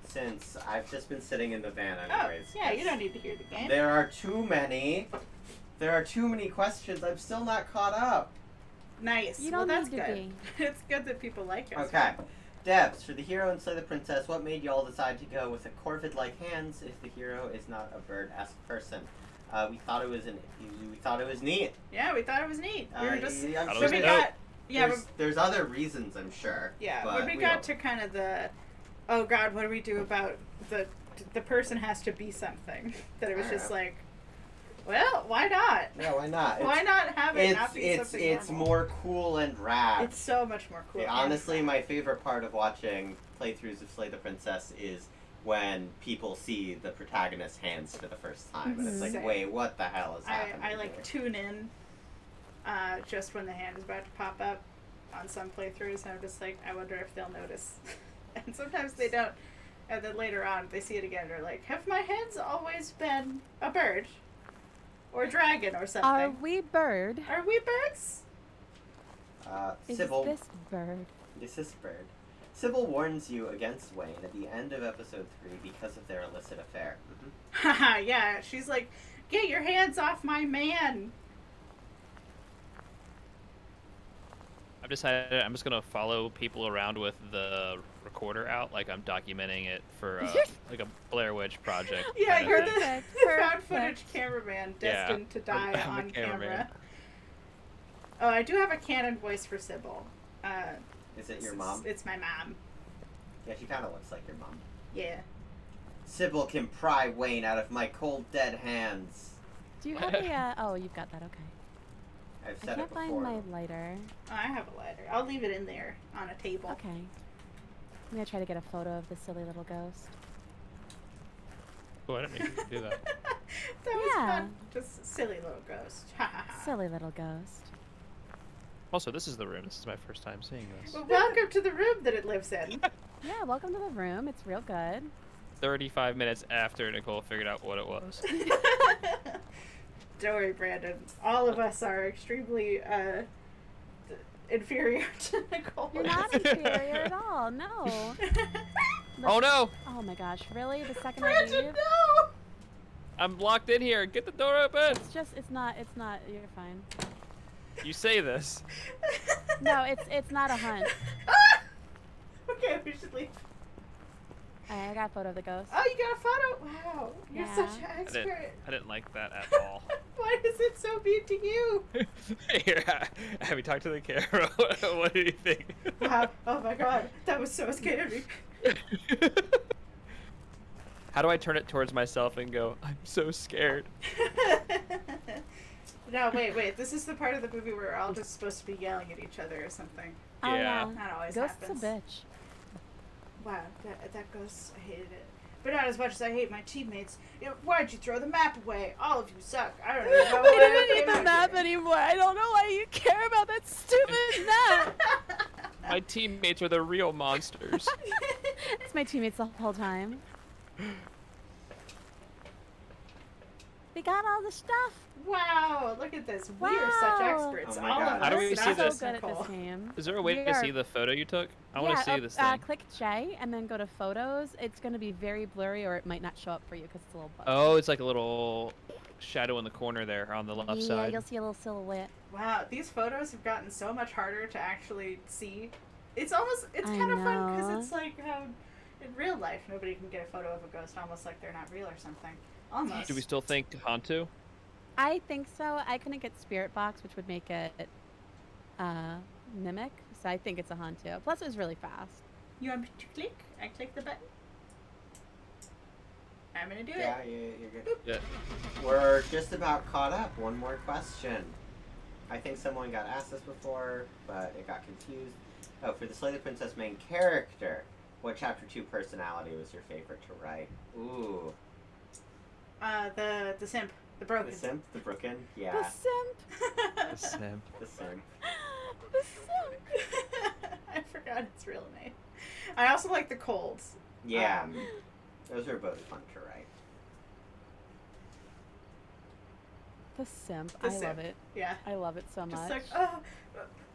since I've just been sitting in the van Oh, anyways. yeah, you don't need to hear the game. There are too many questions. I'm still not caught up. Nice. You Well, don't that's need to good. It's good that people like us. Okay. Debs, for the hero and Slay the Princess, what made y'all decide to go with a corvid-like hands if the hero is not a bird-esque person? We thought it was neat. Yeah, we thought it was neat. We were just. I'm Thought it So was we dope. got. Yeah, there's other reasons, I'm sure. yeah. but When we got to kind of the, oh God, what do we do about the person has to be something? That it was just like, well, why not? Yeah, why not? Why not have it not be It's something normal? more cool and rad. It's so much more cool. Yeah, honestly, my favorite part of watching playthroughs of Slay the Princess is when people see the protagonist's hands for the first time, and it's like, Same. wait, what the hell is happening? I like here? tune in just when the hand is about to pop up on some playthroughs, and I'm just like, I wonder if they'll notice. And sometimes they don't. And then later on, they see it again, and they're like, have my hands always been a bird? Or a dragon or something? Are we bird? Are we birds? Is Sybil, this bird? this is Bird. Sybil warns you against Wayne at the end of episode 3 because of their illicit affair. Haha, yeah. She's like, get your hands off my man. I've decided I'm just gonna follow people around with the recorder out, like I'm documenting it for like a Blair Witch project. Yeah, kinda you're thing. the found Perfect. footage cameraman Yeah, destined to die I'm on the cameraman. camera. Oh, I do have a canon voice for Sybil. Is it your mom? It's my mom. Yeah, she kind of looks like your mom. Yeah. Sybil can pry Wayne out of my cold, dead hands. Do you have a, oh, you've got that, okay. I've I said can't it find before. my lighter. Oh, I have a lighter. I'll leave it in there on a table. Okay. I'm gonna try to get a photo of the silly little ghost. Oh, I didn't mean to do that. That was Yeah. fun. Just silly little ghost. Ha ha ha. Silly little ghost. Also, this is the room. This is my first time seeing this. Well, welcome to the room that it lives in. Yeah, welcome to the room. It's real good. 35 minutes after Nicole figured out what it was. Don't worry, Brandon. All of us are extremely inferior to Nicole. You're not inferior at all. No. Oh no! Oh my gosh, really? The second I Brandon, leave? no! I'm locked in here. Get the door open. It's not, you're fine. You say this. No, it's not a hunt. Okay, we should leave. I got a photo of the ghost. Oh, you got a photo? Wow, you're Yeah. such an I expert. didn't like that at all. Why is it so mean to you? Here, have you talked to the camera? What do you think? Wow, oh my god, that was so scary. How do I turn it towards myself and go, I'm so scared? No, wait. This is the part of the movie where we're all just supposed to be yelling at each other or something. Oh, Yeah. That always Ghost's happens. a bitch. Wow, that ghost, I hated it. But not as much as I hate my teammates. You know, why'd you throw the map away? All of you suck. I don't even know I why don't came need the out map here." anymore. I don't know why you care about that stupid map. My teammates are the real monsters. It's my teammates the whole time. We got all the stuff. Wow, look at this. We are such Wow. experts. Oh my All God. of How do us, we not see We're this? just so good at Nicole. this game. Is there a way We to are- see the photo you took? I want to see this thing. Click J and then go to photos. It's going to be very blurry or it might not show up for you because it's a little buggy. Oh, it's like a little shadow in the corner there on the left yeah, side. you'll see a little silhouette. Wow, these photos have gotten so much harder to actually see. It's I kind of fun because know. it's like how in real life nobody can get a photo of a ghost almost like they're not real or something. Almost. Do we still think Hantu? I think so. I couldn't get Spirit Box, which would make it Mimic. So I think it's a Hantu. Plus, it was really fast. You want me to click? I click the button. I'm gonna do Yeah, it. you're good. Yeah. We're just about caught up. One more question. I think someone got asked this before, but it got confused. Oh, for the Slay the Princess main character, what Chapter 2 personality was your favorite to write? Ooh. The simp, the broken. The Simp? The Brooken? The Yeah. Simp. The simp. The Simp. The Simp. I forgot its real name. I also like the colds. Yeah. Those are both fun to write. The Simp. The I love Simp. it. Yeah. I love it so much. Just like, oh,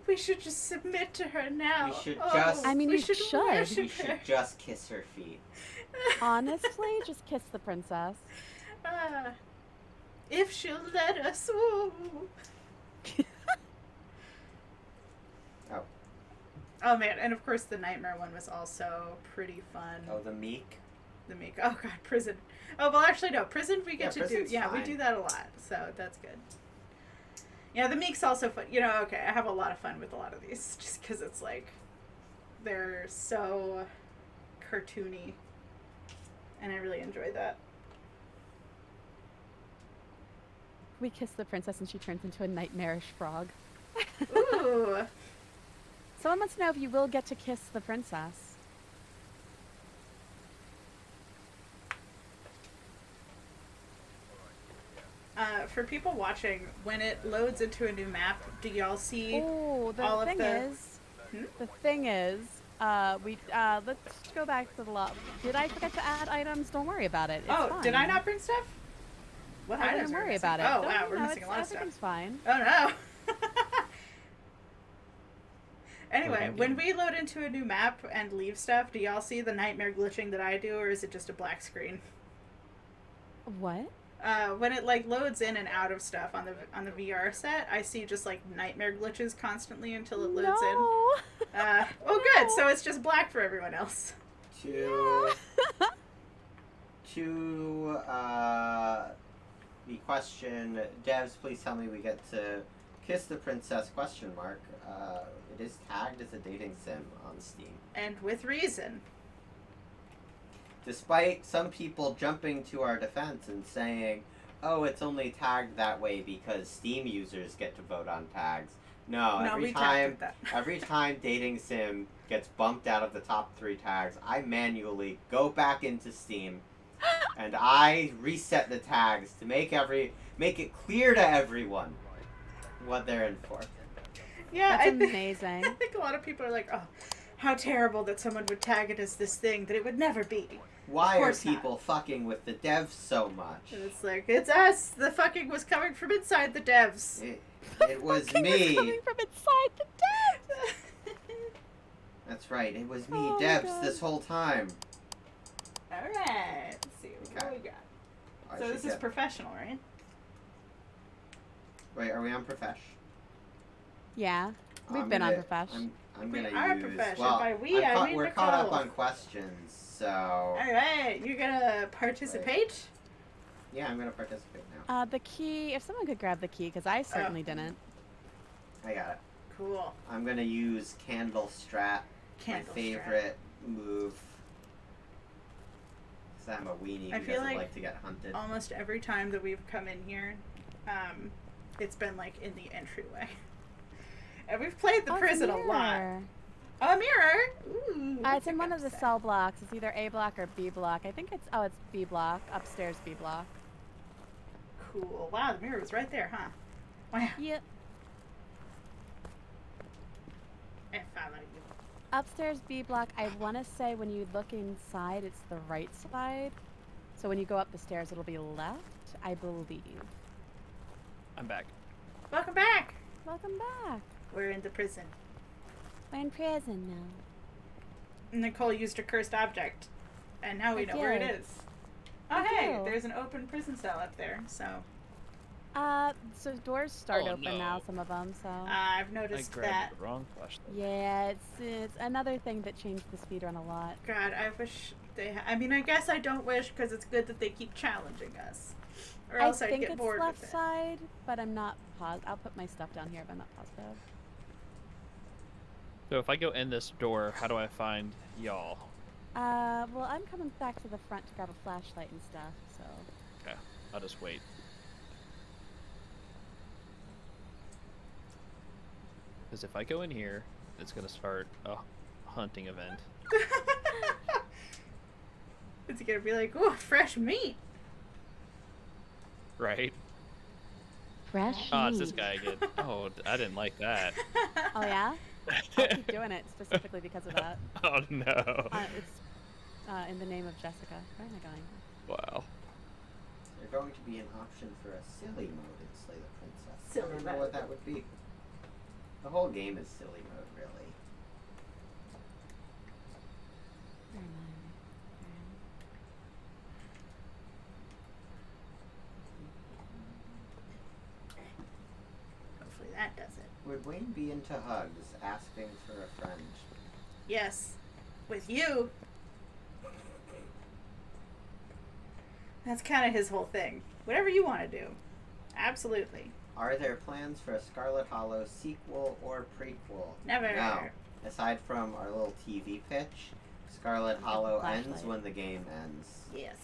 we should just submit to her now. We should Oh, just- I mean, we you should. should. worship We her." should just kiss her feet. Honestly, just kiss the princess. If she'll let us. Ooh. Oh. Oh man, and of course the nightmare one was also pretty fun. Oh, the Meek? The make. Oh god, prison. Oh well, actually no, prison we get Yeah, to do. prison's Yeah, we fine. do that a lot, so that's good. Yeah, the Meek's also fun. You know, okay, I have a lot of fun with a lot of these, just because it's like they're so cartoony, and I really enjoy that. We kiss the princess and she turns into a nightmarish frog. Ooh. Someone wants to know if you will get to kiss the princess. For people watching, when it loads into a new map, do y'all see Oh, the all of thing the- is, Hmm? the thing is, let's go back to the lot. Did I forget to add items? Don't worry about it. It's Oh, fine. did I not bring stuff? What I items didn't are we worry missing? about it. Oh Don't- wow, we're no, missing a lot of stuff. everything's fine. Oh no. Anyway, Okay. when we load into a new map and leave stuff, do y'all see the nightmare glitching that I do, or is it just a black screen? What? When it like loads in and out of stuff on the VR set, I see just like nightmare glitches constantly until it loads in. No. Oh, good. So it's just black for everyone else. To the question, devs, please tell me we get to kiss the princess ? It is tagged as a dating sim on Steam. And with reason. Despite some people jumping to our defense and saying, oh, it's only tagged that way because Steam users get to vote on tags. No, No, we tagged that. every time dating sim gets bumped out of the top 3 tags, I manually go back into Steam and I reset the tags to make it clear to everyone what they're in for. Yeah, That's I think amazing. I think a lot of people are like, oh, how terrible that someone would tag it as this thing that it would never be. Why are course not. people fucking with the devs so much? And it's like, it's us. The fucking was coming from inside the devs. It was Fucking me. coming from inside the dead. That's right, it was me, Oh my devs, God. this whole time. All right. Let's see what Okay. we got. I So should this is get- professional, right? Wait, are we on Profesh? Yeah, we've I'm been on gonna- Profesh. I'm We gonna are use. Profesh, and Well, by we, I mean we're caught up Nicole. on questions, so All right. You're gonna participate. yeah, I'm gonna participate now. The key, if someone could grab the key, because I certainly didn't. I got it. Cool. I'm gonna use Candle Strat, Candle my favorite move. Cause I'm a weenie I who feel doesn't like like to get hunted. Almost every time that we've come in here, It's been like in the entryway. And we've played the Oh, it's prison a lot. mirror. Oh, a mirror! Ooh. It's what's in it one gonna of the say? cell blocks. It's either A block or B block. I think it's it's B block. Upstairs B block. Cool. Wow, the mirror was right there, huh? Wow. Yep. And follow you. Upstairs B block. I want to say when you look inside, it's the right side. So when you go up the stairs, it'll be left, I believe. I'm back. Welcome back. Welcome back. We're in the prison. We're in prison now. Nicole used a cursed object, and now we I know where it did. is. Oh, I hey, do. there's an open prison cell up there. So So doors start Oh, open now, no. some of them. So I've I noticed grabbed that. the wrong flashlight. yeah, it's another thing that changed the speedrun a lot. God, I wish they. I mean, I guess I don't wish because it's good that they keep challenging us, or else I I'd think get it's bored left with it. side, but I'm not positive. I'll put my stuff down here, but I'm not positive. So if I go in this door, how do I find y'all? Well, I'm coming back to the front to grab a flashlight and stuff. So Okay, I'll just wait. Because if I go in here, it's gonna start a hunting event. It's gonna be like, ooh, fresh meat. Right? fresh. Oh, it's this guy again. Oh, I didn't like that. Oh yeah. I'll keep doing it specifically because of that. Oh no. It's in the name of Jessica. Where am I going? Wow. There's going to be an option for a silly mode in Slay the Princess. Silly I don't know mode. what that would be. The whole game is silly mode, really. Where am Hopefully that does it. Would Wayne be into hugs, asking for a friend? Yes, with you. That's kind of his whole thing. Whatever you want to do. Absolutely. Are there plans for a Scarlet Hollow sequel or prequel? Never. No. Aside from our little TV pitch, Scarlet Get the Hollow ends flashlight. when the game ends. Yes.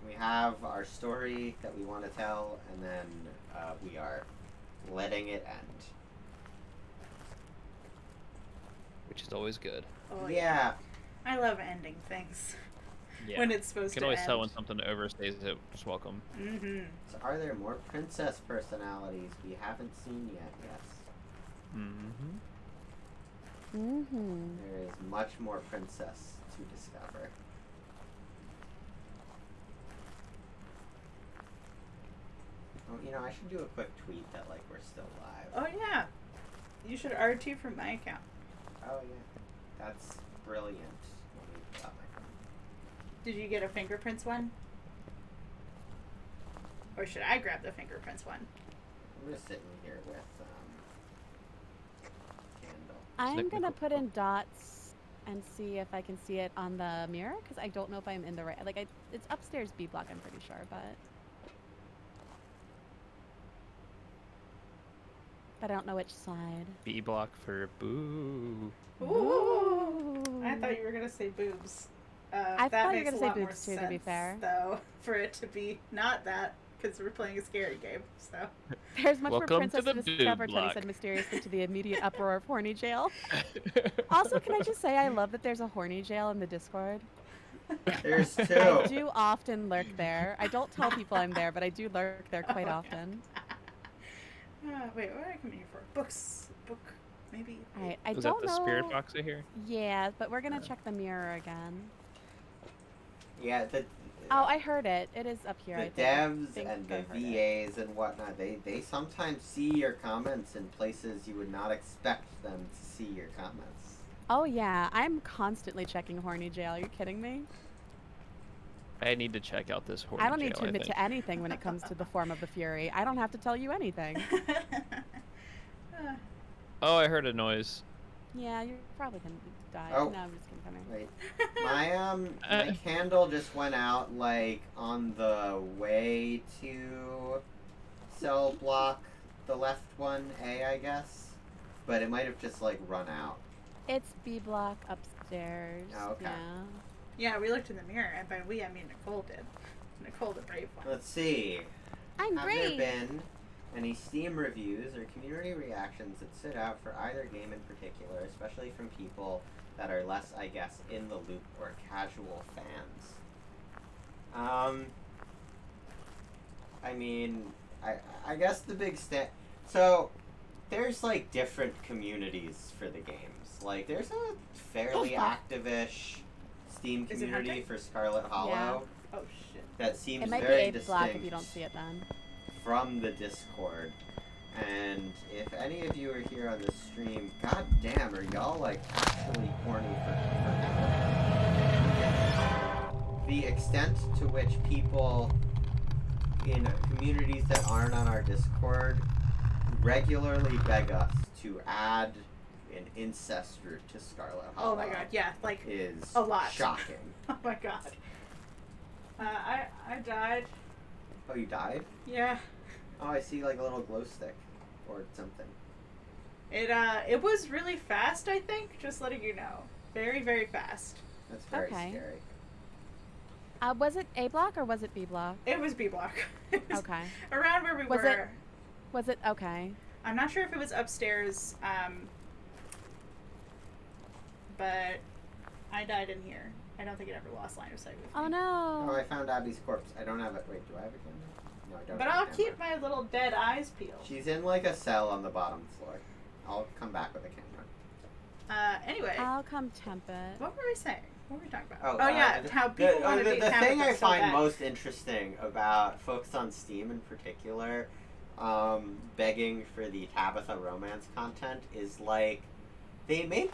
We have our story that we want to tell, and then we are letting it end. Which is always good. Oh, Yeah. I love ending things Yeah. when it's supposed You to can always end. tell when something overstays its welcome. Mm-hmm. So are there more princess personalities we haven't seen yet? Yes. Mm-hmm. Mm-hmm. There is much more princess to discover. Oh, you know, I should do a quick tweet that, like, we're still live. Oh, yeah. You should RT from my account. Oh, yeah. That's brilliant. Let me pull out my phone. Did you get a fingerprints one? Or should I grab the fingerprints one? I'm just sitting here with, Candle. I'm Technical gonna put in dots and see if I can see it on the mirror because I don't know if I'm in the right. Like, it's upstairs B block. I'm pretty sure, but I don't know which side. B block for boo. Ooh. I thought you were going to say boobs. I that thought you were makes gonna a say lot more boobs too, to be sense, fair. Though, for it to be not that, because we're playing a scary game, so. There's much Welcome more to princess the to boob discover, Tony block. said mysteriously to the immediate uproar of horny jail. Also, can I just say I love that there's a horny jail in the Discord. There's two. I do often lurk there. I don't tell people I'm there, but I do lurk there quite Oh, often. Wait, what am I coming here for? Books. Book, maybe. All right, I Was that don't the know. spirit box I hear? Yeah, but we're gonna check the mirror again. Yeah, Oh, I heard it. It is up here. the I think. devs think and I the heard it. VAs and whatnot, they sometimes see your comments in places you would not expect them to see your comments. Oh yeah, I'm constantly checking horny jail. Are you kidding me? I need to check out this horny I don't need jail, to admit think. to anything when it comes to the form of the Fury. I don't have to tell you anything. Oh, I heard a noise. Yeah, you're probably gonna die. Oh. No, I'm just kidding. Come here. Wait, my candle just went out like on the way to cell block, the left one, A, I guess, but it might have just like run out. It's B block upstairs. Oh, okay. Yeah. Yeah, we looked in the mirror, and by we, I mean Nicole did. Nicole, the brave one. Let's see. I'm Have brave. there been Any Steam reviews or community reactions that stood out for either game in particular, especially from people that are less, I guess, in the loop or casual fans? I mean, I guess the big so there's like different communities for the games. Like there's a fairly active-ish Steam Is it community hunting? for Scarlet Hollow Oh shit. that seems It might be very a block distinct if you don't see it then. from the Discord. And if any of you are here on the stream, god damn, are y'all like actually horny for the extent to which people in communities that aren't on our Discord regularly beg us to add an incest route to Scarlet Hollow. Oh my god, yeah, like is a lot. shocking. Oh my god. I died. Oh, you died? Yeah. Oh, I see like a little glow stick or something. It was really fast, I think, just letting you know. Very, very fast. That's very Okay. scary. Was it A block or was it B block? It was B block. It was Okay. around where we Was were. Was it okay? I'm not sure if it was upstairs, but I died in here. I don't think it ever lost line of sight with me. Oh Oh, no. I found Abby's corpse. I don't have it. Wait, do I have a camera? No, I don't. But have a I'll camera. keep my little dead eyes peeled. She's in like a cell on the bottom floor. I'll come back with a camera. Anyway, I'll come temp it. what were we saying? What were we talking about? Oh, Yeah, how people want to the be thing I so find bad. most interesting about folks on Steam in particular, begging for the Tabitha romance content is like they make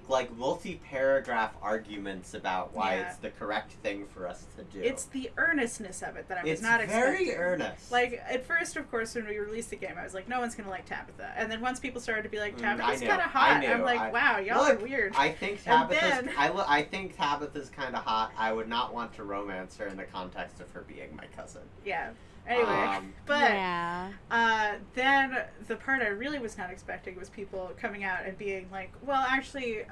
like multi-paragraph arguments about why Yeah. it's the correct thing for us to do. It's the earnestness of it that I was It's not expecting. very earnest. Like, at first, of course, when we released the game, I was like, no one's going to like Tabitha. And then once people started to be like, Tabitha's I kind of know, hot, I knew, I'm like, wow, y'all Look, are weird. I think And Tabitha's. then- I think Tabitha's kind of hot. I would not want to romance her in the context of her being my cousin. Yeah. Anyway, but Yeah. then the part I really was not expecting was people coming out and being like, well, actually,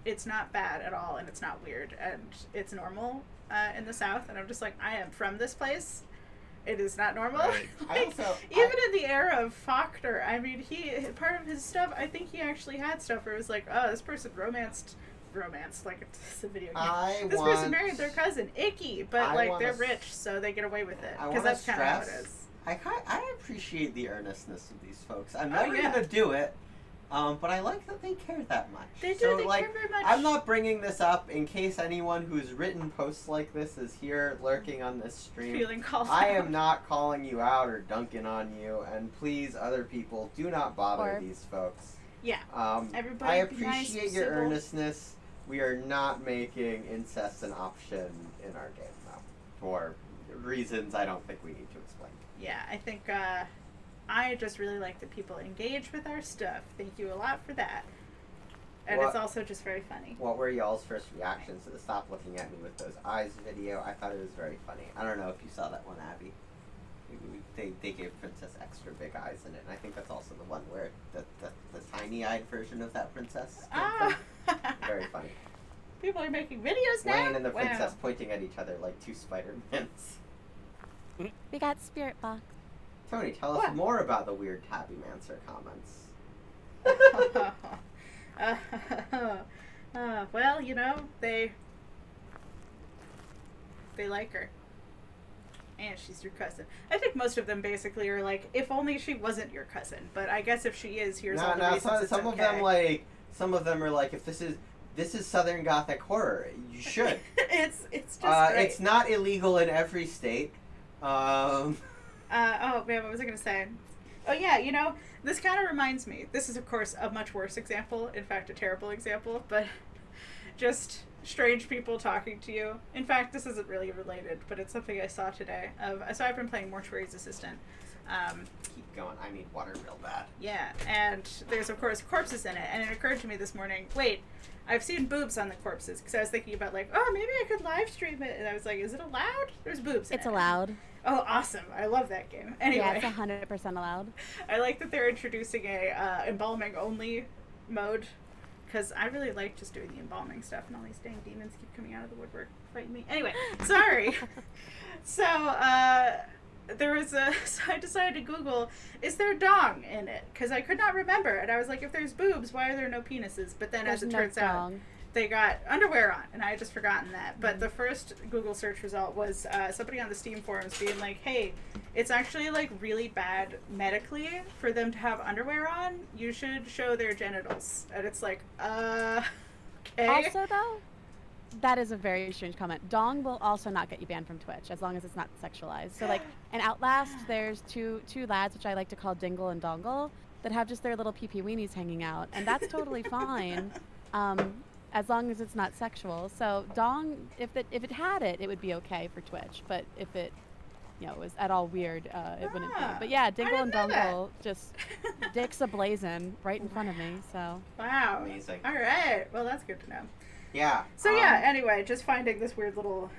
it's not bad at all, and it's not weird, and it's normal in the South. And I'm just like, I am from this place. It is not normal. Right. I also- Even in the era of Faulkner, I mean, part of his stuff, I think he actually had stuff where it was like, oh, this person romanced, like it's a video game. This person married their cousin, icky, but I like wanna they're s- rich, so they get away with it I because wanna that's kind of how it stress- is. I appreciate the earnestness of these folks. I'm Oh, never yeah. gonna do it, but I like that they care that much. They do. So, They like, care very much. I'm not bringing this up in case anyone who's written posts like this is here lurking on this stream. feeling called I out. am not calling you out or dunking on you, and please, other people, do not bother Or- these folks. Yeah. Everybody I be nice, appreciate your civil. earnestness. We are not making incest an option in our game, though, for reasons I don't think we need to explain. Yeah, I think I just really like that people engage with our stuff. Thank you a lot for that. And it's What- also just very funny. What were y'all's first reactions to the "Stop Looking at Me with Those Eyes" video? I thought it was very funny. I don't know if you saw that one, Abby. They gave Princess extra big eyes in it, and I think that's also the one where the tiny-eyed version of that princess came Ah! from. Very funny. People are making videos now. Wayne and the Wow. princess pointing at each other like two Spider-Mans. We got spirit box. Tony, tell us What? more about the weird Tabby Mancer comments. Well, you know, they like her. And she's your cousin. I think most of them basically are like, if only she wasn't your cousin. But I guess if she is, here's all the reasons it's some okay. of them are like, if this is Southern Gothic horror, you should. it's just great. It's not illegal in every state. Oh man, what was I gonna say? Oh yeah, you know, this kind of reminds me. This is of course a much worse example. In fact, a terrible example. But just strange people talking to you. In fact, this isn't really related, but it's something I saw today. So I've been playing Mortuary's Assistant. Keep going. I need water real bad. Yeah, and there's of course corpses in it, and it occurred to me this morning. Wait, I've seen boobs on the corpses because I was thinking about like, oh, maybe I could live stream it, and I was like, is it allowed? There's boobs in It's it. allowed. Oh, awesome! I love that game. Anyway, Yeah, it's 100% allowed. I like that they're introducing a embalming only mode, because I really like just doing the embalming stuff, and all these dang demons keep coming out of the woodwork fighting me. Anyway, sorry. So there was a. So I decided to Google, is there dong in it? Because I could not remember, and I was like, if there's boobs, why are there no penises? But then, There's as it no turns out, dong. they got underwear on, and I had just forgotten that. But the first Google search result was somebody on the Steam forums being like, hey, it's actually like really bad medically for them to have underwear on. You should show their genitals. And it's like, okay. Also, though, that is a very strange comment. Dong will also not get you banned from Twitch as long as it's not sexualized. So, like, in Outlast, there's two lads, which I like to call Dingle and Dongle, that have just their little pee-pee weenies hanging out, and that's totally fine, as long as it's not sexual. So, Dong, if it had it, it would be okay for Twitch. But if it, was at all weird, it wouldn't be. But yeah, Dingle and didn't know Dongle, just dicks ablazing right in front of me. So. Wow. Amazing. All right. Well, that's good to know. Yeah. So yeah, anyway, just finding this weird little.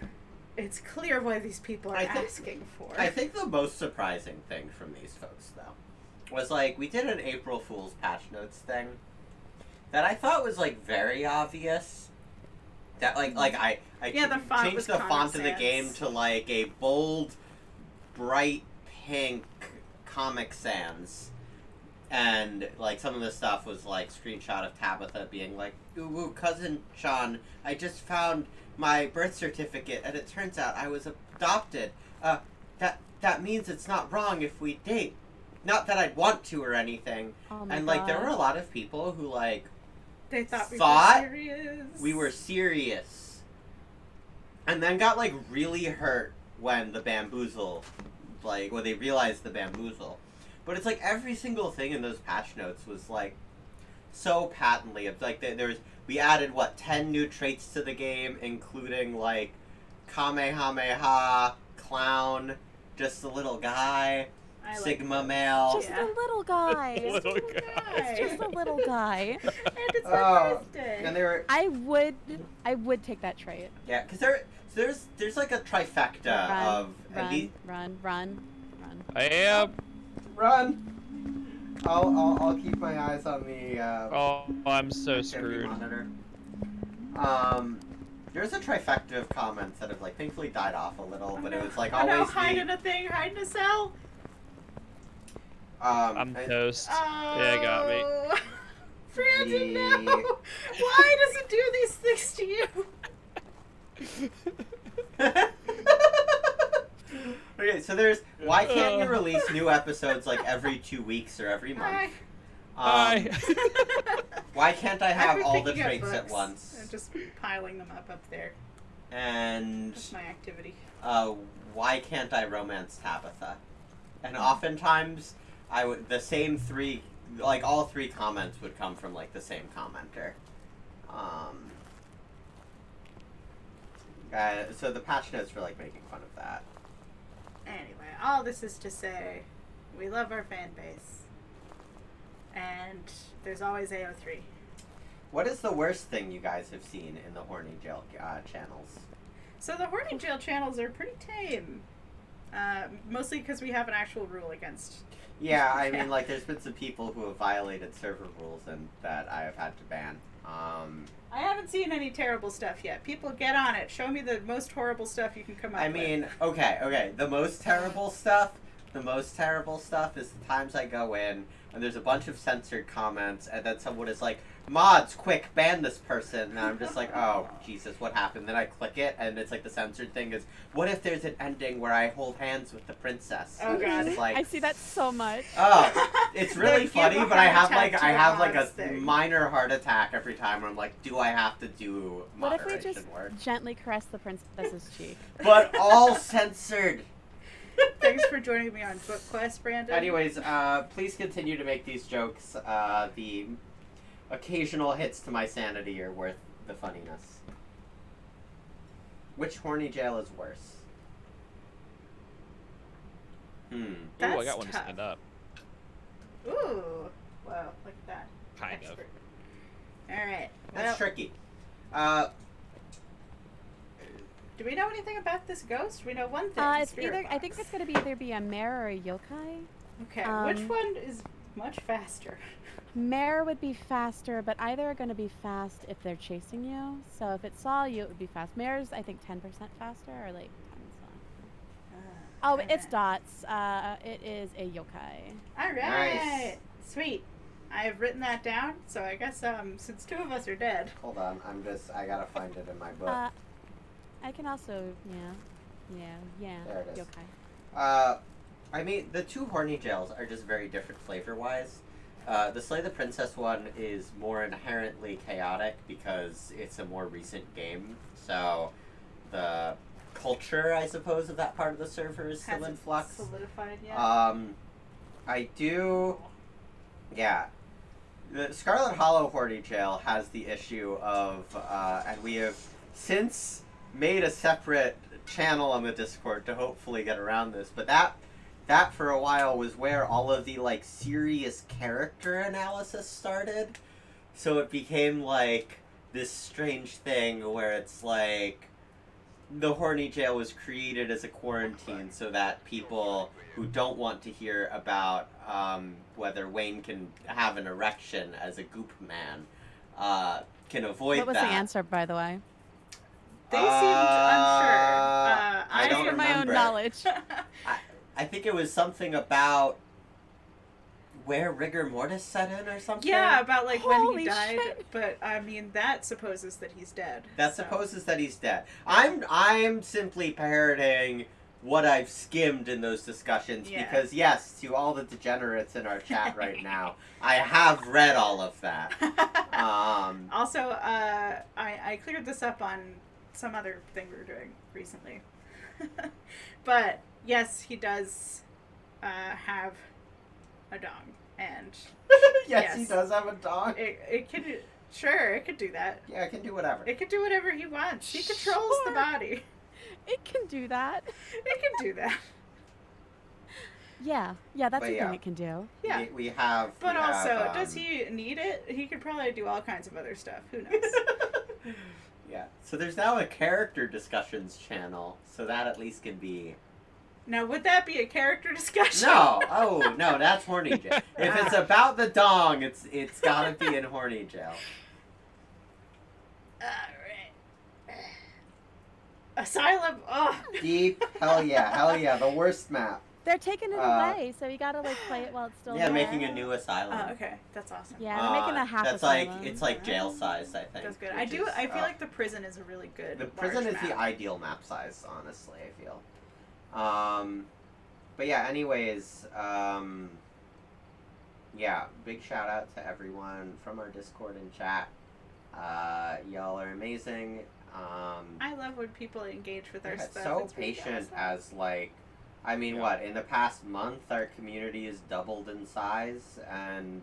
It's clear why these people are asking for. I think the most surprising thing from these folks, though, was like we did an April Fool's patch notes thing that I thought was like very obvious. That like I the font changed was the Comic font of the Sans. game to like a bold, bright pink Comic Sans. And, like, some of the stuff was, like, screenshot of Tabitha being like, ooh, cousin Sean, I just found my birth certificate, and it turns out I was adopted. That means it's not wrong if we date. Not that I'd want to or anything. Oh my And, like, there God. were a lot of people who, like, They thought we thought were serious. we were serious. And then got, like, really hurt when the bamboozle, like, when they realized the bamboozle. But it's like every single thing in those patch notes was like so patently. It's like we added 10 new traits to the game, including like Kamehameha, clown, just a little guy, I like Sigma those. male. Just a little guy. Little Little guy. guy. Just a little guy. And it's my birthday. And they were I would take that trait. yeah, because there's like a trifecta of at least Run. I am. run. I'll keep my eyes on the Oh, I'm so activity screwed. monitor. There's a trifecta of comments that have like thankfully died off a little, but it was like Oh no, always hide the in a thing, hide in a cell. I'm toast. Yeah, it got me. Oh. Francie, The- no! Why does it do these things to you? Okay, so there's why can't you release new episodes like every 2 weeks or every month? Hi. Why can't I have I've been all the picking up traits at books once? and just piling them up there. And That's my activity. why can't I romance Tabitha? And oftentimes the same three, like all three comments would come from like the same commenter. So the patch notes were like making fun of that. Anyway, all this is to say, we love our fan base. And there's always AO3. What is the worst thing you guys have seen in the Horny Jail channels? So the Horny Jail channels are pretty tame. Mostly because we have an actual rule against. Yeah, I mean, like, there's been some people who have violated server rules and that I have had to ban. I haven't seen any terrible stuff yet. People, get on it. Show me the most horrible stuff you can come up I with. mean, okay. The most terrible stuff is the times I go in and there's a bunch of censored comments and then someone is like, mods, quick, ban this person. And I'm just like, oh, Jesus, what happened? Then I click it and it's like the censored thing is, what if there's an ending where I hold hands with the princess? Oh, God. It's like, I see that so much. oh, it's really They give funny, a but I heart have like attack to I the have like mods a thing. minor heart attack every time where I'm like, do I have to do What if we moderation just work? gently caress the princess's cheek? But all censored. Thanks for joining me on Book Quest, Brandon. Anyways, please continue to make these jokes. The occasional hits to my sanity are worth the funniness. Which horny jail is worse? Ooh, That's I got one to tough. stand up. Ooh. Wow, look at that. Kind of. Expert. Alright. That's Well, tricky. do we know anything about this ghost? We know one thing. It's spirit either. I think box. it's gonna be either be a mare or a yokai. Okay, which one is much faster? Mare would be faster, but either are going to be fast if they're chasing you. So if it saw you, it would be fast. Mare's, I think, 10% faster, or like 10. Oh, Okay. it's dots. It is a yokai. All right. Nice. Sweet. I have written that down. So I guess since 2 of us are dead. Hold on, I gotta find it in my book. I can also, yeah. There it is. Yokai. I mean, the 2 horny jails are just very different flavor-wise. The Slay the Princess one is more inherently chaotic because it's a more recent game, so the culture, I suppose, of that part of the server is still in flux. Solidified, yeah. I do... Yeah. The Scarlet Hollow horny jail has the issue of, and we have since made a separate channel on the Discord to hopefully get around this, but that for a while was where all of the like serious character analysis started. So it became like this strange thing where it's like the horny jail was created as a quarantine so that people who don't want to hear about whether Wayne can have an erection as a goop man can avoid that. What was the answer, by the way? They seemed unsure. I don't for my own remember. knowledge. I think it was something about where rigor mortis set in or something. Yeah, about like when Holy he died. shit. But I mean, that supposes that he's dead. That so. supposes that he's dead. I'm simply parroting what I've skimmed in those discussions Yeah. because yes, to all the degenerates in our chat right now, I have read all of that. Also, I cleared this up on some other thing we were doing recently. But yes, he does have a dong, and yes, he does have a dog. it could it could do that. Yeah, it can do whatever. It could do whatever he wants. He controls the Sure. body. It can do that. It can do that. Yeah, that's But a yeah. thing it can do. Yeah. We have. But we also, have, does he need it? He could probably do all kinds of other stuff. Who knows? Yeah. So there's now a character discussions channel, so that at least can be. Now, would that be a character discussion? No. Oh no, that's horny jail. If it's about the dong, it's gotta be in horny jail. Alright. Asylum. Oh. Deep. Hell yeah. The worst map. They're taking it Uh, away, so you gotta like play it while it's still Yeah, there. making a new asylum. Oh, okay. That's awesome. Yeah, they're making a half That's asylum. like it's like jail size, I think. That's good. which I is, feel like the prison is a really good. the prison large is the map. ideal map size, honestly. I feel. But yeah. Anyways, yeah. Big shout out to everyone from our Discord and chat. Y'all are amazing. I love when people engage with our Yeah, stuff. so It's really patient awesome. as like, I mean, Yeah. what in the past month our community has doubled in size, and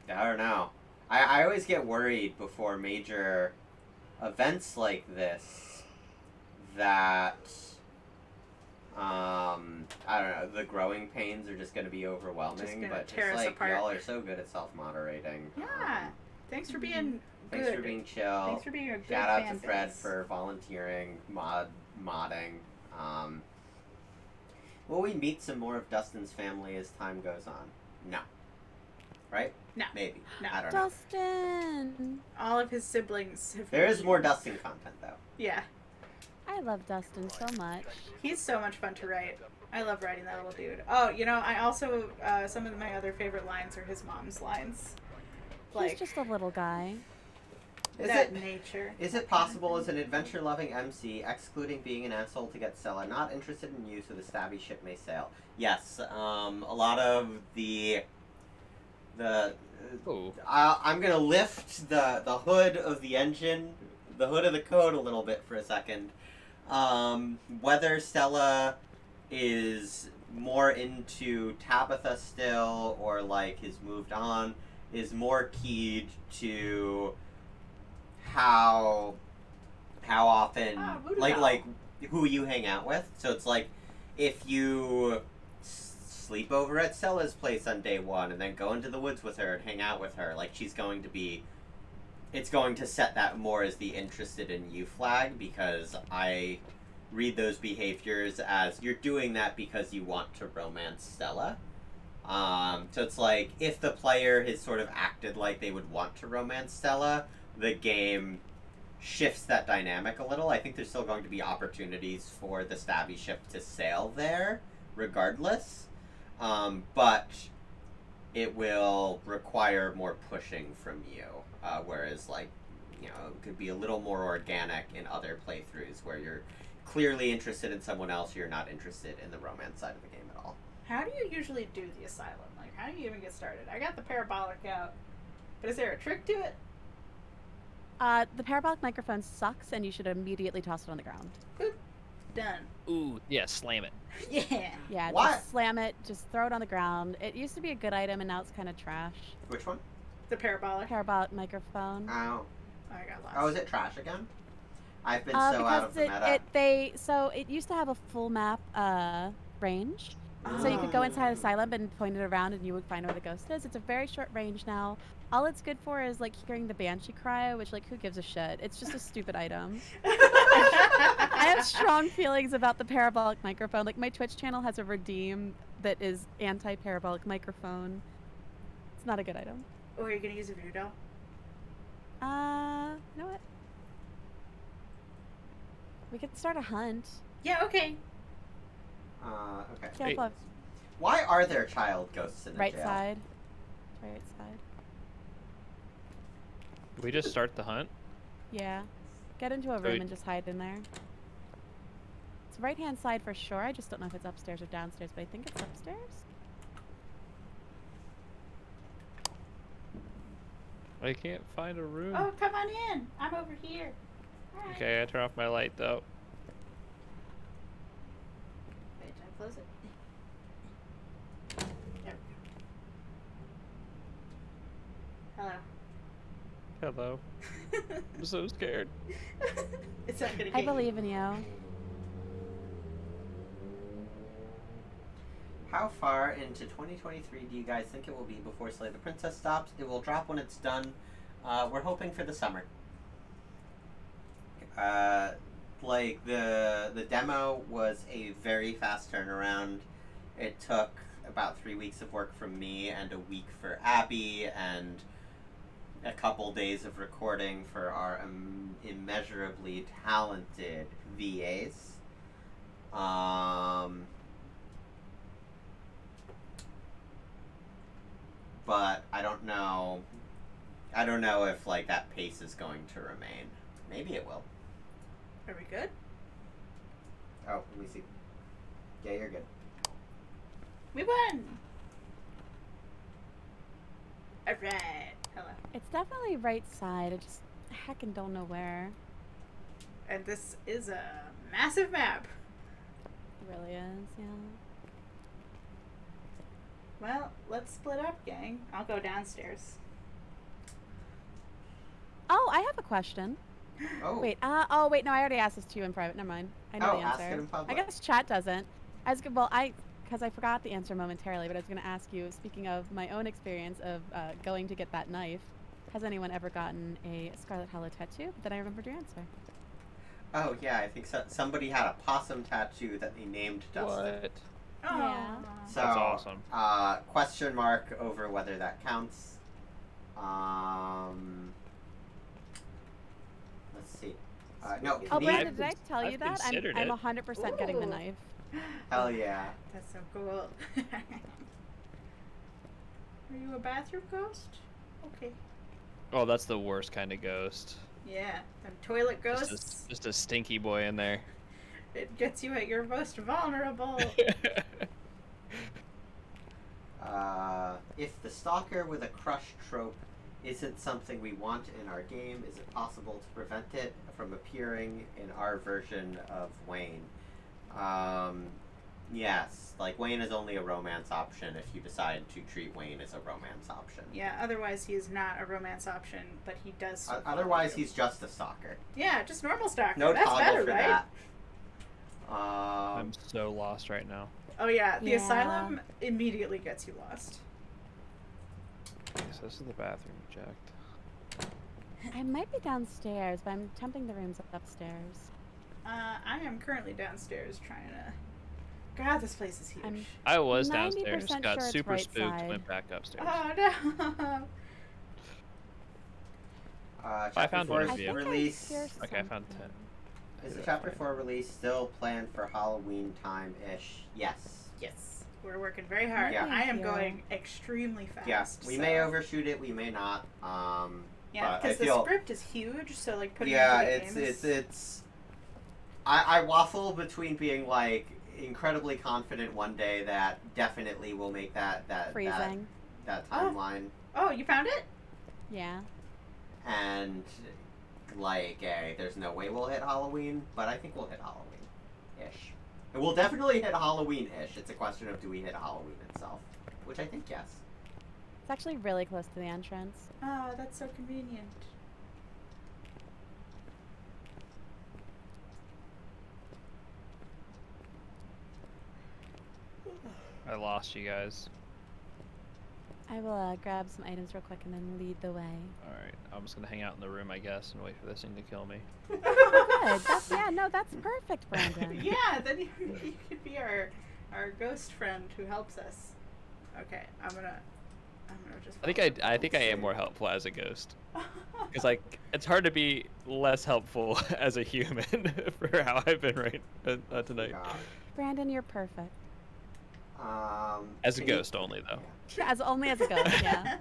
I don't know. I always get worried before major events like this that I don't know, the growing pains are just going to be overwhelming. gonna But tear just us like apart. y'all are so good at self-moderating. Yeah. Thanks for being Thanks good. for being chill. Thanks for being a good Shout out fan to Fred base. for volunteering, modding. Will we meet some more of Dustin's family as time goes on? No. Right? No. Maybe. No. I don't know. Dustin. All of his siblings have There been is more killed. Dustin content though. Yeah. I love Dustin so much. He's so much fun to write. I love writing that little dude. Oh, you know, I also some of my other favorite lines are his mom's lines. Like He's just a little guy. that nature. Is it possible as an adventure-loving MC, excluding being an asshole to get Stella, not interested in you so the stabby ship may sail? Yes. A lot of the Oh. I'm gonna lift the hood of the engine, the hood of the code a little bit for a second. Whether Stella is more into Tabitha still or like has moved on is more keyed to how often voodoo like doll. who you hang out with. So it's like if you sleep over at Stella's place on day one and then go into the woods with her and hang out with her, like she's going to be, it's going to set that more as the interested in you flag, because I read those behaviors as you're doing that because you want to romance Stella. So it's like if the player has sort of acted like they would want to romance Stella, the game shifts that dynamic a little. I think there's still going to be opportunities for the stabby ship to sail there, regardless. But it will require more pushing from you. Whereas, like, you know, it could be a little more organic in other playthroughs where you're clearly interested in someone else, you're not interested in the romance side of the game at all. How do you usually do the asylum? Like, how do you even get started? I got the parabolic out, but is there a trick to it? The parabolic microphone sucks, and you should immediately toss it on the ground. Boop. Done. Ooh, yeah, slam it. Yeah. Yeah, What? just slam it, just throw it on the ground. It used to be a good item, and now it's kind of trash. Which one? The parabolic. Parabolic microphone. Oh. I got lost. Oh, is it trash again? I've been so out of the meta. So it used to have a full map range. So you could go inside Asylum and point it around and you would find where the ghost is. It's a very short range now. All it's good for is like hearing the banshee cry, which like who gives a shit? It's just a stupid item. I have strong feelings about the parabolic microphone. Like my Twitch channel has a redeem that is anti-parabolic microphone. It's not a good item. Oh, are you gonna use a voodoo doll? You know what? We could start a hunt. Yeah, okay. Okay. Can't love Why are there child ghosts in the right jail? side. Right side. We just start the hunt. Yeah. Get into a So room we- and just hide in there. It's right hand side for sure. I just don't know if it's upstairs or downstairs, but I think it's upstairs. I can't find a room. Oh, come on in. I'm over here. All right. Okay, I turn off my light though. Wait, did I close it? There we go. Hello. I'm so scared. It's not gonna get I you. believe in you. How far into 2023 do you guys think it will be before Slay the Princess stops? It will drop when it's done. We're hoping for the summer. Like the demo was a very fast turnaround. It took about 3 weeks of work from me and a week for Abby and a couple days of recording for our immeasurably talented VAs. But I don't know. I don't know if like that pace is going to remain. Maybe it will. Are we good? Oh, let me see. Yeah, you're good. We won! Alright. Hello. It's definitely right side. I just heckin' don't know where. And this is a massive map. It really is, yeah. Well, let's split up, gang. I'll go downstairs. Oh, I have a question. Oh. Wait, no, I already asked this to you in private. Never mind. I know Oh, the ask answer. it in public. I guess chat doesn't. Because I forgot the answer momentarily, but I was going to ask you, speaking of my own experience of going to get that knife, has anyone ever gotten a Scarlet Hello tattoo? But then I remembered your answer. Oh yeah, I think somebody had a possum tattoo that they named Dustin. What? Yeah. So, That's awesome. Question mark over whether that counts. Let's see. No, Oh, Oh, Canadian- Brandon, did I tell you I've that? I'm considered 100% getting the Ooh. knife. Hell yeah. That's so cool. Are you a bathroom ghost? Okay. Oh, that's the worst kind of ghost. Yeah, them toilet Just ghosts. just a stinky boy in there. It gets you at your most vulnerable. If the stalker with a crush trope isn't something we want in our game, is it possible to prevent it from appearing in our version of Wayne? Yes. Like, Wayne is only a romance option if you decide to treat Wayne as a romance option. Yeah, otherwise he is not a romance option, but he does. still follow Otherwise, you. he's just a stalker. Yeah, just normal stalker. No That's toggle better, for right? that. I'm so lost right now. Oh yeah, the Yeah. asylum immediately gets you lost. Okay, so this is the bathroom we checked. I might be downstairs, but I'm temping the rooms upstairs. I am currently downstairs trying to. God, this place is huge. I'm- I was 90% downstairs, got sure it's super right spooked, side. went back upstairs. Oh no! I Chapter found 4 one is of you. release. Okay, I found 10. Is the That's Chapter fine. 4 release still planned for Halloween time-ish? Yes. Yes, we're working very hard. Yeah. I am Thank going you. extremely fast. Yeah, we so- may overshoot it, we may not. Yeah, but because I the feel, script is huge, so like putting yeah, it into the it's game it's. I waffle between being like incredibly confident one day that definitely will make that Freezing. that Oh. timeline, Oh, you found it? Yeah. and like, there's no way we'll hit Halloween, but I think we'll hit Halloween-ish. And we'll definitely hit Halloween-ish. It's a question of, do we hit Halloween itself? Which I think yes. It's actually really close to the entrance. Oh, that's so convenient. I lost you guys. I will grab some items real quick and then lead the way. Alright, I'm just gonna hang out in the room, I guess, and wait for this thing to kill me. Good. That's perfect, Brandon. Yeah, then you could be our ghost friend who helps us. Okay, I'm gonna just. I think I am more helpful as a ghost. Because, like, it's hard to be less helpful as a human for how I've been tonight. God. Brandon, you're perfect. As a Can you- ghost only, though. Only as a ghost, yeah.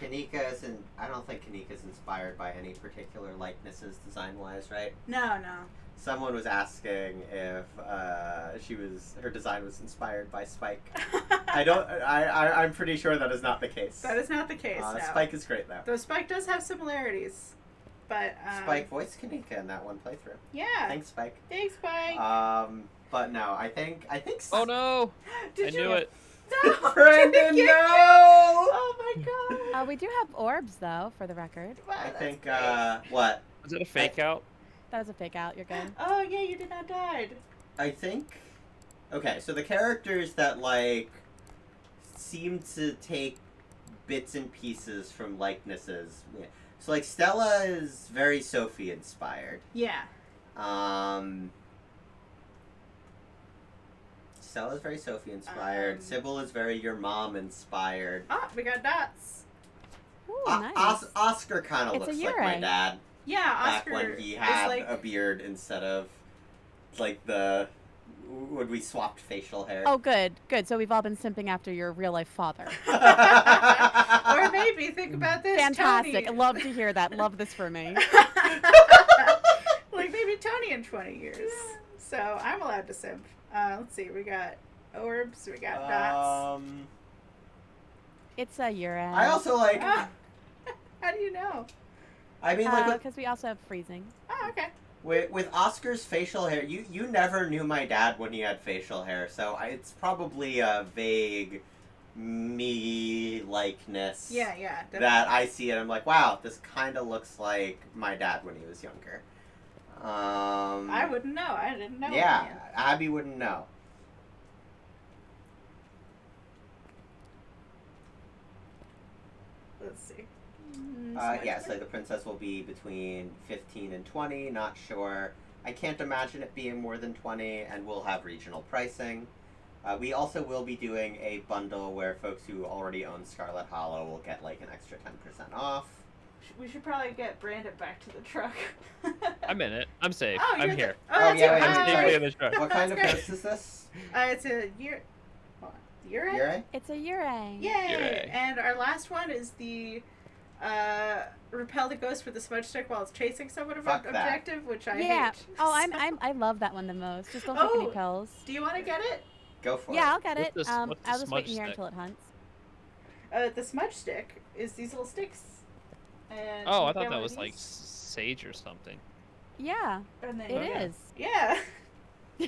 Kanika isn't. I don't think Kanika's inspired by any particular likenesses design-wise, right? No. Someone was asking if her design was inspired by Spike. I'm pretty sure that is not the case. That is not the case. No. Spike is great though. Though Spike does have similarities, but Spike voiced Kanika in that one playthrough. Yeah. Thanks, Spike. Thanks, Spike. But no, I think. Oh no! Did I you? knew it! No, Brandon, did you? no! Oh my god. We do have orbs, though, for the record. Wow, I that's think. great. What? Was it a fake out? That was a fake out. You're good. Oh yeah, you did not die. I think. Okay, so the characters that like seem to take bits and pieces from likenesses. Yeah. So like Stella is very Sophie inspired. Yeah. Stella's very Sophie inspired. Sybil is very your mom inspired. Oh, we got dots. Ooh, nice. Oscar kind of It's a looks like my Yurei. dad Yeah, back Oscar when he is had like. a beard instead of like when we swapped facial hair. Oh, good. So we've all been simping after your real life father. Or maybe think about this. Fantastic. Tony. Love to hear that. Love this for me. Like maybe Tony in 20 years. So I'm allowed to simp. Let's see. We got orbs. We got dots. It's a Yurei. I also like. Ah. How do you know? I mean, like because we also have freezing. Oh, okay. with Oscar's facial hair, you never knew my dad when he had facial hair, so it's probably a vague me likeness. Yeah, definitely. That I see it, I'm like, wow, this kind of looks like my dad when he was younger. I wouldn't know. I didn't know. Yeah, Man. Abby wouldn't know. Let's see. Yeah, so the princess will be between 15 and 20, not sure. I can't imagine it being more than 20, and we'll have regional pricing. We also will be doing a bundle where folks who already own Scarlet Hollow will get like an extra 10% off. We should probably get Brandon back to the truck. I'm in it. I'm safe. Oh, I'm you're here. Oh, that's yeah, your wait, I'm sorry. safely in the truck. What kind of That's ghost is this? It's a year. Yurei? Yurei? It's a Yurei. Yay! Yurei. And our last one is the repel the ghost with the smudge stick while it's chasing someone Fuck that. objective, which I Yeah. hate. Oh, So- I love that one the most. Just don't take any Oh. pills. Do you want to get it? Go for Yeah, it. I'll get it. What's the I'll just wait smudge in here stick? until it hunts. The smudge stick is these little sticks. And Oh, you I get thought one that of was like these, sage or something. Yeah, and then it you- is. Yeah,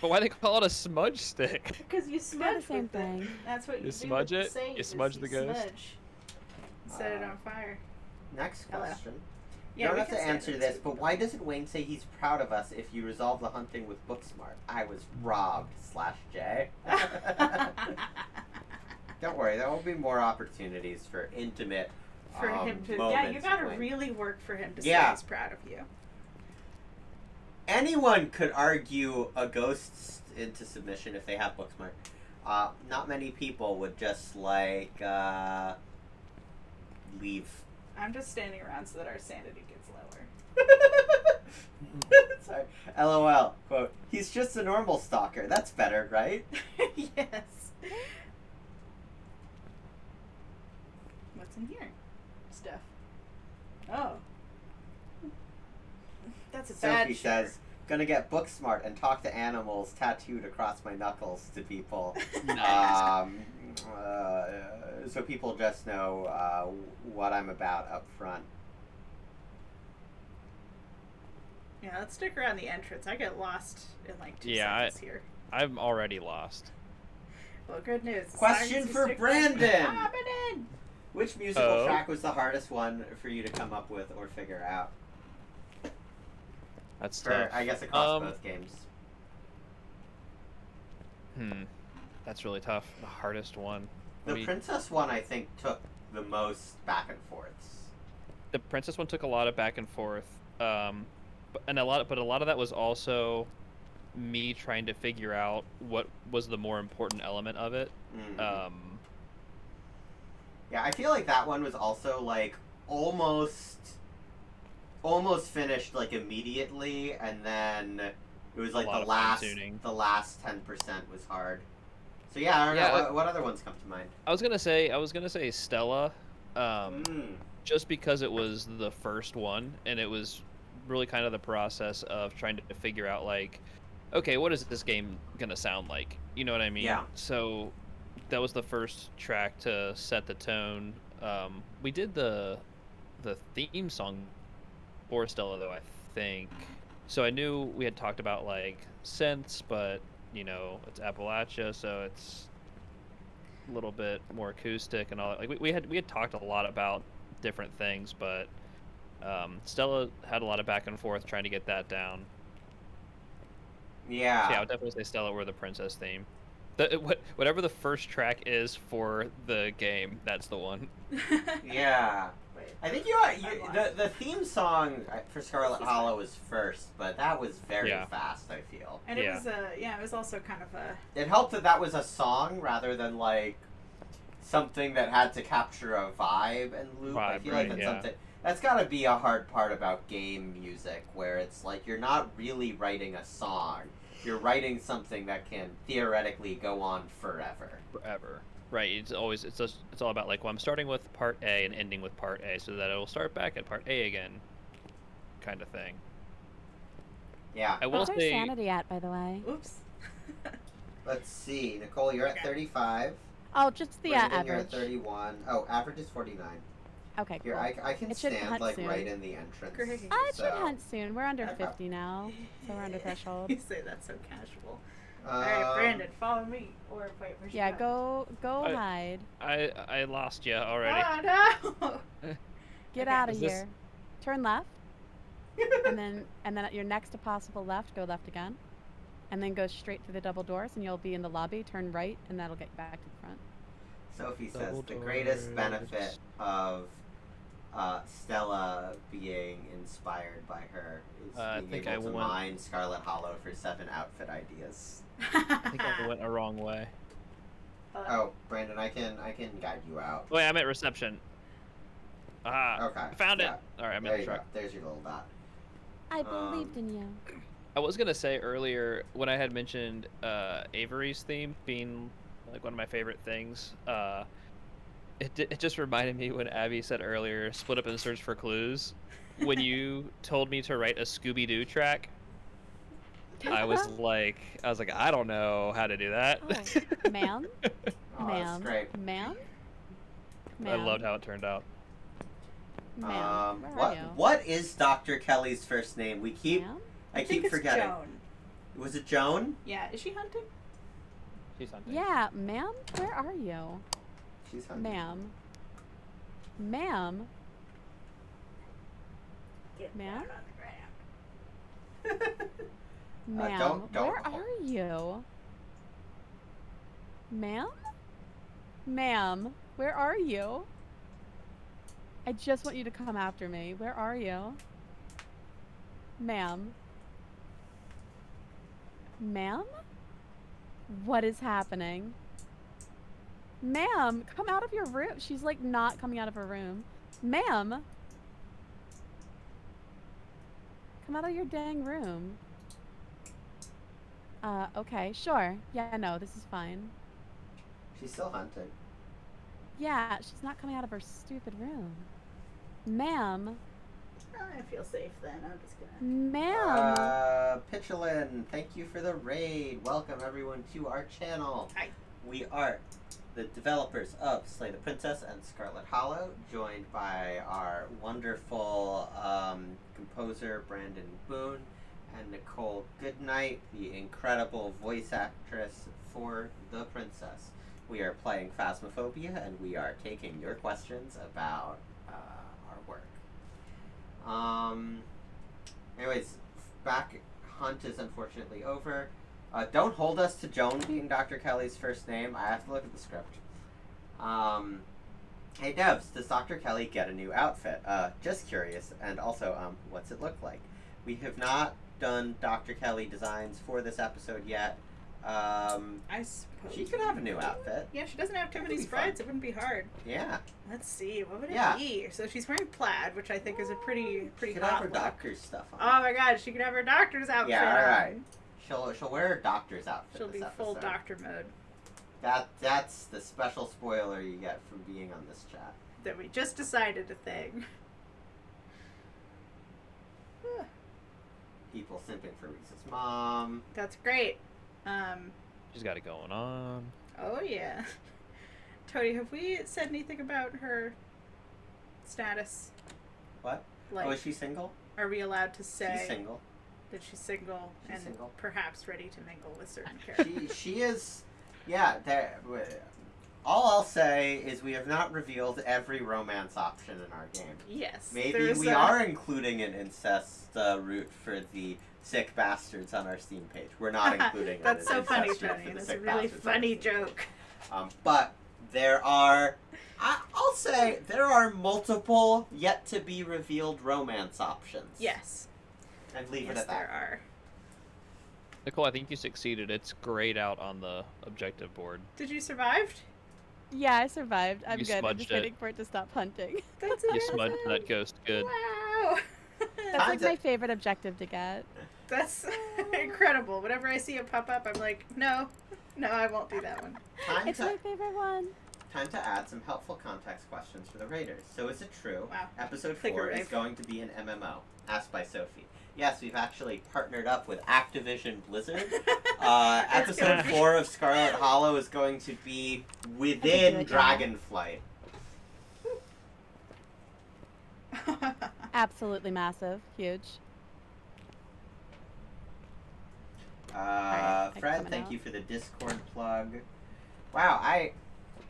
But why they call it a smudge stick? because you smudge same with thing. it. That's what you, You do smudge with it? Sage You is smudge the ghost? Smudge. Set it on fire. Next Hello. question. Yeah, you don't we have can to stand answer it this, too. but why doesn't Wayne say he's proud of us if you resolve the hunting with Booksmart? I was robbed, /J. Don't worry, there will be more opportunities for intimate For him to, yeah, moments you gotta with Wayne. really work for him to say Yeah. he's proud of you. Anyone could argue a ghost into submission if they have Booksmart. Not many people would just like leave I'm just standing around so that our sanity gets lower. Sorry. LOL. Quote, he's just a normal stalker. That's better, right? Yes. What's in here? Stuff. Oh. That's a bad Sophie says, gonna get book smart and talk to animals tattooed across my knuckles to people. So people just know what I'm about up front. Yeah, let's stick around the entrance. I get lost in like 2 Yeah, seconds here. I'm already lost. Well, good news. Question Science, you for stick Brandon! around. Brandon! Which musical track was the hardest one for you to come up with or figure out? That's For, tough. I guess, across both games. That's really tough. The hardest one. The princess one, I think, took the most back and forths. The princess one took a lot of back and forth, but a lot of that was also me trying to figure out what was the more important element of it. Mm-hmm. Yeah, I feel like that one was also like almost finished like immediately, and then it was like the last 10% was hard. So yeah, I don't know. What other ones come to mind? I was gonna say Stella, just because it was the first one, and it was really kind of the process of trying to figure out like, okay, what is this game gonna sound like? You know what I mean? Yeah. So that was the first track to set the tone. We did the theme song for Stella though, I think. So I knew we had talked about like synths, but you know, it's Appalachia, so it's a little bit more acoustic and all that. Like we had talked a lot about different things, but Stella had a lot of back and forth trying to get that down. Yeah. So yeah, I would definitely say Stella or the princess theme. Whatever the first track is for the game, that's the one. Yeah. I think the theme song for Scarlet Hollow was first, but that was very fast, I feel. And it was it was also kind of a... It helped that was a song rather than like something that had to capture a vibe and loop. I feel like that's something that's got to be a hard part about game music, where it's like you're not really writing a song. You're writing something that can theoretically go on forever. Right. It's all about like, well, I'm starting with part A and ending with part A, so that it will start back at part A again, kind of thing. Yeah. I will say. Where's sanity at, by the way? Oops. Let's see, Nicole, you're at 35. Oh, just the Brandon, average. You're at 31. Oh, average is 49. Okay, Here, cool. I can stand like soon. Right in the entrance. Great. It should hunt soon. We're under 50 now, so we're under threshold. You say that so casual. All right, Brandon, follow me. Or wait, where's you go hide. I lost you already. Oh no! Get out of here. Turn left, and then at your next possible left, go left again, and then go straight through the double doors, and you'll be in the lobby. Turn right, and that'll get you back to the front. Sophie says the greatest benefit of Stella being inspired by her is being able to mine Scarlet Hollow for 7 outfit ideas. I think I went a wrong way. Oh, Brandon, I can guide you out. Wait, I'm at reception. Okay. I found it. All right, I'm in the truck. There's your little dot. I believed in you. I was gonna say earlier when I had mentioned Avery's theme being like one of my favorite things. It just reminded me when Abby said earlier, split up and search for clues. When you told me to write a Scooby-Doo track, I was like, I don't know how to do that. Oh, ma'am? That's great. Ma'am? I loved how it turned out. Ma'am, what is Dr. Kelly's first name? I keep forgetting. Joan. Was it Joan? Yeah, is she hunting? She's hunting. Yeah, ma'am, where are you? She's hunting. Ma'am. Ma'am? Ma'am? Ma'am, where are you? Ma'am? Ma'am, where are you? I just want you to come after me. Where are you? Ma'am? Ma'am? What is happening? Ma'am, come out of your room. She's like not coming out of her room. Ma'am? Come out of your dang room. Okay, sure. Yeah, no, this is fine. She's still hunted. Yeah, she's not coming out of her stupid room. Ma'am? I feel safe then. I'm just gonna. Ma'am? Pitchelin, thank you for the raid. Welcome everyone to our channel. Hi. We are the developers of Slay the Princess and Scarlet Hollow, joined by our wonderful composer Brandon Boone and Nicole Goodnight, the incredible voice actress for the princess. We are playing Phasmophobia, and we are taking your questions about our work. Anyways, back hunt is unfortunately over. Don't hold us to Joan being Dr. Kelly's first name. I have to look at the script. Hey devs, does Dr. Kelly get a new outfit? Just curious. And also, what's it look like? We have not done Dr. Kelly designs for this episode yet. I suppose She could have a new outfit. Yeah, she doesn't have too That would many be fun. sprites. It wouldn't be hard. Yeah. Let's see. What would it Yeah. be? So she's wearing plaid, which I think is a pretty She could hot have her look. doctor's stuff on. Oh my god, she could have her doctor's outfit. Yeah, on. alright. She'll wear her doctor's outfit. She'll this be full episode. doctor mode That's the special spoiler you get from being on this chat. that we just decided a thing. People simping for Reese's mom. That's great. She's got it going on. Oh yeah. Tony, have we said anything about her status? What? Like, Oh, is she single? are we allowed to say She's single. that she's single She's and single. perhaps ready to mingle with certain characters? She is. Yeah. All I'll say is we have not revealed every romance option in our game. Yes. Maybe there's we are including an incest route for the sick bastards on our Steam page. We're not including That's an so funny, incest route Tony. for the That's a sick really bastards on funny our Steam page. joke. But there are, I'll say, there are multiple yet to be revealed romance options. Yes. And leave it Yes, at there that. are. Nicole, I think you succeeded. It's grayed out on the objective board. Did you survive? Yeah, I survived. I'm You good. I'm smudged just it. waiting for it to stop hunting. That's You amazing. smudged that ghost good. Wow. That's like my favorite objective to get. That's incredible. Whenever I see it pop up, I'm like, no, I won't do that one. It's my favorite one. Time to add some helpful context questions for the Raiders. So is it true? Wow. Episode 4 Figurative. is going to be an MMO? Asked by Sophie. Yes, we've actually partnered up with Activision Blizzard. Episode 4 of Scarlet Hollow is going to be within Dragonflight. Absolutely massive. Huge. Fred, thank you for the Discord plug. Wow, I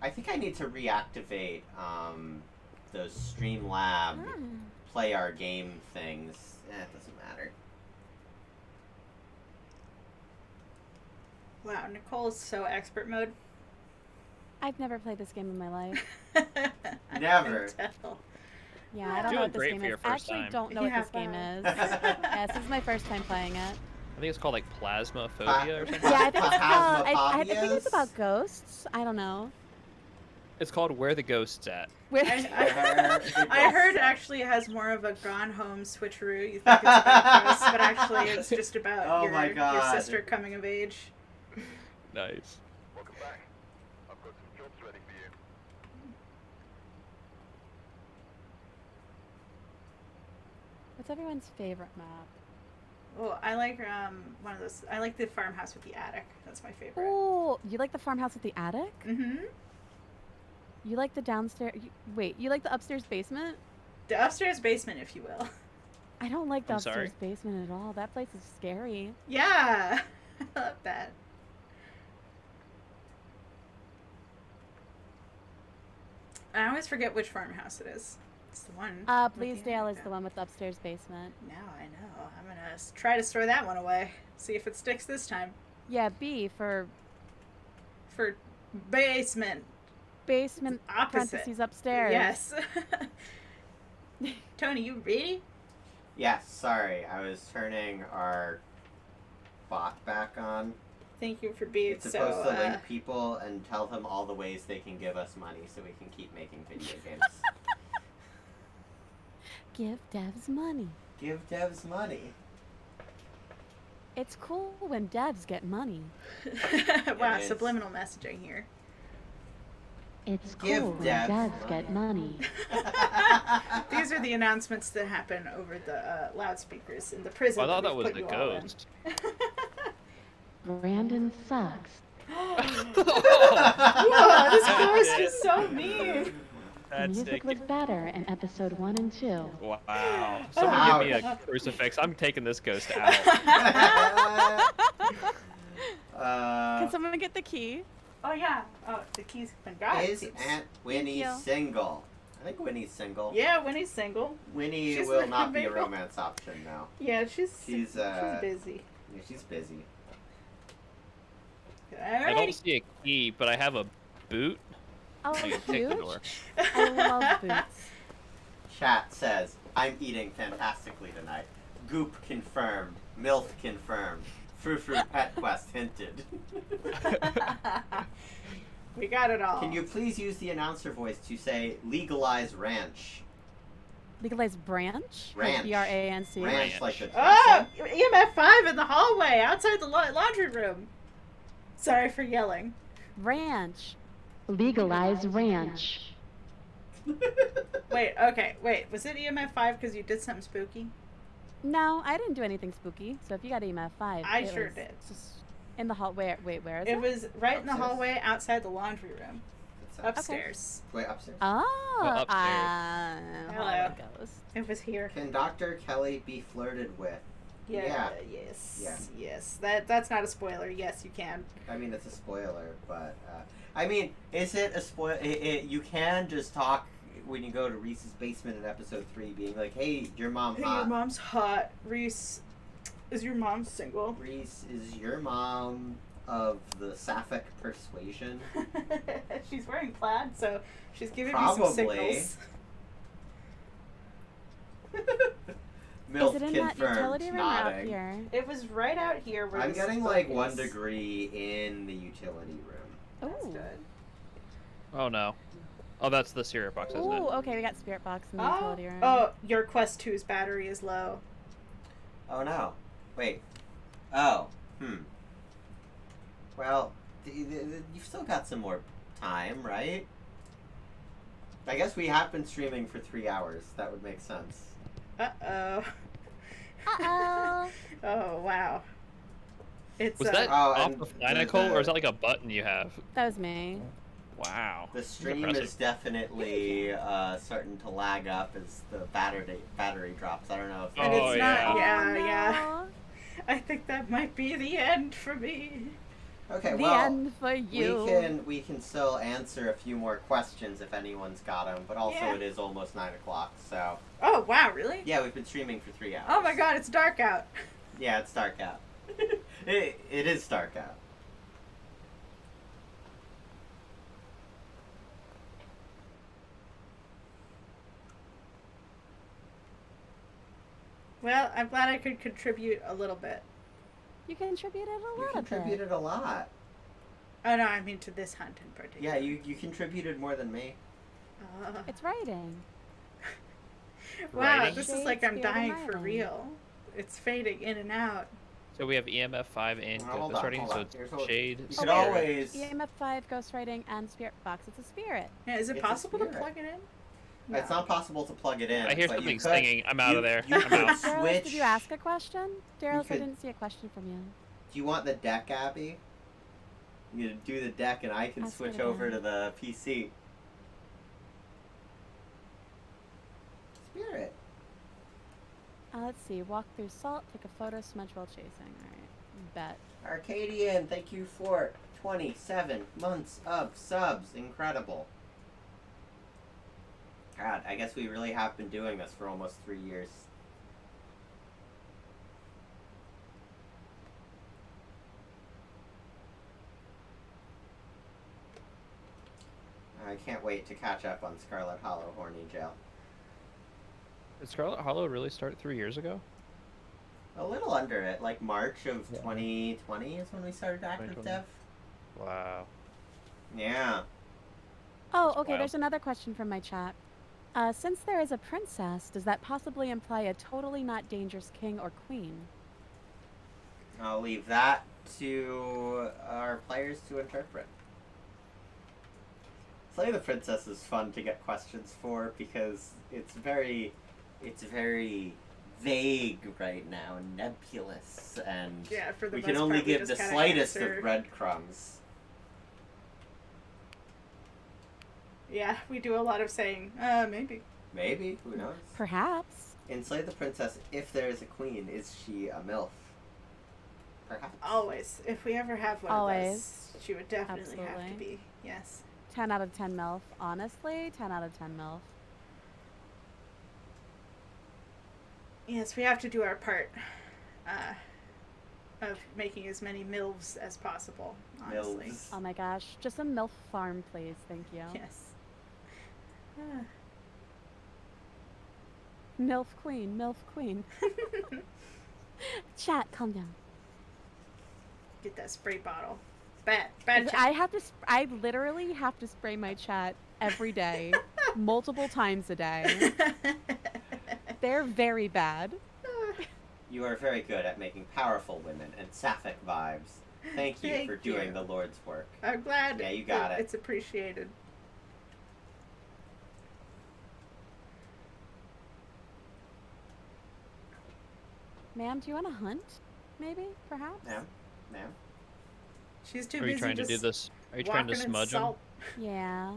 think I need to reactivate those Streamlab play our game things. It doesn't matter. Wow, Nicole's so expert mode. I've never played this game in my life. I Never. can tell. Yeah, I don't Doing know what this great game for your is. I first actually time. don't know Yeah, what this game wow. is. Yes, this is my first time playing it. I think it's called like plasmaphobia or something. Yeah, I think it's called. I think Phasmophobias? it's about ghosts. I don't know. It's called Where the Ghost's At. Where? I heard actually it has more of a gone home switcheroo. You think it's about ghosts, but actually it's just about Oh your, my your God. sister coming of age. Nice. Welcome back. I've got some jobs ready for you. What's everyone's favorite map? Oh, I like one of those. I like the farmhouse with the attic. That's my favorite. Oh, you like the farmhouse with the attic? Mm-hmm. You like the downstairs? Wait, you like the upstairs basement? The upstairs basement, if you will. I don't like the I'm upstairs sorry? basement at all. That place is scary. Yeah, I love that. I always forget which farmhouse it is. It's the one. with the Bleasdale attic is the one with the upstairs basement. Now I know. I'm gonna try to store that one away. See if it sticks this time. Yeah, B for For basement. basement Opposite. parentheses upstairs. Yes. Tony, you ready? Yes, sorry. I was turning our bot back on. Thank you for being It's so. supposed to link people and tell them all the ways they can give us money so we can keep making video games. Give devs money. Give devs money. It's cool when devs get money. Wow, It is. subliminal messaging here. It's Give cool when devs devs get money. These are the announcements that happen over the loudspeakers in the prison. I thought that we've was put the you all in. ghost. Brandon sucks. Whoa, this ghost is so mean. The That's music sick. was better in episode 1 and 2. Wow. Someone give me a crucifix. I'm taking this ghost out. Can someone get the key? Oh yeah. Oh, the key's been got. it Is seems. Aunt Winnie you. single? I think Winnie's single. Yeah, Winnie's single. Winnie She's will not not be a available. romance option now. Yeah, she's She's busy. Yeah, she's busy. I don't Alrighty. see a key, but I have a boot. Oh, I can take the huge. door. I love boots. Chat says, I'm eating fantastically tonight. Goop confirmed. MILF confirmed. Frou Frou Pet Quest hinted. We got it all. Can you please use the announcer voice to say legalize ranch? Legalized branch? Ranch. B-R-A-N-C. Ranch like the Oh, EMF 5 in the hallway outside the laundry room. Sorry for yelling. Ranch. Legalize ranch. Wait, okay, wait. Was it EMF 5 because you did something spooky? No, I didn't do anything spooky. So if you got EMF 5, I it sure was did. Just in the hallway. Wait, where is it? It was right in the Upstairs. hallway outside the laundry room. Up. Upstairs. Wait, upstairs. Oh, Well, Hello. hallway goes. It was here. Can Dr. Kelly be flirted with? Yeah. Yes. Yeah. Yes. That's not a spoiler. Yes, you can. I mean, it's a spoiler, but I mean, is it a spoil? You can just talk when you go to Reese's basement in episode 3, being like, "Hey, your mom Hey, hot. your mom's hot. Reese, is your mom single? Reese, is your mom of the Sapphic persuasion?" She's wearing plaid, so she's giving me Probably. some signals. Milk Is it in that confirmed, utility room or out nodding. here? It was right out here where I'm the getting smoke like is. 1 degree in the utility room. That's Ooh. good. Oh no. Oh, that's the cereal box, isn't it? Ooh, okay, we got spirit box in the Oh, utility room. oh, your Quest 2's battery is low. Oh no. Wait. Oh. Well, you've still got some more time, right? I guess we have been streaming for 3 hours. That would make sense. Uh-oh. Uh-oh. Oh, wow. It's, Was that Oh, off and the Flanacle, there's or is that like a button you have? That was me. Wow. The stream Impressive. is definitely starting to lag up as the battery drops. I don't know if And Oh, it's yeah. not, Oh, yeah. no. I think that might be the end for me. Okay, The well, end for you. we can still answer a few more questions if anyone's got them, but also Yeah. it is almost 9 o'clock, so Oh, wow, really? yeah, we've been streaming for 3 hours. Oh my god, it's dark out. Yeah, it's dark out. it is dark out. Well, I'm glad I could contribute a little bit. You contributed a You little contributed a lot. Oh no, I mean to this hunt in particular. Yeah, you contributed more than me. Uh, bit. It's writing. wow, Writing? this is like I'm Shakespeare dying and for writing. real. It's fading in and out. So we have EMF 5 and Hold ghost on, writing, hold so on. it's Here's what- shade. You Oh, could wait. always. EMF 5, ghostwriting, and spirit box. It's a spirit. Yeah, is it It's a possible to spirit. plug it in? It's not possible to plug it in. I hear but you something could- singing. I'm out of there. You I'm could out. Darylus, switch. did you ask a question? Darylus, I could- didn't see a question from you. Do you want the deck, Abby? You do the deck, and I can Ask switch it over again. to the PC. Spirit. Let's see. Walk through salt, take a photo, smudge while chasing. Alright. Bet. Arcadian, thank you for 27 months of subs. Incredible. God, I guess we really have been doing this for almost 3 years. I can't wait to catch up on Scarlet Hollow Horny Jail. Did Scarlet Hollow really start 3 years ago? A little under it, like March of Yeah. 2020 is when we started active 2020. dev. Wow. Yeah. Oh, That's okay. wild. There's another question from my chat. Since there is a princess, does that possibly imply a totally not dangerous king or queen? I'll leave that to our players to interpret. Slay the Princess is fun to get questions for because it's very vague right now, nebulous, and Yeah, for the we most can only part, we give just the kinda slightest answer. of breadcrumbs. Yeah, we do a lot of saying, maybe. Maybe, who knows? Perhaps. In Slay the Princess, if there is a queen, is she a MILF? Perhaps. Always. If we ever have one Always. of those, she would definitely have to Absolutely. be. Yes. 10 out of 10 MILF. Honestly, 10 out of 10 MILF. Yes, we have to do our part of making as many MILFs as possible, honestly. MILFs. Oh my gosh. Just a MILF farm, please. Thank you. Yes. Ah. MILF queen. MILF queen. Chat, calm down. Get that spray bottle. Bad chat. I literally have to spray my chat every day, multiple times a day. They're very bad. You are very good at making powerful women and sapphic vibes. Thank you Thank for doing you. the Lord's work. I'm glad Yeah, you got that it. it's appreciated. Ma'am, do you want to hunt? Maybe? Perhaps? Ma'am? Ma'am? She's too Are busy you trying to just do this? Are you trying to walking in smudge them? salt. Yeah.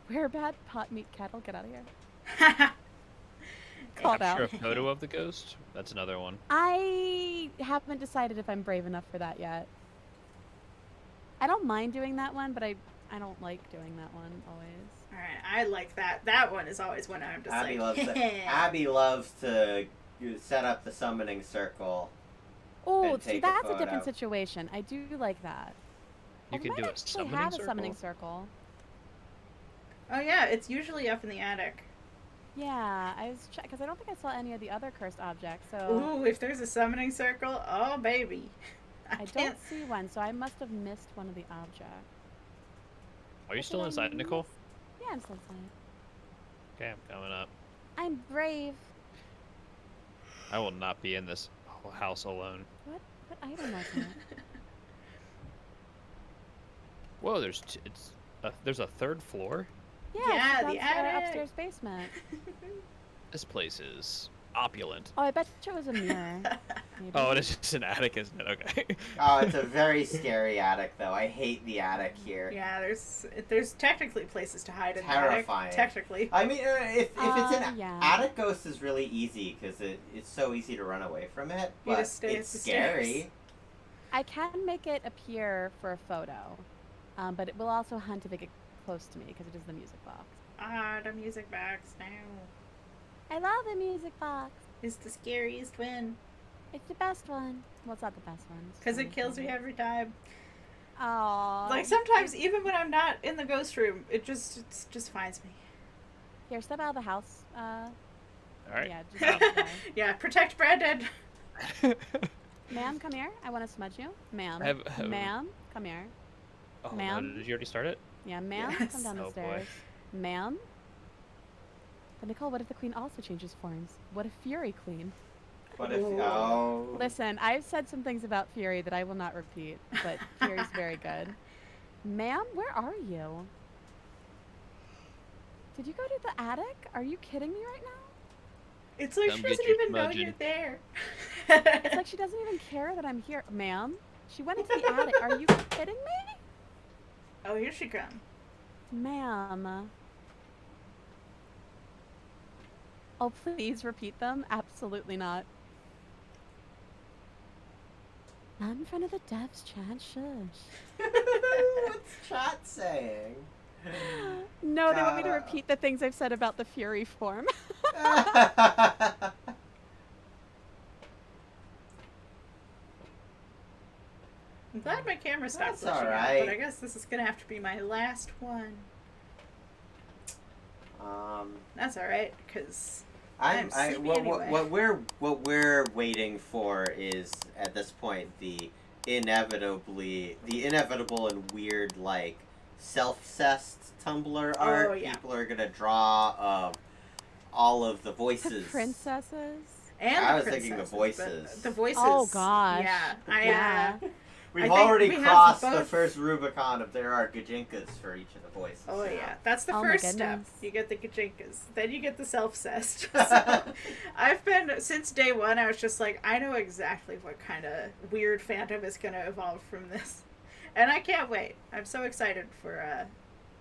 We're bad pot meat kettle. Get out of here. Called Capture out. a photo of the ghost? That's another one. I haven't decided if I'm brave enough for that yet. I don't mind doing that one, but I don't like doing that one always. Alright, I like that. That one is always when I'm just Abby like, loves to, Abby loves to set up the summoning circle. Oh, And see, take a that's a different photo. situation. I do like that. You Oh, can we do might a actually summoning have circle. a summoning circle. Oh yeah, it's usually up in the attic. Yeah, I was because I don't think I saw any of the other cursed objects. So Ooh, if there's a summoning circle, oh baby. I can't. don't see one. So I must have missed one of the objects. Are you What still did I inside, Nicole? miss? Yeah, I'm still inside. Okay, I'm coming up. I'm brave. I will not be in this whole house alone. What item was it? Whoa, there's a third floor? Yeah, it's the downstairs, attic. upstairs basement. This place is opulent. Oh, I bet you it was a mirror. Maybe. Oh, it is just an attic, isn't it? Okay. Oh, it's a very scary attic, though. I hate the attic here. Yeah, there's technically places to hide in Terrifying. the attic. Technically. I mean, if it's an yeah. attic ghost is really easy because it's so easy to run away from it, You but just stay it's at the scary. stairs. I can make it appear for a photo, but it will also hunt if it gets close to me because it is the music box. Ah, the music box now I love the music box. is the scariest one It's the best one. Well, it's not the best one. because it kills me every time. Oh. Like sometimes, even when I'm not in the ghost room, it just finds me. Here, step out of the house. All right. Yeah, just Yeah, protect Brandon. Ma'am, come here. I want to smudge you. Ma'am. Have- Ma'am, come here. Oh, no, Ma'am? did you already start it? Yeah, ma'am, Yes. come down the Oh, boy. stairs. Ma'am. But Nicole, what if the queen also changes forms? What if Fury Queen? What if? Ooh. Oh. Listen, I've said some things about Fury that I will not repeat, but Fury's very good. Ma'am, where are you? Did you go to the attic? Are you kidding me right now? It's like Come she get doesn't your even know smudging. you're there. It's like she doesn't even care that I'm here. Ma'am, she went into the attic. Are you kidding me? Oh, here she comes. Ma'am. Oh, please repeat them. Absolutely not. Not in front of the devs, Chad. Shush. What's chat saying? No, they want me to Gotta- repeat the things I've said about the Fury form. I'm glad my camera stopped That's glitching out, alright. but I guess this is gonna have to be my last one. That's alright, because I'm sleepy anyway. What we're waiting for is at this point the inevitable and weird like self-cessed Tumblr art. Oh, yeah. People are gonna draw all of the The voices. princesses. And I the was thinking the princesses, but voices. The voices. Oh, gosh. Yeah. Yeah. We've I think already we have crossed the both. first Rubicon of there are gajinkas for each of the voices. Oh now. yeah, that's the Oh my first step. goodness. You get the gajinkas, then you get the self-cessed. So, I've been since day one. I was just like, I know exactly what kind of weird fandom is going to evolve from this, and I can't wait. I'm so excited for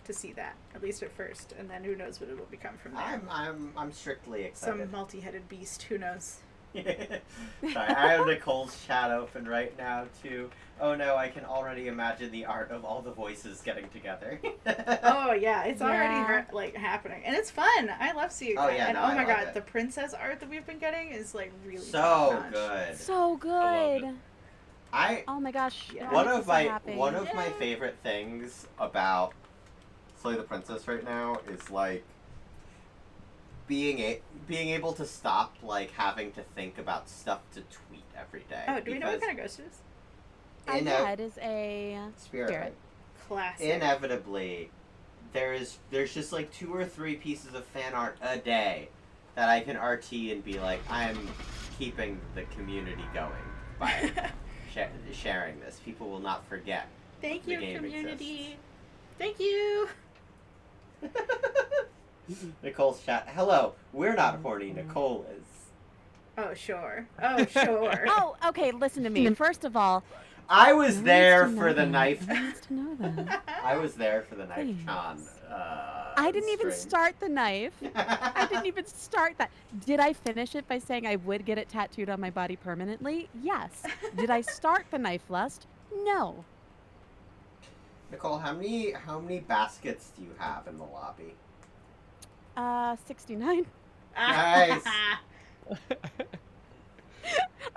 to see that, at least at first, and then who knows what it'll become from there. I'm strictly excited. Some multi-headed beast. Who knows? Sorry, I have Nicole's chat open right now too. Oh no, I can already imagine the art of all the voices getting together. Oh yeah, it's already Yeah. like happening, and it's fun. I love seeing Oh, that. yeah, and no, oh I my love god, it. the princess art that we've been getting is like really So top-notch. good. So I love good. I Oh my gosh. Yeah. it one makes me of so my happy. one of my Yeah. favorite things about Slay the Princess right now is like being able to stop like having to think about stuff to tweet every day. Oh, do we know what because kind of ghost it is? Yeah, it is a spirit. spirit. Classic. Inevitably, there's just like 2 or 3 pieces of fan art a day that I can RT and be like, I'm keeping the community going by sharing this. People will not forget. Thank the you, game community. Thank you. Nicole's chat. Hello, we're not horny. Nicole is. Oh sure. Oh sure. Oh, okay, listen to me. First of all, I no was one there needs to for know the that. knife. No one needs to know that. I was there for the knife Please. con. I didn't even stream. start the knife. I didn't even start that. Did I finish it by saying I would get it tattooed on my body permanently? Yes. Did I start the knife lust? No. Nicole, how many baskets do you have in the lobby? 69. Nice. All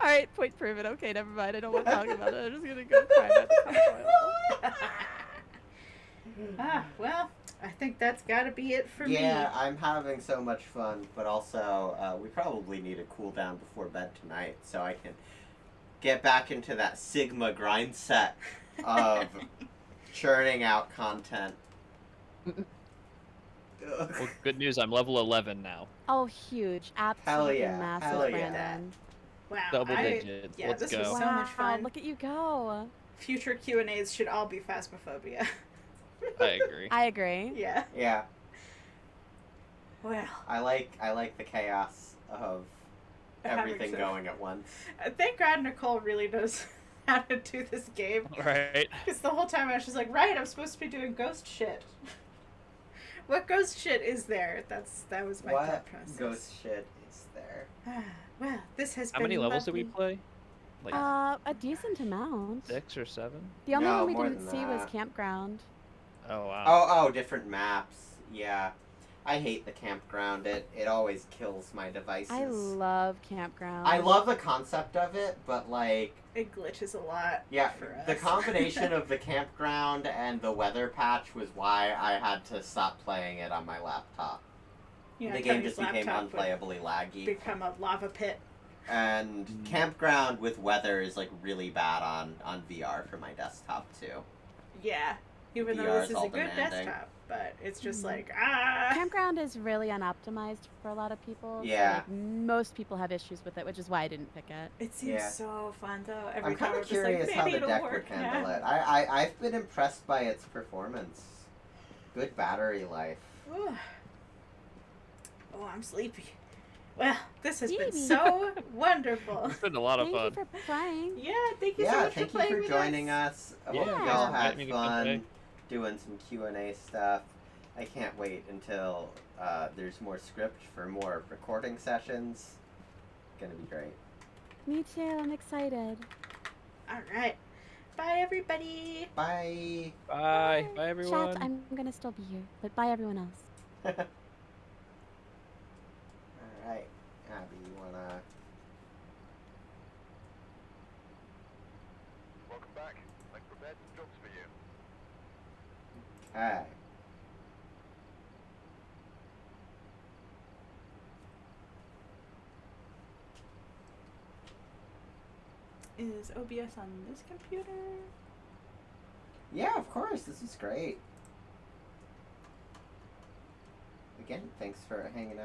right, point proven. Okay, never mind. I don't want to talk about it. I'm just gonna go cry about the Well, I think that's got to be it for me. Yeah, I'm having so much fun, but also we probably need a cool down before bed tonight so I can get back into that Sigma grind set of churning out content. Well, good news. I'm level 11 now. Oh, huge. Absolutely yeah, massive, hell yeah. Brandon. Wow. Double digits. Yeah, Let's this go. was Wow, so much fun. look at you go. Future Q&As should all be phasmophobia. I agree. I agree. Yeah. Yeah, Well, I like the chaos of everything so- going at once. Thank God Nicole really knows how to do this game. Right. Because the whole time I was just like, right, I'm supposed to be doing ghost shit. What ghost shit is there? That was my What thought process. ghost shit is there? Well, this has How been many levels did we lovely. play? Like A decent amount. 6 or 7? The only No, one we more didn't than see was that. campground. Oh wow. Oh, different maps. Yeah. I hate the campground. It always kills my devices. I love campground. I love the concept of it, but like, It glitches a lot. yeah, for us. the combination of the campground and the weather patch was why I had to stop playing it on my laptop. You know, The game Tony's just became laptop would unplayably laggy. become a lava pit. And campground with weather is like really bad on VR for my desktop too. Yeah. Even though VR this is is all a good demanding. desktop, but it's just Mhm. like Campground is really unoptimized for a lot of people. so, Yeah. like, most people have issues with it, which is why I didn't pick it. It seems Yeah. so fun though. Every I'm time kind we're of just like, curious how maybe the it'll deck work. would handle yeah. it. I've been impressed by its performance. Good battery life. Ooh. Oh, I'm sleepy. Well, this has been Sleepy. so wonderful. It's been a lot of Thank fun. you for playing. Yeah, thank you so Yeah, much thank for you playing for with joining us. us. I Yeah. hope Yeah. y'all Invite had me to come play. fun doing some Q&A stuff. I can't wait until there's more script for more recording sessions. Gonna be great. Me too. I'm excited. All right. Bye, everybody. Bye. Bye. Bye everyone. Chat, I'm gonna still be here, but bye everyone else. Alright. Abby, you wanna... Welcome back. I've prepared some jobs for you. Okay. Is OBS on this computer? Yeah, of course. This is great. again, thanks for hanging out.